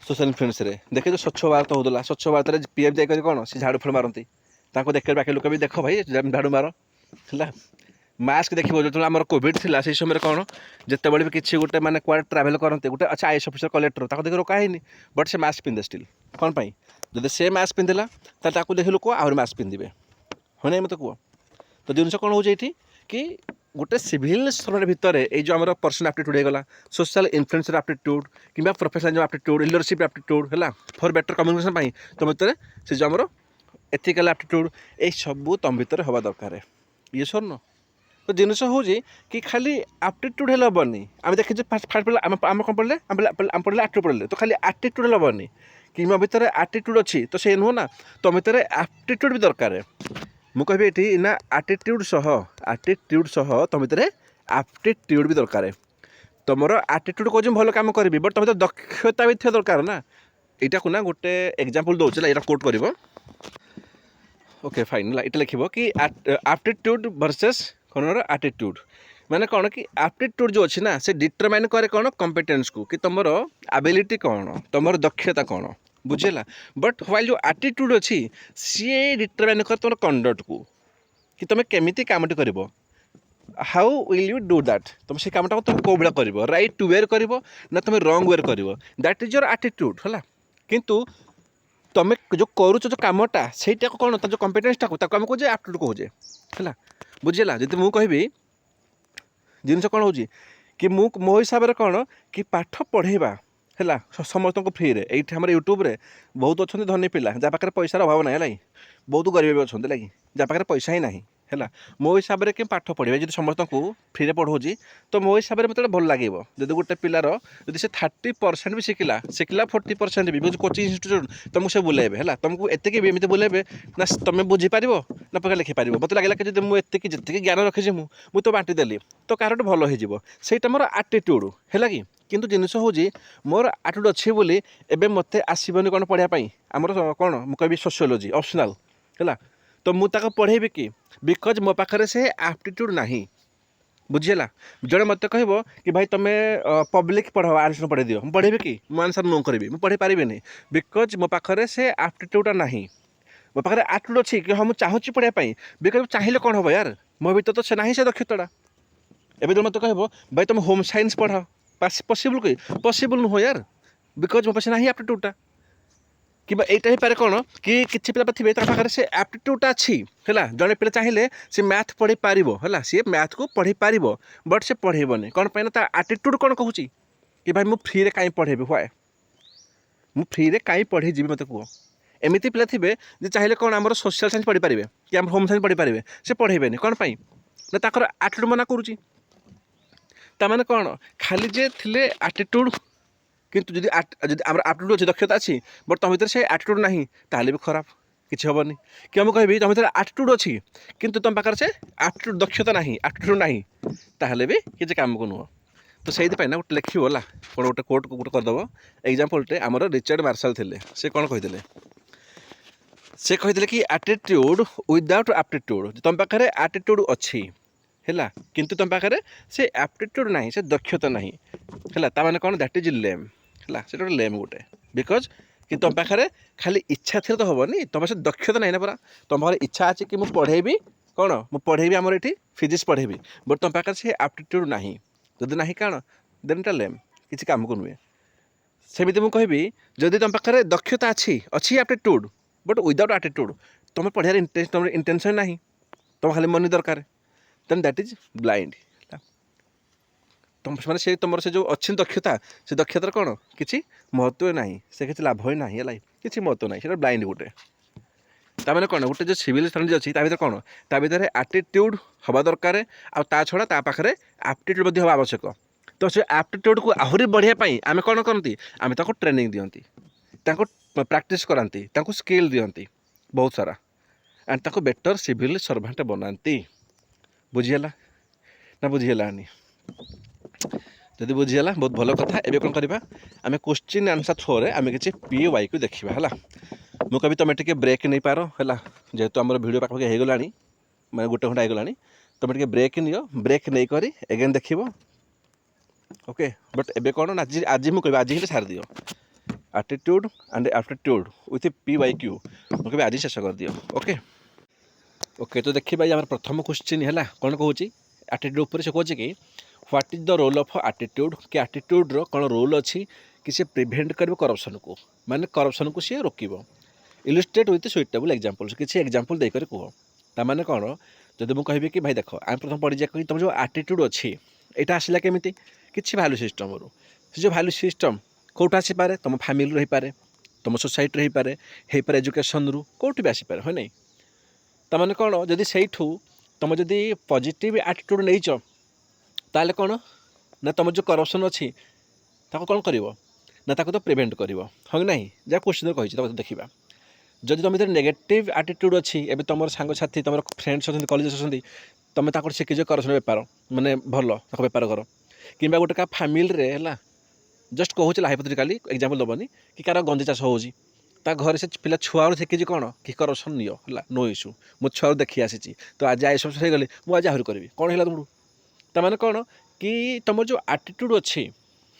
सोशल इनफ्लुएंस रे देखे जो स्वच्छ भारत होता स्वच्छ भारत में पीएम जाकर कौन से झाड़ू फड़ मारती देख बाकी लोक भी देख भाई झाड़ू मार है मास्क देखो जो आम कोविड थी से समय कौन जिते भी किसी गोटे मैंने कुआडे ट्रावेल करते गोटे अच्छा आईएएस अफिसर कलेक्टर देख रोकाही बट से मास्क पिंधे स्टिल कौन पाई जब से मास्क पिंधला देख लोक आहरी मास्क पिंधे हो ना मत कह तो जिन कौन हो कि गोटे सिविल सर्वेंट भितर ये जो आम पर्सनल एप्टीट्यूड होगा सोशल इनफ्लुएंसर एप्टीट्यूड कि प्रोफेशनल एप्टीट्यूड लीडरशिप एप्टीट्यूड है फॉर बेटर कम्युनिकेशन तुम भितर से जो आम एथिकल एप्टीट्यूड ये सब तुम भितर हवा दरकार ये सर न तो जिनस हूँ कि खाली एप्टीट्यूड हेल्ले हेनी आम देखिए फास्ट पढ़े आम कौन पढ़ले आम पढ़ले एप्टीट्यूड पढ़ले तो खाली एप्टीट्यूड हेल्ले हेनी कि मो भितर एप्टीट्यूड अच्छी तो से नुह ना तुम भितर एप्टीट्यूड भी दरकार मुझे ये ना एटीट्यूड सह तुम भितर एप्टीट्यूड भी दरकार तुम एटीट्यूड कौन भल कम करी बट तुम तो दक्षता भी थे दरकार ना यहाँ को ना गोटे एग्जांपल दूसरा यहाँ कोट कर ओके फाइन ये लिख कि एप्टीट्यूड वर्सेस कौन एटीट्यूड माने कौन कि एप्टीट्यूड जो अच्छी ना से डिटरमाइन करे कौन कॉम्पिटेंस को कि तुम एबिलिटी कौन तुम दक्षता कौन बुझेगा बट व्हाइल जो एटीट्यूड अच्छी सी डिटरमाइन कर तुम कंडक्ट को कि तुम केमिति कामटी कर how will you do that तुम से कामटा को तुम कौ भाया कर राइट वेयर कर ना तुम रंग वेयर कर दैट इज योर एटीट्यूड है किंतु तुम जो करुच जो कमटा से कौन जो कॉम्पिटेंसटा को आम कहे एप्टीट्यूड कहे है बुझेगा जब मुझे कहबी जिन कौन हो कि मो हिसाब से कौन कि पाठ पढ़ेबा है समस्त को फ्री ये यूट्यूब रे बहुत अच्छा धनी पिला जहाँ पाखे पैसार अभाव ना है बहुत गरीब भी अच्छा लगे जहाँ पाखे पैसा ही ना है मो हिसाब से कि पाठ पढ़े जी समस्त को फ्री पढ़ाऊँगी तो मो हिसाब से मतलब भल लगे जब गोटे पिलार जब से 30% भी शिखला 40% भी कोचिंग इंस्टीट्यूट तुमको से बुलेबे है तुमको एत भी बुलेबे ना तुम बुझीपार ना पक्का लिखिपार मत लगे कि जब मुझे जी ज्ञान रखी मुझे तो बांटीदेली तो कार गोटे भल होटा मोर आटिट्यूड है कि किंतु जिनस हूँ मोर आटिट्यूड अच्छी बोली एबे मते आसबनी कौन पढ़ाई आमर कौन मुझे सोशियोलोजी ऑप्शनल है तो मुझे पढ़ेबी कि बिकज मो पाखे से एप्टीट्यूड नहीं बुझीला जड़े मत कह कि भाई तुम्हें पब्लिक पढ़ आर्ट्स पढ़े दियो मुझे पढ़ेबी कि मुझे आंसर नो करी मुझे पढ़ी पारि बिकज मो पाखे से एप्टीट्यूडा नहीं मो पाखे एप्टीट्यूड अच्छी कि हाँ मुझे चाहूँगी पढ़ाई बिकज चाहिए कौन हम यार मो भर तो से ना से दक्षता एवं जो मत कह भाई तुम होम साइंस पढ़ पॉसिबल कही पॉसिबल नुह यार बिकज मो पास ना एप्टीट्यूडा कि यहीटा पारे कौन कि किसी पिला थे पाखे से एप्टीट्यूडा अच्छी है जड़े पिला चाहिए सी मैथ पढ़ी पार है सी मैथ को पढ़ी पार बट से पढ़ेबनी कौन पाई ना एटीट्यूड कौन कहूँ कि भाई मुझे फ्री कहीं पढ़ेबी हुए मुझे फ्री कहीं पढ़ी जी मत कह एमती पिला थे जे चाहिए कौन आम सोशल साइंस पढ़ी पारे कि आम होम साइंस पढ़ी पारे से पढ़ेबे कौन पाई ना ताकर एटीट्यूड मना करुँची ताने कौन खाली जे थिले एटीट्यूड किंतु जदि आम एप्टीट्यूड अच्छी दक्षता अच्छी बट तुम भर से एटीट्यूड ना ताहले भी खराब किसी हेनी कि मुझे कहबी तुम भर एटीट्यूड अच्छी किंतु तुम पाखे से एप्टीट्यूड दक्षता ना एटीट्यूड ना ताहले भी किसी काम को नुह तो से ना गोटे लिख गला कौन गोटे कोट गोटे करदेव एग्जाम्पलटे आमर रिचर्ड मार्शल थे से कौन कहते से कहते कि एटीट्यूड विदाउट एप्टीट्यूड तुम पाखे एटीट्यूड अच्छी है किंतु तुम पाखे से एप्टीट्यूड ना से दक्षता ना है ताने कौन दैट इज लेम है से लेम गोटे बिकज कि तुम पाखे खाली इच्छा थी तो हेनी तुम से दक्षता ना परा तुम पाखे इच्छा अच्छी कि मुझे पढ़ेबी कौन मुझे पढ़ेबी आमर ये फिजिक्स पढ़ेबी बट तुम पाखे से एप्टीट्यूड ना जदि ना कौन देन इटा लेम किसी काम को नुहे सेमती मुझे कहबी जदि तुम पाखे दक्षता अच्छी एप्टीट्यूड बट विदाउट एटीट्यूड तुम पढ़ार तुम इंटेंशन ना तुम खाली मनी दरकार देन दैट इज ब्लाइंड तुम मैंने से तुम से जो अच्छी दक्षता से दक्षतार कौन किसी महत्व ना से किसी लाभ ही ना है किसी महत्व ना ब्लाइंड गोटे ताने कौन गोटे जो सिविल सर्वेंट अच्छी भर कौन ता भर एटीट्यूड हवा दरकार आ छड़ा ता पाखे एप्टीट्यूड हवा आवश्यक तो से एप्टीट्यूड को आहरी बढ़ाई आम कौन करती आम ट्रेनिंग दिंती प्रैक्टिस कराती स्किल दिंती बहुत सारा एंड ताको बेटर सिविल सर्वेंट बनाती बुझीगला ना बुझीगलानी जदि बुझीगला बहुत भल कथा एबे कौन करवा आम क्वेश्चन आंसर थ्रो रे आम किसी PY को देखा है मुझे कभी तुम टे ब्रेक नहीं पार है जेहेतु आम भिडियो पाखे हो गला मैं गोटे घंटा होगला तुम टे ब्रेक नियो ब्रेक नहीं करी एगेन देख ओके बट एबे कौन आज आज मुझे आज ही सारी दियो attitude and aptitude with PYQ मुझे आज शेष कर दियो ओके ओके तो देखिए भाई आम प्रथम क्वेश्चन है कौन कहूँ एटीट्यूड उपर से कहूँ कि what is the role of attitude कि एटीट्यूड रो कौन रोल अच्छी कि से प्रिभेंट कर करप्शन को माने करप्शन को सी रोक इलुस्ट्रेट विथ सुइटेबल एग्जांपल्स किसी एग्जांपल देकर कह ताने कौन जब मुझे कहबी कि भाई देख आम प्रथम पढ़ी जाए तुम जो एटीट्यूड अच्छी यहाँ आसला केमी किसी भैल्यू सिस्टम रू से जो भैल्यू सिस्टम कौट आसीपे तुम फैमिली रही पारे तुम सोसाइटी रही पारे एजुकेशन रू कौट भी आसीपे है नहीं ताने कौन जदि से तुम जदि पॉजिटिव एटीट्यूड नहीं ताले कौन ना तुम जो करप्शन अच्छी कौन कर ना तो प्रिवेंट कर हाँ ना जहाँ क्वेश्चन कही देखा जदि तुम भर नेगेटिव एटीट्यूड अच्छी एवं तुम सांग साथी तुम फ्रेंड्स अच्छा कलेज अच्छा तुम शिखिज करप्शन बेपार माने भल बेपार कर कि गोटे क्या फैमिली है जस्ट कहूँ हाइपोथेटिकली एग्जांपल दबनी कि कार गंजी चाष हो घर से पिला छुआ शिखी कौन कि करप्शन नियो है नो इश्यू मो छुआ देखी आसी तो आज आई सब गली मुझे आज आहरी करी कौन है तुम ताने कौन कि तुम जो एटीट्यूड अच्छी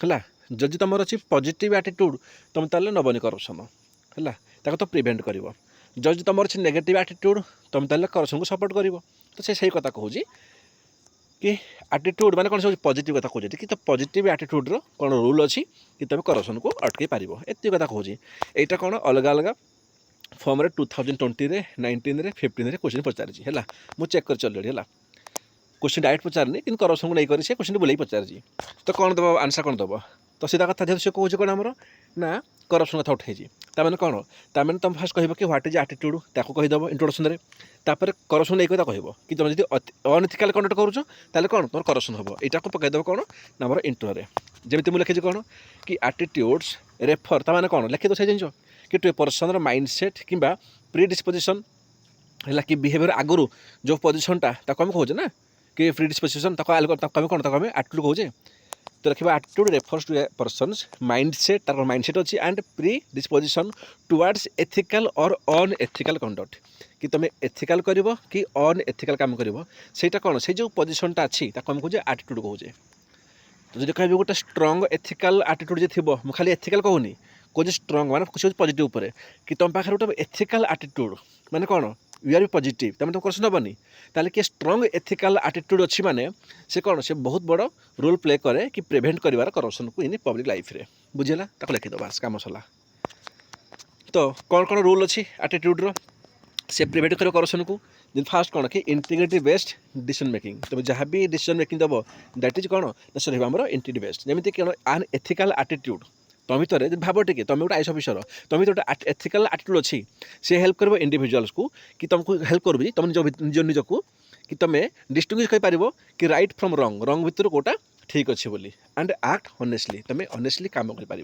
है जदि तुम अच्छी पॉजिटिव एटीट्यूड तुम ताले नबनी करप्शन है तो प्रिवेंट कर जदि तुम अच्छी नेगेटिव एटीट्यूड तुम ताले करप्शन को सपोर्ट कर तो से कथा कहूँ कि एटीट्यूड माने कौन सब पॉजिटिव कथा कहते कि तो पॉजिटिव एटीट्यूड रो कौन रूल अच्छी कि तुम करप्शन को अटकई पार एत कथा कहूँ यहाँ कौन अलग अलग फॉर्म रे 2020 रे 19 रे 15 रे क्वेश्चन पचारि है मुझे चेक कर चलरेडी है क्वेश्चन डायरेक्ट पचारनी कि करप्शन को नहीं कर क्वेश्चन बुलाई पचारि तो कौन दब आंसर कौन दब तो सीधा कथा जेहेतु से कौन कौन आमर ना करप्शन कथा उठे ताने कौन ताने तुम फास्ट कह कि ह्वाट इज आटिट्यूड ताको कहीदेव इंट्रोडक्शन में तापर करप्शन एक कह कि तुम जब अनइथिकल कंडक्ट करुच कौन तुम करप्शन हम यहाँ को पकईदेव कौन ना आमर इंट्रोरे जमी मुझे लिखी कौन कि आटिट्यूड्स रेफर ताने कौन लिखी तो से जिन कि टू ए पर्सन माइंडसेट कि प्री डिस्पोजिशन है कि बिहेवियर आगुरी जो पोजिशनटा आम कहे ना कि प्री डिस्पोजिशन आम कौन आम आटिट्यूड कहे तो रखा attitude refers to a person's mindset तार माइंडसेट अच्छी and predisposition towards ethical और अनएथिकल कंडक्ट कि तुम एथिकल कर कि अनएथिकल काम कर कौन से जो पोजिशनटा अच्छी आम कहे आटिट्यूड कहे तो जो कह गोटे स्ट्रंग एथिकल आटिट्यूड जो थी मुझे खाली एथिकल कहूनी कौन स्ट्रंग माने कुछ पॉजिटिव उपर कि तुम पाखे गोटे एथिकल आटिट्यूड माने कौन यू आर भी पॉजिटिव तुम तो क्वेश्चन हेनी ताले कि स्ट्रंग एथिकल आटिट्यूड अच्छी माने से कौन से बहुत बड़ रोल प्ले करे कि प्रिवेंट कर करप्शन को इन पब्लिक लाइफ रे बुझेगा ताको लिखिद बास काम सला तो कौन कौन रूल अच्छी आटिट्यूड रो से प्रिवेंट कर करप्शन को फास्ट कौन कि इंटीग्रिटी बेस्ड डिसीजन मेकिंग तुम जहाँ भी डिसीजन मेकिंग दब दैट इज कौन ना रहा इंटीग्रिटी बेस्ड जमीती कौन आन एथिकल आटिट्यूड तुम भितर भाव टे तुम गोटे आईएएस ऑफिसर तुम गोटे एथिकल आटिट्यूड अच्छी से हेल्प कर इंडिविजुअल्स को कि तुमको हेल्प कर तुम निज निज को कि तुम डिस्टिंग्विश कर कि राइट फ्रॉम रंग रंग भितर कोटा ठीक अच्छे बोली एंड एक्ट ऑनेस्टली तुम ऑनेस्टली काम कर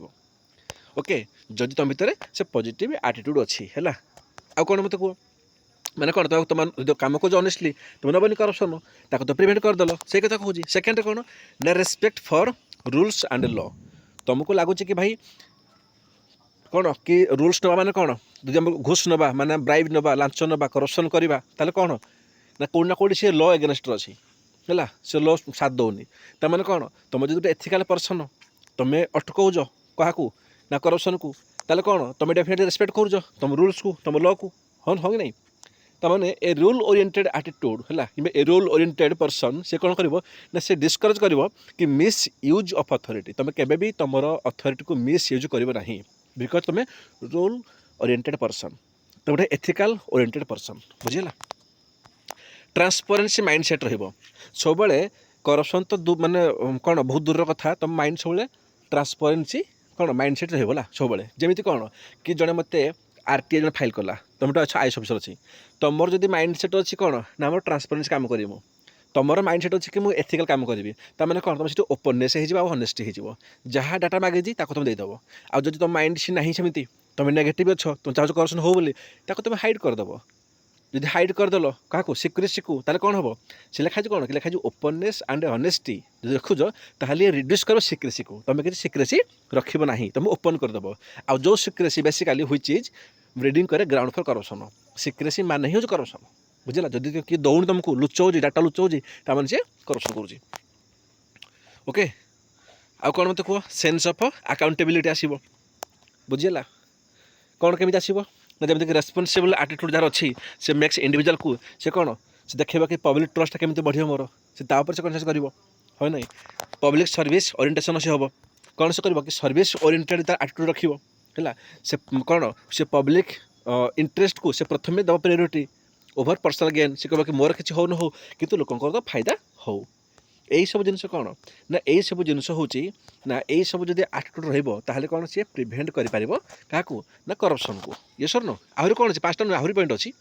ओके जदि तुम भितर से पॉजिटिव एटीट्यूड अच्छी है आउ कौन मत कह मैंने कौन तुम जो कम कर ऑनेस्टली तुम नबनी करप्शन ताको तो प्रिवेंट करदेल से कथा कहूँ सेकेंड कौन ना respect for rules and law तुमको लगुच कि भाई कौन कि रूल्स नवा माने कौन जब हम घूस नवा माने ब्राइब नवा लांच नवा करप्शन करवा ताले कौन ना कौटी सी लॉ एगेन्स्ट अच्छी है से लॉ साथ दौनी ताने कौन तुम जो गोटे एथिकल पर्सन तुम अटकाउज क्या ना करप्शन को ताले कौन तुम डेफिनेटली रेस्पेक्ट करुच तुम रूल्स को तुम लॉ को हाँ हाँ कि नहीं तमाने ए रूल ओरिएंटेड एटीट्यूड है कि ए रूल ओरिएंटेड पर्सन से कौन कर से डिस्करेज कर कि मिस यूज ऑफ अथॉरिटी तुम केबे भी तुम अथॉरिटी को मिस यूज कर ना बिकज तुम रूल ओरिएंटेड पर्सन तो गोटे एथिकल ओरिएंटेड पर्सन बुझेगा ट्रांसपेरेंसी माइंडसेट सब करप्शन तो माने कौन बहुत दूर कथा तुम माइंड सब ट्रांसपेरेंसी कौन माइंडसेट रहा सब जमी कौन कि जड़े मत आरटीआई जन फाइल कला तुम तो अच्छा आईएएस ऑफिसर अच्छी तुम जब माइंडसेट अच्छी कौन ना आम ट्रांसपेरेंसी काम करूँ तुम माइंडसेट अच्छी कि मुझे एथिकल काम करी ताने कौन तुम से ओपननेस हो हनेस्टी हो जहाँ डाटा मागिजी तुम देदेव आउ जब तुम माइंड से ना सेमती तुम नेगेटिव अच्छ तुम चाहो करप्शन हो बोली तुम हाइड करदेव जब हाइड करदेल क्या सिक्रेसी को ताले कौन हम से लिखा कौन कि लिखा ओपननेस एंड हनेस्टी जो देखुच ताहले रिड्यूस कर सिक्रेसी को तुम किसी सिक्रेसी रखब ना तुम ओपन करदेव आउ जो secrecy basically which is breeding करे ग्राउंड फॉर करप्शन सिक्रेसी मान ही करप्शन बुझेगा जदि किए दौड़ तुमको लुचाऊँ डाटा लुचाऊँ ताने से करप्शन करुँच ओके आउ कौन मत कह सेन्स ऑफ अकाउंटेबिलिटी आसब बुझेगा कौन केमी आसब ना जमीक रेस्पॉन्सिबल एटीट्यूड जार अच्छी से मेक्स इंडिविजुअल को से कौन से देखा कि पब्लिक ट्रस्ट केमी बढ़ मोर से कौन से कर है ना पब्लिक सर्विस ओरिएंटेशन से हम कौन से कर सर्विस ओरिएंटेड तार एटीट्यूड रखिए है से कौन से पब्लिक इंटरेस्ट को से प्रथम दब प्रायोरिटी ओवर पर्सनल गेन से कह कि मोर किसी हो न हो कि लोकंर तो फायदा हो यही सब जिन कौन ना यही सब जिन हूँ ना यही सब जब एटीट्यूड रहा कौन सी प्रिवेंट कर क्या ना करप्शन को ये सर नो आहरी कौन अच्छी 5टा आहरी पॉइंट अच्छी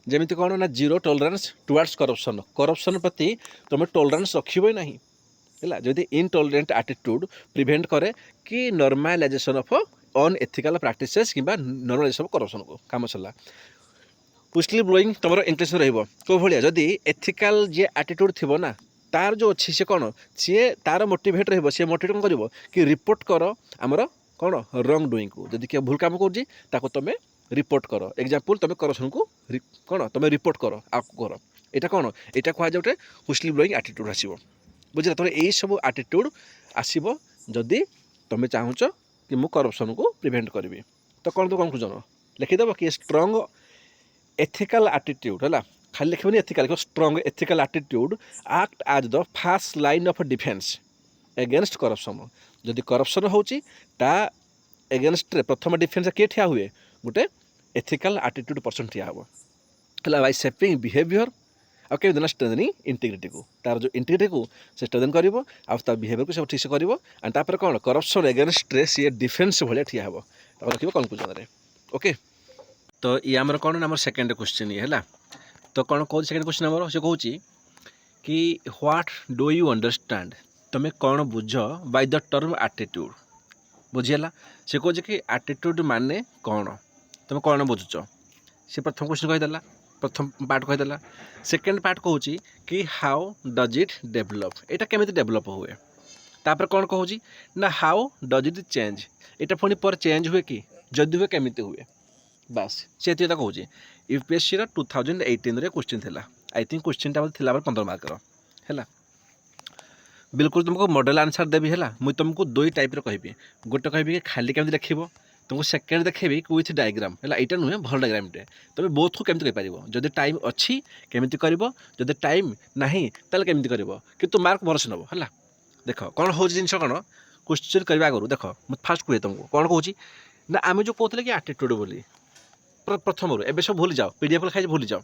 जमी कौन ना zero tolerance towards corruption corruption प्रति तुम टॉलरेंस रखिए ना है जदि इनटॉलरेंट एटीट्यूड प्रिवेंट करे कि नॉर्मलाइजेशन ऑफ अनएथिकल प्रैक्टिसेस कि नॉर्मलाइजेशन ऑफ करप्शन को काम सरला पुस्टली ब्लोइंग तुम इंटेंशन रही भाया जदि एथिकल जी एटीट्यूड थी ना तार जो अच्छी से कौन सी तार मोटिवेट रे मोटिवेट कौन कर कि रिपोर्ट कर आमर कौन रंग डुईंग को जदि किए भूल काम कर तुम रिपोर्ट कर एग्जांपल तुम करप्शन को कौन तुम रिपोर्ट कर आपको कर यहाँ कौन यहाँ कह जाए पुस्टली ब्लोइंग एटीट्यूड आसो बुझे तुम यही सब एटीट्यूड आसो जदि तुम चाहूच कि मु करप्शन को प्रिवेंट करी तो कौन तो कनक्लूजन लिखिदेव कि स्ट्रंग एथिकल एटीट्यूड है खाली लिखनी ethical strong ethical attitude act as the first line of defence against corruption जदि करप्शन होता एगेन्स्ट प्रथम डिफेन्स किए ठिया हुए गोटे एथिकल एटीट्यूड पर्सन ठिया हे बाय शेपिंग बिहेवियर ଆଉ କେମିତି ନା ଷ୍ଟ୍ରେନ୍ଥନିଂ ଇଣ୍ଟିଗ୍ରିଟିକୁ ତାର ଯେଉଁ ଇଣ୍ଟିଗ୍ରିଟିକୁ ସେ ଷ୍ଟ୍ରେନ୍ଥନ୍ କରିବ ଆଉ ତା ବିହେଭିୟରକୁ ସବୁ ଠିକ୍ସେ କରିବ ଆଣ୍ଡ ତାପରେ କ'ଣ କରପ୍ସନ୍ ଏଗେନଷ୍ଟରେ ସିଏ ଡିଫେନ୍ସ ଭଳିଆ ଠିଆ ହେବ ତାକୁ ରଖିବ କନକ୍ଲୁଜନରେ ଓକେ। ତ ଇଏ ଆମର କ'ଣ ନା ଆମର ସେକେଣ୍ଡ କ୍ୱେଶ୍ଚିନ୍ ଇଏ ହେଲା। ତ କ'ଣ କହୁଛି ସେକେଣ୍ଡ କ୍ୱେଶ୍ଚିନ୍ ଆମର ସେ କହୁଛି କି ହ୍ୱାଟ୍ ଡୁ ୟୁ ଅଣ୍ଡରଷ୍ଟାଣ୍ଡ ତୁମେ କ'ଣ ବୁଝ ବାଇ ଦ ଟର୍ମ ଆଟିଟ୍ୟୁଡ଼ ବୁଝିହେଲା। ସେ କହୁଛି କି ଆଟିଟ୍ୟୁଡ଼ ମାନେ କ'ଣ ତୁମେ କ'ଣ ବୁଝୁଛ ସେ ପ୍ରଥମ କ୍ୱେଶ୍ଚିନ୍ କହିଦେଲା ପ୍ରଥମ ପାର୍ଟ କହିଦେଲା। ସେକେଣ୍ଡ ପାର୍ଟ କହୁଛି କି ହାଉ ଡଜ୍ ଇଟ୍ ଡେଭଲପ୍ ଏଇଟା କେମିତି ଡେଭଲପ୍ ହୁଏ। ତାପରେ କ'ଣ କହୁଛି ନା ହାଉ ଡଜ୍ ଇଟ୍ ଚେଞ୍ଜ ଏଇଟା ପୁଣି ପରେ ଚେଞ୍ଜ ହୁଏ କି ଯଦି ହୁଏ କେମିତି ହୁଏ ବାସ୍ ସେ ଏତିକି କଥା କହୁଛି। ୟୁପିଏସ୍ସିର 2018ରେ କ୍ୱେଶ୍ଚିନ୍ ଥିଲା ଆଇ ଥିଙ୍କ କ୍ୱେଶ୍ଚିନ୍ଟା ଥିଲା 15 ମାର୍କର ହେଲା। ବିଲକୁଲ ତୁମକୁ ମଡ଼େଲ ଆନ୍ସର୍ ଦେବି ହେଲା। ମୁଁ ତୁମକୁ ଦୁଇ ଟାଇପ୍ର କହିବି ଗୋଟେ କହିବି କି ଖାଲି କେମିତି ଲେଖିବ तुमको सेकेंड देखेबी विथ डायग्राम है यहाँ नुहे भल डायग्रामटे तुम बोथ को केमती कर जदि टाइम अच्छी केमती कर जदि टाइम ना ताल केमती कर कि मार्क भरोसे नब है देख कौन हो जिन कौन क्वेश्चन करने आगु देख मुझे फास्ट कहे तुमको कौन कौन ना आम जो कहते कि आटिट्यूड बोली प्रथम एवं सब भूली जाओ पीडीएफ खाई भूली जाओ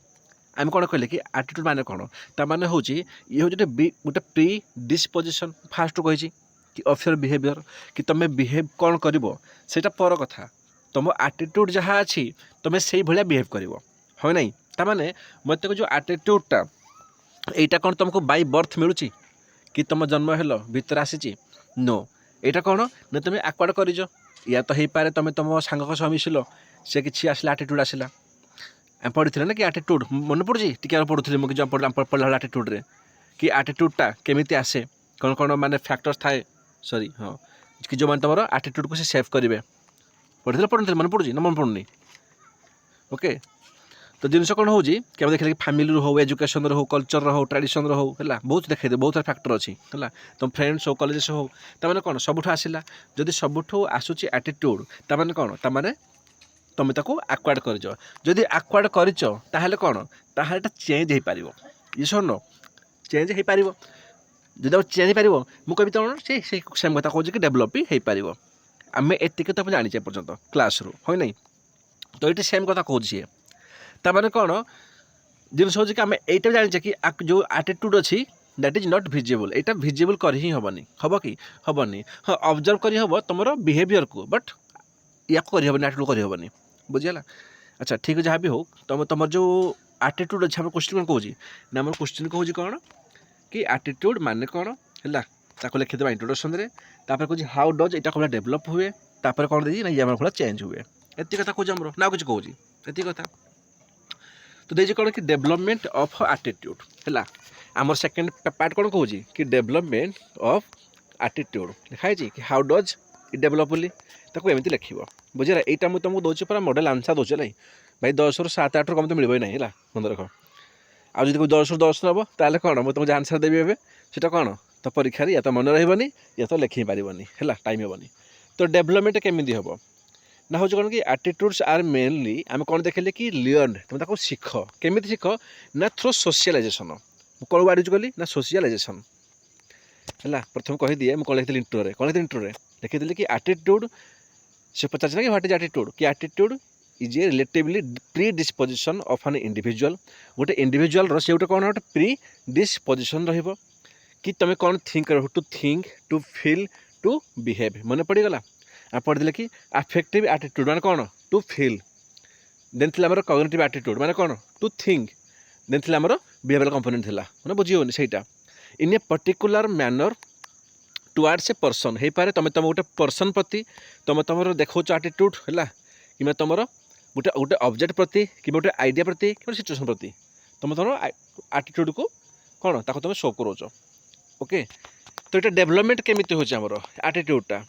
आम कौन कहले कि आटिट्यूड माने कौन ताने हूँ ये हूँ गोटे प्री डिस्पोजिशन फास्ट कही कि ऑफ योर बिहेवियर कि तुम्हें बिहेव कौन कर सेटा पर कथा तुम आटिट्यूड जहाँ अच्छी तुम्हें से भाया बिहेव कर है ना ताने मत जो आटिट्यूडटा यहाँ कौन तुमको बाय बर्थ मिलूँ कि तुम जन्म हेल भीतर आसी नो यहाँ कौन ना तुम्हें आक्वार्ड कर या तो हो पारे तुम तुम सांग सह मिसिल से कि आसला आटिट्यूड आसला पढ़ी ना कि आटिट्यूड मन पड़ी टी पढ़ुली मुझे पढ़ला आटिट्यूड्रे कि आटिट्यूडटा केमी आसे कौन कौन माने फैक्टर्स थाए सॉरी हाँ कि जो मैंने तुम आटिट्यूड को सेव करेंगे पढ़ी मन पड़ी ना मन पड़ूनी ओके। तो जिनस कौन हो देखिए कि फैमिली हो एजुकेशन हो कल्चर हो ट्रेडिशन हो है बहुत देखते बहुत सारा फैक्टर अच्छी है तुम फ्रेंड्स हो कॉलेजेस हो ताने कौन सबुठ आसला जदि सबुठ आसूची एटीट्यूड ताने कौन ताने तुम ताको आक्वार्ड कर जदि आक्वार्ड कर कौन ताहले चेंज हो पार ये सर चेंज हो पार जब चेंज पार मुझे कौन से सेम कथा कौन कि डेभलप भी हो पार आम एतिक तो जाने पर्यटन क्लास रू है ना तो ये सेम कथा कौन सी ताने कौन जिन हूँ कि आम यहीटा जाने कि जो आटिट्यूड अच्छी दैट इज नॉट विजिबल यहाँ विजिबल कर ही हेनी हम कि हेनी हाँ ऑब्जर्व कर हम तुम बिहेवियर को बट या करहबनी आटिट्यूड करहबनी बुझीगला। अच्छा ठीक जहाँ भी हो तुम जो आटिट्यूड अच्छे आम क्वेश्चन कौन कौन ना आम क्वेश्चन कौन कौन कि आटिट्यूड माने कौन है लिखिदेव इंट्रोडक्शन रे कौन हाउ डज यहाँ कौन डेभलप हुए तापर कौन देखिए ना ये कौन चेंज हुए एति कथा कौन आमर ना कुछ कौन एति कथा। तो देखिए कौन कि डेभलपमेंट ऑफ आटिट्यूड है आमर सेकेंड पार्ट कौन कौन कि डेभलपमेंट ऑफ आटिट्यूड लिखाई कि हाउ डज इट डेभलप बोली ताको एमती लिख बुझे यहाँ मुझे तुमको दूसरी पूरा मॉडल आंसर दूसरे ना भाई 10 ରୁ 7 8 कम तो मिल ना है मन रख आज कोई 10 ରୁ 10 नब ताले कौन मुझे तुमको आंसर देवी ए सीटा कौन तो परीक्षा या तो मन रही या तो लिखी पारनी है टाइम हेनी। तो डेभलपमेंट केमी हम ना हूँ कौन कि आटिट्यूड्स आर मेनली आम कौन देखिले कि लियर्न तुम ताको शिख केमी शिख ना थ्रू सोशलाइजेशन कौन वार्ड यूज कली ना सोशलाइजेशन है प्रथम कहीदिए मुझे कौन लिखी इंट्रोरे कौन लिखी इंट्रोरे लिखी कि आटिट्यूड से पचार ना कि व्हाट इज एटीट्यूड कि attitude is a relatively pre disposition of an individual गोटे इंडिविजुअल से गोटे कौन गोटे प्री डिस्पोजिशन रहिबो कि तुम कौन think to think to feel to behave मन पड़गला आप पढ़ी कि अफेक्टिव एटीट्यूड माने कौन to feel then the cognitive attitude माने कौन to think then the behaviour component थी मैंने बुझीगनी सहीटा in a particular manner towards a person हो पारे तुम तुम गोटे पर्सन प्रति तुम तुम देखो एटीट्यूड है कि तुम गोटे गोटे ऑब्जेक्ट प्रति कि गोटे आइडिया प्रति कि सिचुएशन प्रति तुम तुम एटीट्यूड को कौन ताको तुम शो करोच ओके। तो ये डेभलपमेंट केमी हो एटीट्यूडटा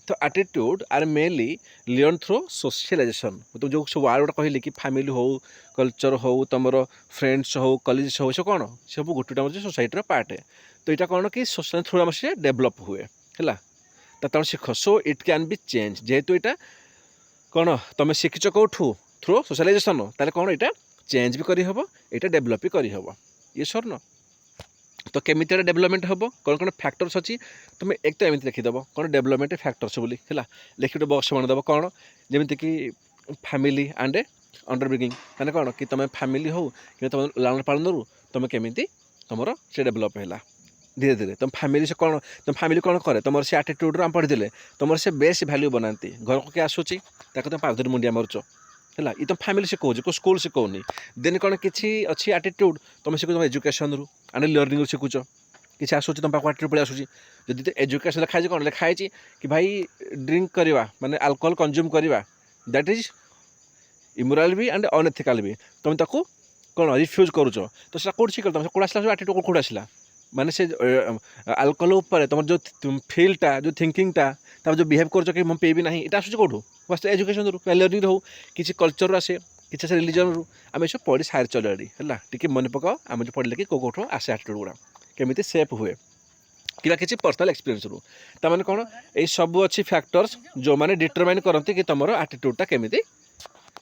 तो attitude are mainly learn through socialisation तुम जो सब वार्ड गुड़ा कहली कि फैमिली हो कल्चर हो तुम फ्रेंड्स हो कॉलेज हो सब कौन सब गोटे सोसाइटी पार्ट है। तो यहाँ कौन कि सोशल थ्रू आम से डेभलप हुए है तुम शिख so it can be change जेहेतु यहाँ कौन तुम शिखिच कौटू थ्रू सोशलाइजेशन ताले कौन यहाँ चेंज भी करहब यहाँ डेभलप भी करहब ये सर न। तो केमी डेभलपमेंट हम कौन कौन फैक्टर्स अच्छी तुम एक तो एमती लिखिदेव कौन डेभलपमेंट फैक्टर्स बोली है लिखि गोटे बक्स बनेदेव कौन जमीक कि फैमिली एंड अंडरब्रिगिंग मैंने कौन कि तुम फैमिली हो कि तुम लालन पालन तुम केमी तुम से डेभलप है धीरे धीरे तुम फैमिली से कौन तुम फैमिली कौन करे तुम से आटीट्यूड आम पढ़ी तुम से बेस भैल्यू बनाती घर को किए आसूँ तुम पादर मुंडिया मारुच है ये तुम फैमिली से कौच को स्कूल से कौनी देन कौन कि अच्छी आटीट्यूड तुम शिखु तुम एजुकेशन रू एंड लर्निंग शिखुच किसी आसूँ तुम पाक आटीट्यूड पड़े आसूँ जब एजुकेशन लिखाई कौन लिखाई कि भाई ड्रिंक करवा माने अल्कोहल कंज्यूम करवा दैट इज इमोराल भी एंड अनएथिकल भी तुम ताको कौन रिफ्यूज करुच तो से कौट शिखल तुम कौट आसला आटीट्यूड कौट आसला माने से अल्कोहल उपर तुम जो फिल्टा जो थिंकिंगटा तब जो बिहेव कर कि पेबी ना यहाँ आसूँ कौटू बस एजुकेशन रू लर्निंग हो किसी कल्चर आसे किसी से रिलीजन रू आम सब पढ़ी सारी चलि है टी मन पकाओ आम जो पढ़ले कि कौटू आसे आटीट्यूड गुड़ा केमी सेफ हुए कि किसी पर्सनाल एक्सपीरियंस रू तमें कौन ये सब अच्छी फैक्टर्स जो मैंने डिटरमाइन करती कि तुम आटीट्यूडटा केमी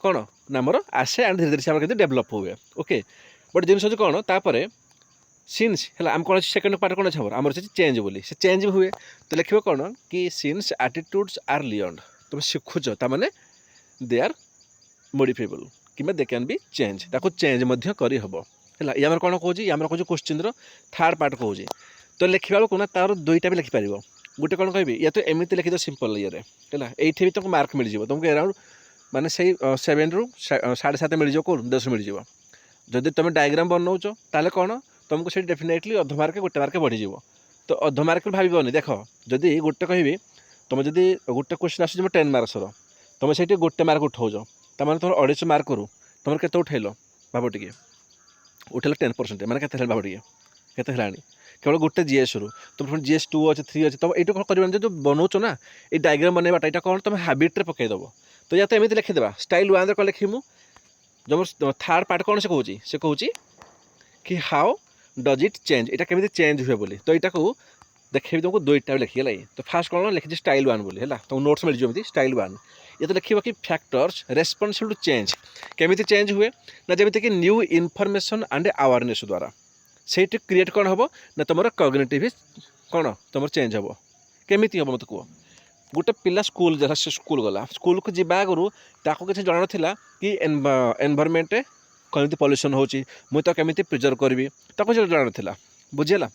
कौन नामर आसे एंड धीरे धीरे से केମିତି डेभलप हुए ओके बट जिन कौन तापर सिन्स है आम कौन सेकेंड पार्ट कौन अच्छे आमर से चेंज बोली से चेंज हुए तो लिखे कौन कि सिन्स आटीट्यूड्स आर लियर्नड तुम शिखुच ताने दे आर मोडिफाइबल कि दे कैन बी चेंज ताको चेंज करी हबो है ये कौन कौच ये कौच क्वेश्चन थर्ड पार्ट कौच तो लिखा बेलू ना तार दुईटा भी लिखिपार गोटे कौन कहि या तो एमती लिखी दो सिंपल ये है ये भी तुमको मार्क मिल जाए तुमको अराउंड माने से 7 रू 7.5 मिल जाए कौन 10 मिल जाए जदि तुम डायग्राम बनाऊच ताले कौन तुमको से डेफिनेटली अध मार्क गोटे मार्क बढ़ीज तो अध मार्क भावन देख जदि गोटे कहि तुम जदि गोटे क्वेश्चन आस 10 मार्क्स तुम से गोटे मार्क उठाऊच तमें तुम 250 मार्क रू तुम के उठेल भाव टे उठेल 10% मैंने के भाव टे के केवल गोटे जीएस रू तुम जीएस 2 अच्छे 3 अच्छे तुम ये कौन कर जो बनाऊच ना ये डायग्राम बनवाटा यहाँ कौन तुम हाबिट्रे पकईदेव तो या तो एमती लिखिदेवा स्टाइल 1 कौन लिखिमु जो थर्ड पार्ट कौन से कहूँ कि हाउ डज इट चेंज यहाँ केमी चेंज हुए बोली तो यहाँ को देखेबी तुमको दुईटा लिखिए तो फास्ट कौन लिखी स्टाइल 1 बोली है तुमको नोट्स मिल जाए स्टाइल 1 ये तो लिखा कि फैक्टर्स रेस्पॉन्सिबल टू चेंज केमी चेंज हुए ना जमीन कि न्यू इनफॉरमेशन एंड अवेयरनेस द्वारा से क्रिएट कौन हम ना तुम कॉग्निटिव कौन तुम चेंज हम केमी हम मत कह गोटे पिला स्कूल जरा से स्कूल गला स्कूल को जीवा आगु ताको किसी जान था कि एनवायरनमेंट कमी पल्यूशन होची मुई तो केमी प्रिजर्व करी ताको जान था बुझेगा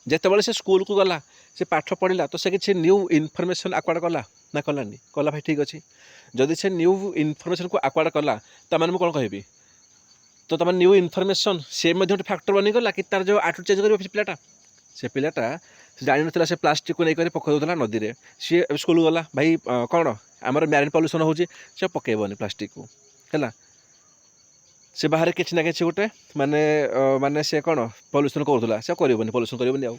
जितेबाला से स्कूल को गला से पाठ पढ़ला तो से किसी न्यू इनफॉरमेशन आक्वार्ड कला ना कलानी कला भाई ठीक अच्छे जदि से न्यू इनफॉरमेशन को आक्वार्ड कला तमें कौन कहि तो तुम न्यू इनफॉरमेशन से फैक्टर बनीगला कि तार जो आटू चेंज कर पिलाटा से पिलाटा जान ना से प्लास्टिक को लेकर पकई दूसरा नदी में सी स्कूल गला भाई कौन आमर मैरिन पल्यूशन हो पकईबनी प्लास्टिक को है से बाहर किसी ना कि गोटे माने माने से कौन पल्यूशन करूला से करनी पल्यूशन करनी आउ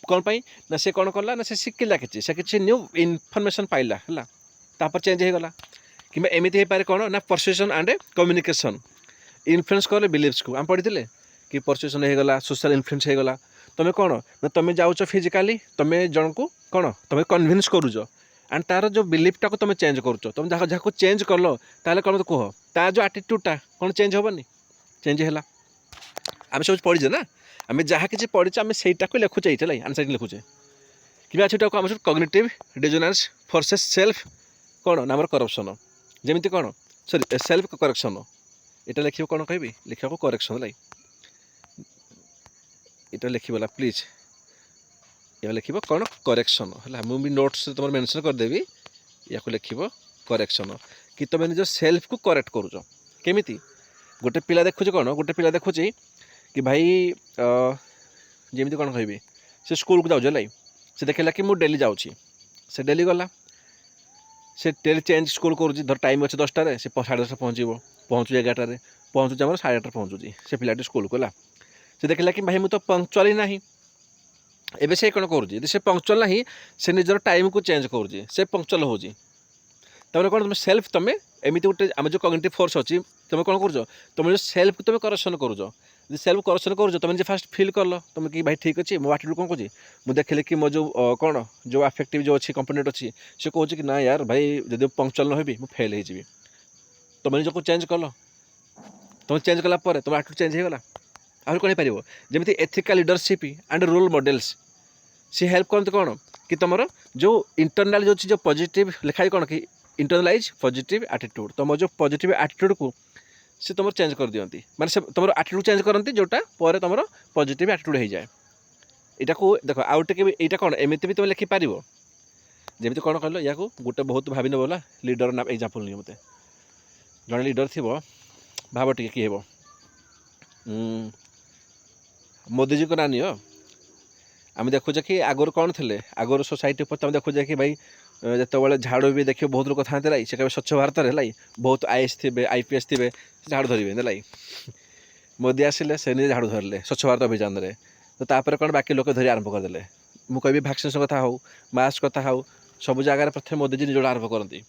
कौन पाई ना से कौन कला ना से शिखला किसी न्यू इनफॉरमेशन पाइला है तापर चेंज हो गला कि एमती हो पारे कौन ना परसुएसन एंड कम्युनिकेशन इन्फ्लुएंस कले बिलीव्स को आम पढ़ी कि परसुएसन हो गला सोशल इन्फ्लुएंस हो गला तुम कौन ना तुम जाऊच फिजिकाली तुम जन को कौन तुम कन्विन्स करुच एंड तार जो बिलीफटा को तुम चेंज करुच तुम जहाँ चेंज कल ताले कौन तो कह तार जो आटीट्यूडटा कौन चेंज हेनी चेंज है आम सब पढ़ीचे ना आम जहाँ किसी पढ़ीचे आम से लिखुचे ये आंसर लिखुचे कि आम सब कॉग्निटिव डिसोनेंस वर्सेस सेल्फ कौन नाम करप्शन जमी कौन सॉरी सेल्फ करेक्शन यहाँ लिखे कौन कहि लिखा को करेक्शन लाई यहाँ लिखला प्लीज या लिख कौन करेक्शन है मुझे नोट्स तुम मेंशन करदेवी या लिख करेक्शन कि तुम निज सेल्फ को करेक्ट करुच केमी गोटे पिला देखुचे कौन गोटे पिला देखुचे कि भाई जमी कौन कहि से स्कूल को जाऊँ लाई से देखला कि मुझे डेली जाऊँगी से डेली गला से डेली चेंज स्कूल कर टाइम अच्छे 10टार से 10:30 पहुँचो पहुँचू 11टार पहुँचुचे आम 8:30 पहुँचुची से पिलाटी स्कूल को से देखला कि भाई मुझे तो पंक्चुअल ही नहीं एबे से कौन कर से पंक्चुअल ना से निजर टाइम को चेंज कर से पंक्चुअल हो तमें कौन तुम सेल्फ तुम एमती गोटे आम जो कॉग्निटिव फोर्स अच्छी तुम कौन कर तुम जो सेल्फ को तुम करेक्शन करुच सेल्फ करेक्शन करुच तुम फास्ट फिल कल तुम कि भाई ठीक अच्छे मो आटीट्यूड कौन कहे मुझे देखिले कि मो जो कौन जो अफेक्टिव जो अच्छी कंपोनेंट अच्छी से कहे कि ना यार भाई जब पंक्चुअल न होबी मुझे फेल हो तुम निजक चेंज कल तुम चेंज कलापर तुम आटीट्यूड चेंज होगा आहुरी कौन हो जमी ethical leadership and role models सी हेल्प करते कौन कि तुम जो इंटरनाल जो पॉजिटिव लिखाई कौन कि इंटरनलाइज पॉजिटिव एटीट्यूड तुम जो पॉजिटिव एटीट्यूड को से तुम चेंज कर दियंती माने से तुम एटीट्यूड चेंज करती जोटा पर तुम पॉजिटिव एटीट्यूड हो जाए यहाँ को देख आउ टे यहाँ कौन एमती भी तुम लिखिपार जमी कौन कहल या गोटे बहुत भावी न बोला लीडर ना एग्जांपल नहीं मत जड़े लीडर थी भाव टे किए मोदी जी को ना नियो आम देखुचे कि आगुरी कौन थे आगुरी सोसाइटी पर देखुचे कि भाई जिते झाड़ू भी देखिए बहुत लोग था से कहे स्वच्छ भारत है बहुत आईएएस थे आईपीएस थे झाड़ू धरवे मोदी आसिले से निजे झाड़ू धरले स्वच्छ भारत अभियान में तो तापर कौन बाकी लोग धरी आरंभ करदे मुझे भैक्सीनेसन कथा हो मास्क कथा हो सब जगह प्रथम मोदी जी निजोड़ा आरंभ करती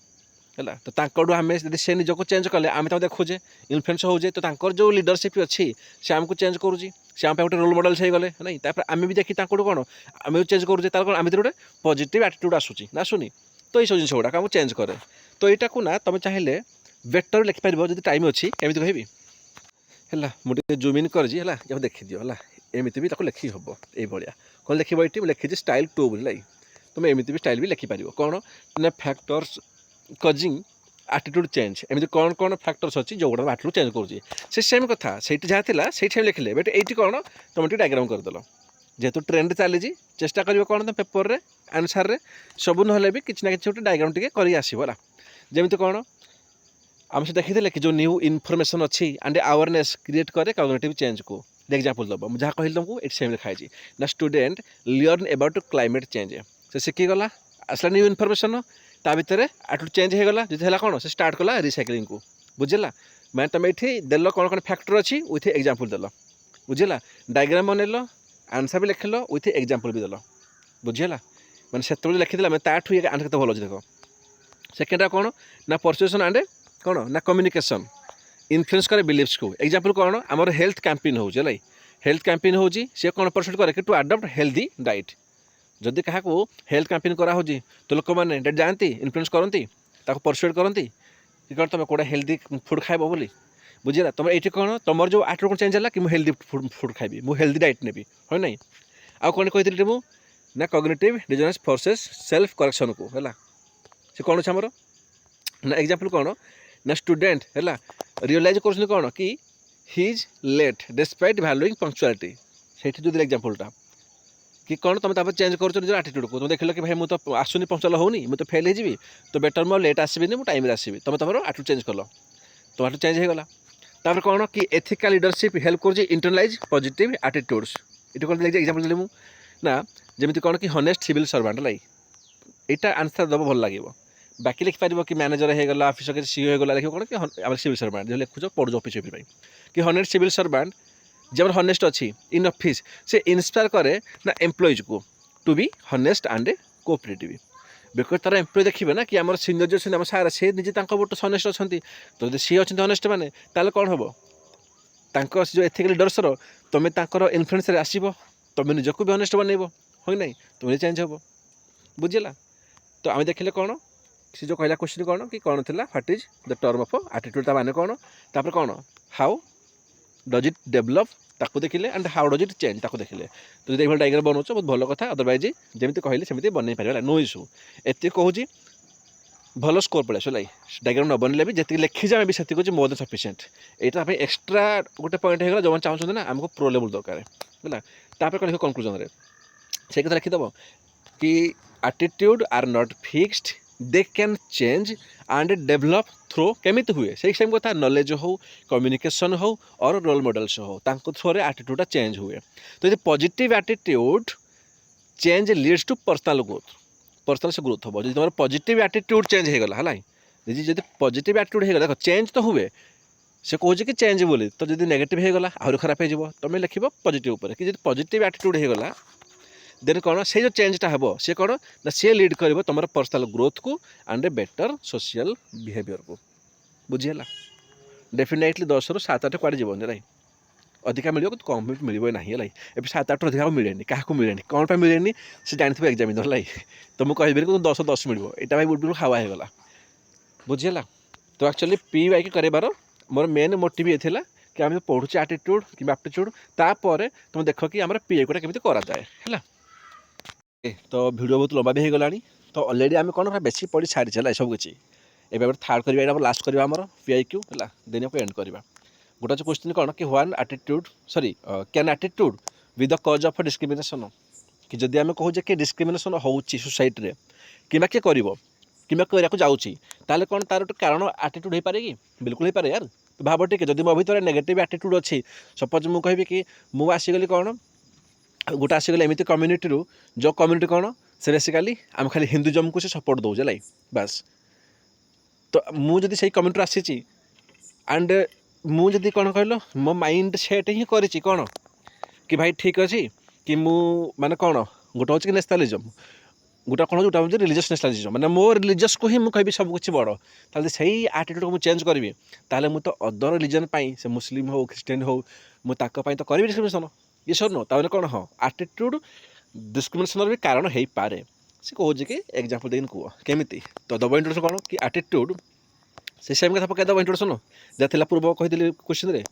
है तो तांकड़ू आम यदि से निजक चेंज कले आम देखुचे इन्फ्लुएंस होजे तो तांकर जो लीडरशिप अच्छी से आमको चेंज करुँची से आम गोटे रोल मॉडल हो गले नहीं आम भी देखी तांकड़ू कौन आम चेंज करुचे तार कौन आम गोटे पॉजिटिव एटीट्यूड आसूची ना आसुनी तो ये सब जिन गुड़ाक आमको चेंज करे तो यहाँ को ना तुम चाहिए बेटर लिखिपार जब टाइम अच्छी केमी कहबी है मुझे जूम इन कर देखी दियो है एमती भी लिखी हम ये कौन लिख ये लिखी स्टाइल 2 बोली तुम एमती भी स्टाइल भी लिखिपार कौन ना फैक्टर्स कजिंग एटीट्यूड चेंज एमती कौन कौन फैक्टर्स अच्छी जो गुड़ा एटीट्यूड चेंज करुँची से सेम कथा से जहाँ थी लिखिले बट ये कौन तुम डायग्राम करदेल जेहेतु ट्रेंड चली चेष्टा कर कौन तुम पेपर रे आंसर रे सब ना भी किसी ना कि गोटे डायग्राम टे कर जमी कौन आम से देखी कि जो न्यू इनफॉरमेशन अच्छी एंड अवेयरनेस क्रिएट करे कॉग्निटिव चेंज को एग्जांपल दब मुझे कहली तुमको ये सेम लिखाई ना student learn about climate change से शिखीगला आसला न्यू इनफॉरमेशन ता भितर एटीट्यूड चेंज होगा जो कौन से स्टार्ट कला रिसाइक्लिंग को बुझेगा मैंने तुम ये देल कौन कौन फैक्टर अच्छी विथ एग्जांपल देल बुझेगा डायग्राम बनल आंसर भी लिखल विथ एग्जांपल भी देल बुझेगा मैंने से लिखिदेला मैं ताठू ये आंसर तो भल अच्छे देख सेकेंड कौन ना परसुएसन एंड कौन ना कम्युनिकेशन इन्फ्लुएंस करे बिलीव्स को एग्जांपल कौन आमर हेल्थ कैंपेन हो हेल्थ कैंपेन हो सी कौन परसुएट करे कि टू अडॉप्ट हेल्दी डाइट जदि क्या हेल्थ कैंपेन करा तो लोक मैंने जाती इन्फ्लुएंस करती परसुएट करती कि कौन तुम कौटा हेल्दी फुड खाइब बोली बुझेगा तुम ये कौन तुम जो एटीट्यूड चेंज है कि मुझे हेल्दी फुड खाइबी मुझे हेल्दी डाइट नेबी है ना आउ कौन कही मुझे ना cognitive dissonance forces self correction को है से कौन अच्छे आमर ना एग्जांपल कौन ना स्टूडेंट है रियलाइज कर कौन कि he is late despite valuing punctuality से जो एग्जांपलटा कि कौन तुम चेंज कर निज एटीट्यूड को तुम देख कि भाई मुझे तो आसुनी पंक्चुअल होनी मुझे तो फेल हो तो बेटर मुझे लेट आसबि मुझे टाइम आसबि तुम तुम एटीट्यूड चेंज कल तुम एटीट्यूड चेंज होगा तापर कौन कि एथिकल लीडरशिप हेल्प कर इंटरनलाइज पॉजिटिव एटीट्यूड्स ये कौन एग्जांपल देली मु ना जमी कौन कि हनेस्ट सिविल सर्वेंट लाई यहाँ आंसर दब भल लगे बाकी लिखिपार कि मैनेजर होगा ऑफिसर सीईओ होगा लिख कौन कि आम सिविल सर्वेंट जो लिखुच पढ़ुच ऑफिस कि हनेस्ट सिविल सर्वेंट जब हनेस्ट अच्छी इन ऑफिस से इंस्पायर करे ना एम्प्लॉइज को to be honest and cooperative because तार एम्प्लॉय देखिए ना कि आम सीनियर जो आम सार से निजे बट हनेस्ट अच्छा तो जब सी अच्छे हनेस्ट मैंने ताल कौन हम जो एथिकल लीडर्सर तुम इन्फ्लुएंस आसब तुम निजक भी हनेस्ट बनइब हो ना तुम चेंज हम बुझेगा तो आम देखिले कौन सी जो कहला क्वेश्चन कौन थी what is the term of attitude माने कौन तापर कौन हाउ डज इट डेभलप ताको देखिले and how does it change ताको देखिले तो जो डायग्राम बनाऊँ बहुत भल कथा अदरवाइज जमी कहली सेमती बनई पारे नो इश्यू एति कहूँ भल स्कोर पड़े आस डायग्राम न बनले भी जी लिखी जाए भी से मोर देन सफिशिएंट यहाँ एक्सट्रा गोटे पॉइंट होगा जो चाहते ना आमको प्रो लेवल दरकार है तापर कौन कनक्लूजन रे से कथा लिखिदेव कि attitude are not fixed they can change and develop through केमिति हुए से सेम कथा नॉलेज हो कम्युनिकेशन हो और रोल मॉडल्स हो थ्रो रे एटीट्यूड चेंज हुए तो ये positive attitude change leads to personal growth से ग्रोथ हम जो तुम पॉजिटिव एटीट्यूड चेंज होगा है जी पॉजिटिव एटीट्यूड होगा देख चेंज तो हुए से कहे कि चेंज बोली तो जब नेगेटिव होगा आहरी खराब हो तुम लिख पॉजिटिव कि जब पॉजिटिव एटीट्यूड होगा देन कौन से जो चेंजटा हे सी कौन ना सी लीड कर तुम पर्सनल ग्रोथ को एंड बेटर सोशल बिहेवियर को बुझीगला डेफिनेटली 10 ରୁ 7-8 कुआड़े जीवन राई अधिका मिल कम भी मिल ना है 7-8 अधिका मिले क्या मिले कौन पर मिले से जानते एग्जामिनर लाई तो मुझे कह तुम 10-10 मिल यहाँ भाई बिल्कुल हवा होगा बुझीगला तो एक्चुअली पी वाई करार मोर मेन मोटिव ये था कि आम पढ़ुचे एटीट्यूड कि एप्टीट्यूड तापर तुम देख कि आम पी गुटा केमी कराए है तो वीडियो बहुत लंबा भी हो गला तो अलरेडी आम कौन बेसी पढ़ी सारी चला सब किसी एबे थर्ड करवा एटा लास्ट करवा हमर PIQ है दिन को एंड करवा गोटे जो क्वेश्चन कौन कि when attitude sorry can attitude with the cause of discrimination कि जदि आम कहूँ कि डिस्क्रिमिनेशन होची सोसाइटी रे किंबा किए कर कि करने जाऊँगी ताले कौन तार गोटे कारण एटीट्यूड हो पारे कि बिल्कुल हो पारे यार तो भाव टे जब मो भर नेगेटिव एटीट्यूड अच्छी सपोज मुझे कहि कि मुझे आसीगली कौन गोटे आसीगले एमती कम्युनिटी जो कम्युनिटी कौन से बेसिकाली आम खाली हिंदुजम को से सपोर्ट दौजे लाई बास तो मुझे से कम्युनिटी आसी एंड मुझे कौन कहल मो माइंड सेट ही करी कौन कि भाई ठीक अच्छे कि मु माने कौन गोटे हूँ कि नेशनलिज्म गोटा कौन जो रिलीजियस नेशनलिज्म मैंने मो रिलीजियस को ही मुझे सब कुछ बड़ ताले से एटीट्यूड को चेंज करी ताले मु तो अदर रिलीजन से मुस्लिम हो क्रिश्चियन हो मुझे तो करी डिस्क्रिमिनेशन ये सर नो ताने कौन हाँ एटीट्यूड डिस्क्रिमिनेशन भी कारण हो पारे से कहूँ कि एग्जांपल देन कह केमी तो दब इंट्रोडक्शन कौन कि एटीट्यूड से सेम कथा पकड़ दब इंट्रोडक्शन जहाँ पूर्व कही क्वेश्चन रे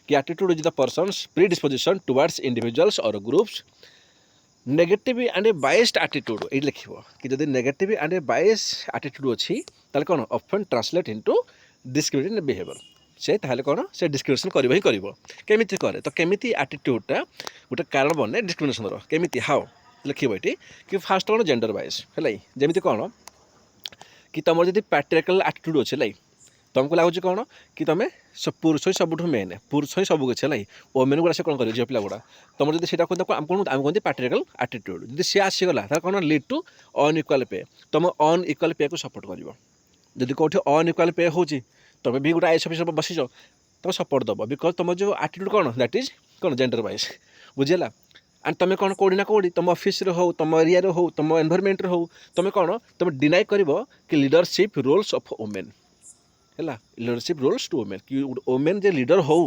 कि attitude is the person's predisposition towards individuals और groups negative and biased attitude ये लिख कि जब नेगेटिव एंड बायस्ड एटीट्यूड अच्छी ताले कौन often translate into discriminative behaviour से ताहले कौन से डिस्क्रिमिनेशन कर केमी करे तो केमी एटीट्यूडटा गोटे कारण बने डिस्क्रिमिनेशन केमी हाउ लिख ये कि फास्ट कौन जेंडर बायस है जमी कौन कि तुम जब पैट्रियार्कल एटीट्यूड अच्छे लाई तुमको लगुच कौन कि तुम पुरुष ही सब मेन पुरुष ही सब किसी है ओमेन गुड़ा से कौन कर झील पिला गुड़ा तुम जब से कौन कहते पैट्रियार्कल एटीट्यूड जब सी आसीगला कौन लीड टू अनइक्वाल पे तुम अनइक्वाल पे को सपोर्ट कर जब कौट अनइक्वाल पे हो तुम भी गोटे IAS ऑफिसर बसीच तुम सपोर्ट दब बिकज तुम जो एटीट्यूड कौन दैट इज कौन जेंडर वाइज बुझेगा एंड तुम कौन कौड़ी ना कौड़ी तुम ऑफिस हो तुम एरिया हो तुम एनवायरमेंट हो तुम कौन तुम डिनाई कर कि लीडरशिप रोल्स ऑफ वुमेन है लीडरशिप रोल्स टू वुमेन कि वुमेन जे लीडर हो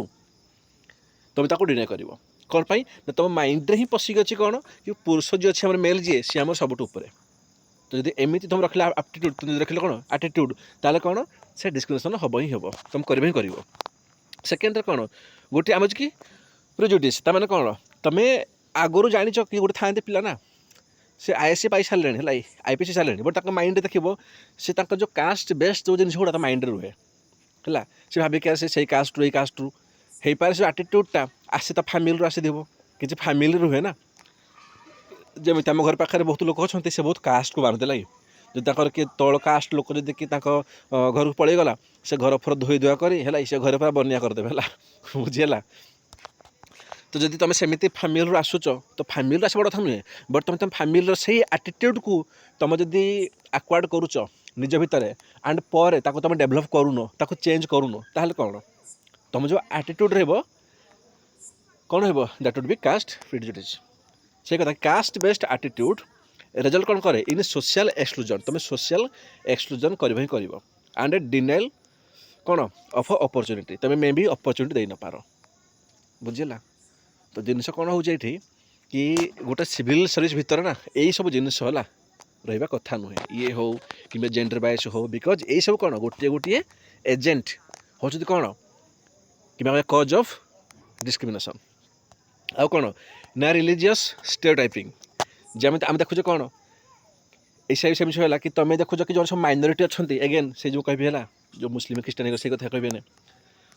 तुम ताको डिनाई कर कौन पाई ना तुम माइंड ही पशिक अच्छी कौन कि पुरुष जी अच्छे मेल जी सी आम सब ऊपर तो जब एमती तुम रखिला एप्टीट्यूड तुम रखिल कौन एटीट्यूड ताले कौन से डिस्क्रिमिनेशन हम ही हम तुम कर सेकेंड कौन गोटे आम कि प्रेजुडिस ताने कौन तुम आगुरी जान कि गोटे था पिला ना से IAS पाई सारे है IPC सारे बट माइंड देखो से जो कास्ट बेस्ट जो जिन गुड़ा माइंड रुहे है से भाविक से कास्ट रू कास्ट रू हो पाए से एटीट्यूडटा आसे तो फैमिली आसी किसी फैमिली रुहे ना जमी आम घर पाखे बहुत लोग अच्छा से बहुत कास्ट को मानते लगे जो किए तल कास्ट लोक जब कि घर को पलैगला से घर फर धोई धुआ कर से घर पूरा बनिया करदे है बुझीगला तो जब तुम सेमती फैमिली आसुच तो फैमिली आस बड़ा था नुहे बट तुम फैमिली से एटीट्यूड को तुम जदि एक्वार्ड करुच निज भितर एंड पर तुम डेभलप करूनो ताको चेंज करूनो ताहले कौन तुम जो एटीट्यूड रही कौन हो that would be caste prejudice से कथा कास्ट बेस्ड एटीट्यूड रिजल्ट कौन करे इन सोशल एक्सक्लूजन तुम सोशल एक्सक्लूजन कर एंड डिनाइल कौन ऑफ अपॉर्चुनिटी तुम मे भी अपॉर्चुनिटी दे न पार बुझीगला तो जिनस कौन हो कि गोटे सिविल सर्विस भितर ना यही सब जिनस है रहा कथा नुहे ये हो कि जेंडर बायस हो बिकज यही सब कौन गोटे गोटे एजेंट हो कौन कि कज ऑफ डिस्क्रिमिनेशन आउ कौन ना रिलीजियस स्टेरियोटाइपिंग जमी आम देखुचे कौन ऐसा सेम है कि तुम देखुच कि जो सब माइनॉरिटी अच्छा एगेन से जो कह है जो मुस्लिम क्रिश्चियन से कथा कहे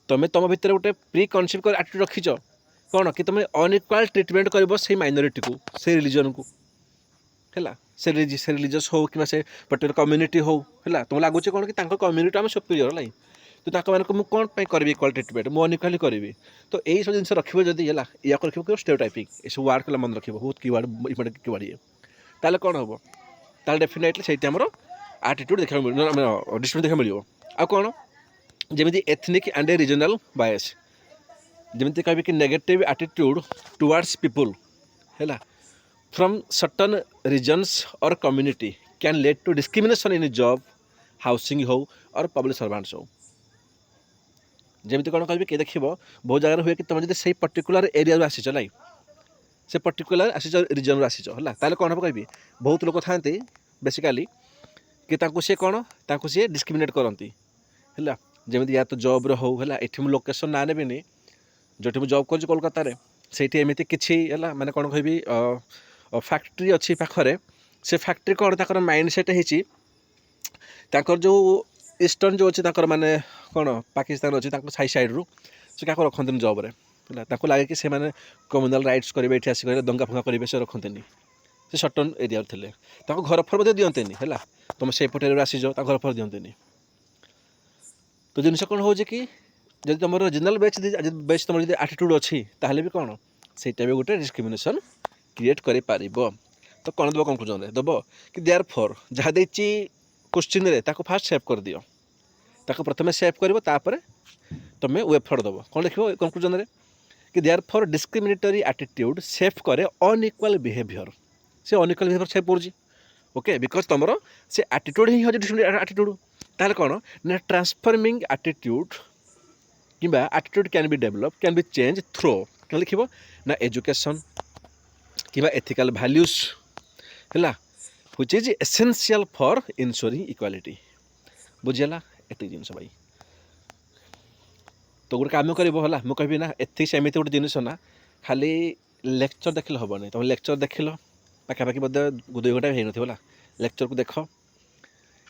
तुम तुम भितर गोटे प्री कनसेप्ट कर एटीट्यूड रखिच कौन कि तुम अनइक्वाल ट्रिटमेंट कर से माइनॉरिटी को से रिलीजन को है से रिलीजियस हो कि से पर्टिकुलर कम्युनिटी हो है तुम लगुच कौन कि कम्युनिटी आम सुपीरियर लाई तो मुझे कौन करी इक्वाल ट्रिटमेंट मुझे अनइक्वाली करी तो यही सब जिन रखिए जदि है या रखिए स्टेरियोटाइपिंग ये सब वार्ड कला मन रखिए बहुत कीवर्ड इम्पोर्टेंट कीवर्ड ये ताले कौन हम ताले डेफिनेटली से एटीट्यूड देखा डिस्क्रिमिनेशन देखा मिले आ कौन जमी एथनिक एंड रीजनल बायस जमी कह कि नेगेटिव एटीट्यूड टुवर्ड्स पीपल है फ्रॉम सर्टन रीजन्स और community can lead to discrimination in job housing हो और पब्लिक सर्वेंट्स हो जमी कौन कह कि देख बहुत जगह हुए कि तुम जब से पर्टिकुलर एरिया आसीच लाई से पर्टिकुलर आसीच रिजन आसीच है ताले कौन हम कह बहुत लोग था बेसिकाली कि सी कौन सी डिस्क्रिमिनेट करती है जमी या तो जॉब हो है ये लोकेशन ना नेबिनी जो मुझे जॉब कर कोलकाता से एमती किसी है मैंने कौन कह फैक्ट्री अच्छी पाखरे से फैक्ट्री कौन तर माइंड सेट हो जो ଇଷ୍ଟର୍ଣ୍ଣ ଯେଉଁ ଅଛି ତାଙ୍କର ମାନେ କ'ଣ ପାକିସ୍ତାନ ଅଛି ତାଙ୍କ ସାଇଡ଼୍ରୁ ସେ କାହାକୁ ରଖନ୍ତିନି ଜବ୍ରେ ହେଲା। ତାଙ୍କୁ ଲାଗେ କି ସେମାନେ କମ୍ୟୁନାଲ୍ ରାଇଟ୍ସ କରିବେ, ଏଠି ଆସିକି ଦଙ୍ଗା ଫଙ୍ଗା କରିବେ, ସେ ରଖନ୍ତିନି। ସେ ସର୍ଟନ୍ ଏରିଆରେ ଥିଲେ। ତାଙ୍କୁ ଘର ଫର ମଧ୍ୟ ଦିଅନ୍ତିନି ହେଲା। ତୁମେ ସେଇପଟ ଏରିଆରୁ ଆସିଯାଅ, ତାଙ୍କ ଘର ଫର ଦିଅନ୍ତିନି। ତ ଜିନିଷ କ'ଣ ହେଉଛି କି ଯଦି ତୁମର ଜେନେରାଲ୍ ବେଚ୍ ତୁମର ଯଦି ଆଟିଟ୍ୟୁଡ଼୍ ଅଛି ତାହେଲେ ବି କ'ଣ ସେଇଟା ବି ଗୋଟେ ଡିସ୍କ୍ରିମିନେସନ୍ କ୍ରିଏଟ୍ କରିପାରିବ। ତ କ'ଣ ଦେବ କନକ୍ଲୁଜନ୍ରେ ଦେବ କି ଦେୟାର ଫର୍ ଯାହା ଦେଇଛି କୋଶ୍ଚିନ୍ରେ ତାକୁ ଫାଷ୍ଟ ସେଭ୍ କରିଦିଅ। ତାକୁ ପ୍ରଥମେ ସେଭ୍ କରିବ, ତାପରେ ତୁମେ ୱେବ୍ ଫର୍ ଦେବ। କ'ଣ ଲେଖିବ କନକ୍ଲୁଜନ୍ରେ कि देयर फॉर डिस्क्रिमिनेटरी एटीट्यूड सेफ करे अनइक्वाल बिहेवियर। से अनइक्वाल बिहेवियर सेफ कर ओके बिकज तुम से एटीट्यूड ही हो एटीट्यूड ताहले कौन ना ट्रांसफॉर्मिंग एटीट्यूड कि attitude can be develop can be change through क्या लिख ना एजुकेशन कि एथिकल वैल्यूज है which is essential for ensuring equality. बुझीगला एत जिनस भाई। तो गोटे कम कर मुझे ना एथिक्स एमती गोटे जिनस ना खाली लेक्चर देखिले हेनी। तुम लेक्चर देख पाखापाखि बोधे 2 घंटा भी हो ना लेक्चर को देख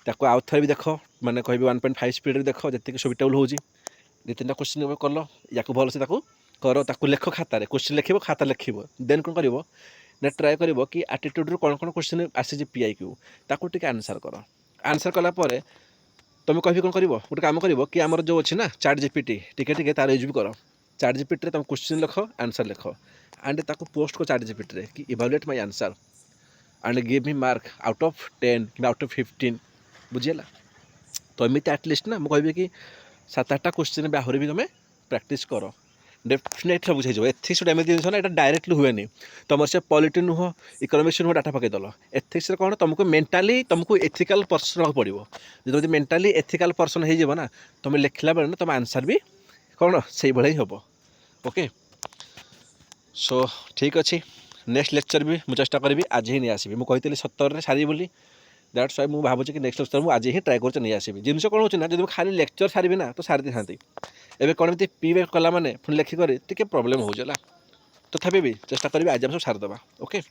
ताको आउ थे भी देख मैंने कह 1.5 स्पीड देख जी सुटेबल हो 2-3टा क्वेश्चन कर या भलसे कर ताको लेख खातार क्वेश्चन लिख खाता लिख देन कौन कर ना ट्राए कर कि एटीट्यूड कौन कौन क्वेश्चन आसी PIQ ताको टिके आंसर कर। आंसर कलापर तुम कह कौन कर गोटे कम कर कि आमर जो अच्छी ना चैट जीपीटी टिके तार यूज भी कर। चैट जीपीटी तुम क्वेश्चन लिख आंसर लिख एंड ताको पोस्ट कर चैट जीपीटी कि evaluate my answer and give me mark out of 10 कि आउट ऑफ 15। बुझीगला। तो एमती एटलिस्ट ना मुझे कि 7-8टा क्वेश्चन आहरी भी तुम्हें प्रैक्टिस कर डेफिनेटली बुझे एथिक्स गोटे एमती जिन ना यहाँ डायरेक्टली हुए तुम से पॉलिटी नुह इकोनॉमिक्स नुह डाटा पकईदेल। एथिक्स कौन तुमको मेंटाली तुमको एथिकल पर्सन होगा पड़ो। जो मेंटाली एथिकल पर्सन हो ना तुम लिखला बेले ना तुम आंसर भी कौन से भाई हम। ओके सो ठीक अच्छे नेक्स्ट लेक्चर भी मुझे चेष्टा करी आज ही नहीं आसबि। मुझे 17 सारी बोली दैट्स वाई मुझे भावुँ कि नेक्स्ट लेक्चर मुझे आज ही ट्राए कर नहीं आसबि। जिनस कौन हो जब खाली लेक्चर सारी ना तो सारी था एवं कौन एमती पीवे कला मैंने पुणी लेखिक टे प्रोब्लेम हो तथापि भी चेष्टा करी आज हम सब सारिदेवा। ओके।